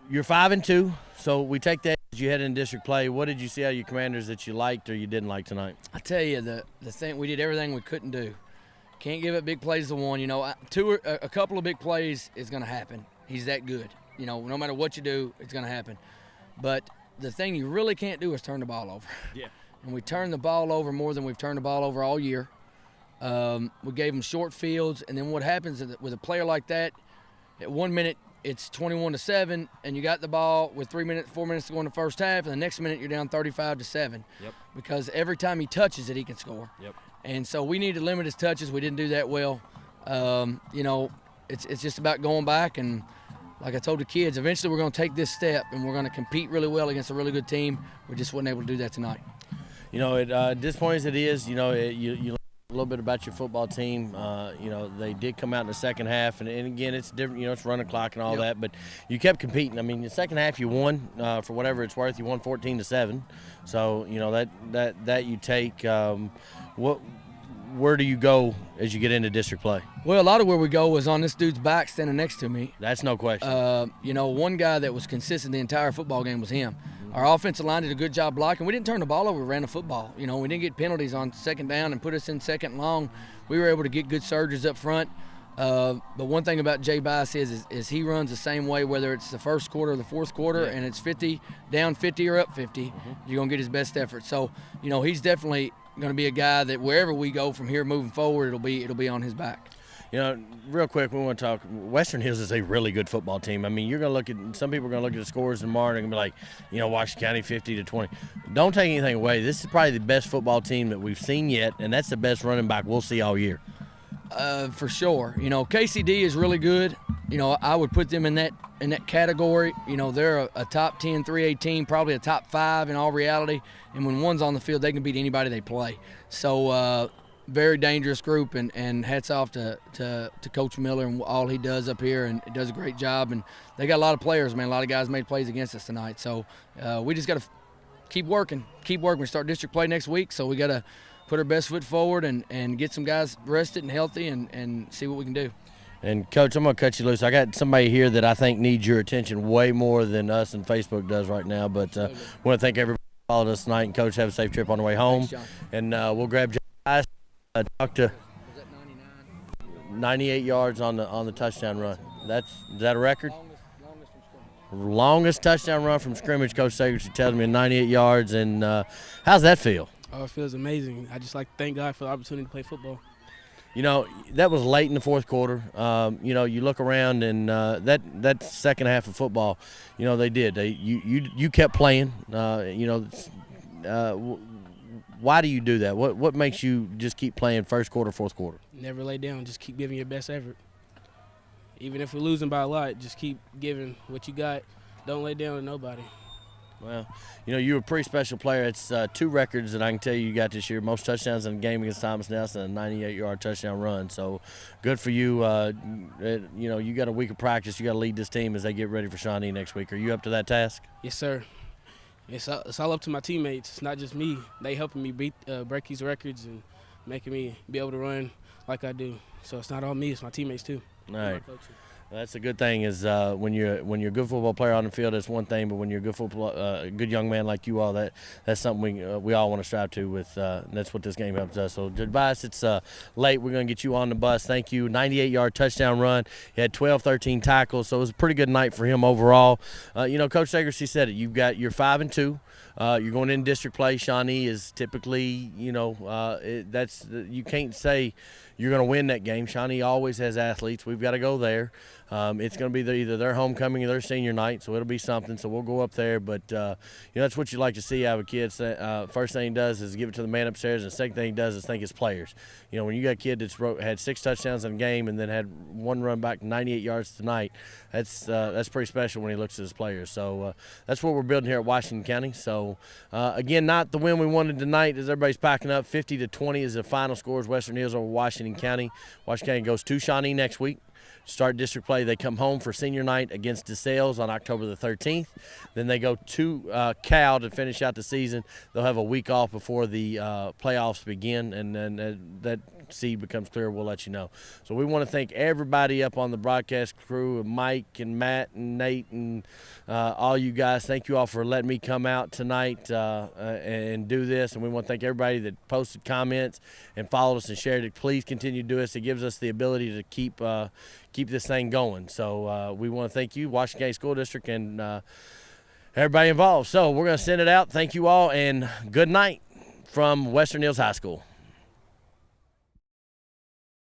You're 5-2, so we take that as you head in district play. What did you see out of your Commanders that you liked or you didn't like tonight? I tell you, the thing, we did everything we couldn't do. Can't give up big plays to one. You know, a couple of big plays is going to happen. He's that good. You know, no matter what you do, it's going to happen. But the thing you really can't do is turn the ball over. Yeah. And we turned the ball over more than we've turned the ball over all year. We gave them short fields, and then what happens is that with a player like that, at 1 minute it's 21-7, and you got the ball with 4 minutes to go in the first half, and the next minute you're down 35-7. Yep. Because every time he touches it, he can score. Yep. And so we need to limit his touches. We didn't do that well. You know, it's just about going back, and like I told the kids, eventually we're going to take this step, and we're going to compete really well against a really good team. We just wasn't able to do that tonight. You know, it disappointing as it is, you know, you learn a little bit about your football team. You know, they did come out in the second half, and again, it's different. You know, it's running clock and all that, but you kept competing. I mean, the second half you won for whatever it's worth. You won 14-7. So you know that you take. Where do you go as you get into district play? Well, a lot of where we go is on this dude's back standing next to me. That's no question. You know, one guy that was consistent the entire football game was him. Our offensive line did a good job blocking. We didn't turn the ball over, we ran the football. You know, we didn't get penalties on second down and put us in second and long. We were able to get good surges up front. But one thing about Jay Bias is he runs the same way, whether it's the first quarter or the fourth quarter, and it's 50, down 50 or up 50, you're going to get his best effort. So, you know, he's definitely going to be a guy that wherever we go from here moving forward, it'll be on his back. You know, real quick, we want to talk. Western Hills is a really good football team. I mean, you're going to look at, some people are going to look at the scores tomorrow and be like, you know, Washington County 50-20. Don't take anything away. This is probably the best football team that we've seen yet, and that's the best running back we'll see all year. For sure. You know, KCD is really good. You know, I would put them in that category. You know, they're a top 10 3A team, probably a top 5 in all reality. And when one's on the field, they can beat anybody they play. So, very dangerous group, and hats off to Coach Miller and all he does up here, and he does a great job. And they got a lot of players, man. A lot of guys made plays against us tonight. So we just got to keep working. We start district play next week, so we got to put our best foot forward and get some guys rested and healthy and see what we can do. And, Coach, I'm going to cut you loose. I got somebody here that I think needs your attention way more than us and Facebook does right now. But I want to thank everybody who followed us tonight. And, Coach, have a safe trip on the way home. Thanks, John. And we'll grab Jay. Talk to 98 yards on the touchdown run. Is that a record? Longest touchdown run from scrimmage. Coach Segercy tells me 98 yards. And how's that feel? Oh, it feels amazing. I just like to thank God for the opportunity to play football. You know, that was late in the fourth quarter. You know, you look around and that second half of football, you know, they did. You kept playing. You know, why do you do that? What makes you just keep playing first quarter, fourth quarter? Never lay down. Just keep giving your best effort. Even if we're losing by a lot, just keep giving what you got. Don't lay down to nobody. Well, you know, you're a pretty special player. It's 2 records that I can tell you got this year. Most touchdowns in a game against Thomas Nelson, a 98-yard touchdown run. So good for you. You know, you got a week of practice. You got to lead this team as they get ready for Shawnee next week. Are you up to that task? Yes, sir. It's all up to my teammates. It's not just me. They helping me break these records and making me be able to run like I do. So it's not all me. It's my teammates too. All right. That's a good thing is when you're a good football player on the field, that's one thing. But when you're a good young man like you are, that's something we all want to strive to with. That's what this game helps us. So, Bias, it's late. We're going to get you on the bus. Thank you. 98-yard touchdown run. He had 12, 13 tackles, so it was a pretty good night for him overall. You know, Coach Segercy said it. You're 5-2. You're going in district play. Shawnee is typically, you know, you can't say you're going to win that game. Shawnee always has athletes. We've got to go there. It's going to be either their homecoming or their senior night, so it'll be something. So we'll go up there. But, you know, that's what you like to see out of a kid. First thing he does is give it to the man upstairs, and the second thing he does is thank his players. You know, when you got a kid that's had 6 touchdowns in a game and then had 1 run back 98 yards tonight, that's pretty special when he looks at his players. So that's what we're building here at Washington County. So, again, not the win we wanted tonight as everybody's packing up. 50-20 is the final scores. Western Hills over Washington County. Washington County goes to Shawnee next week. start district play. They come home for senior night against DeSales on October the 13th. Then they go to Cal to finish out the season. They'll have a week off before the playoffs begin, and then that seed becomes clear, we'll let you know. So we want to thank everybody up on the broadcast crew, Mike and Matt and Nate and all you guys. Thank you all for letting me come out tonight and do this. And we want to thank everybody that posted comments and followed us and shared it. Please continue to do this. It gives us the ability to keep this thing going. So we want to thank you, Washington County School District, and everybody involved. So we're going to send it out. Thank you all, and good night from Western Hills High School.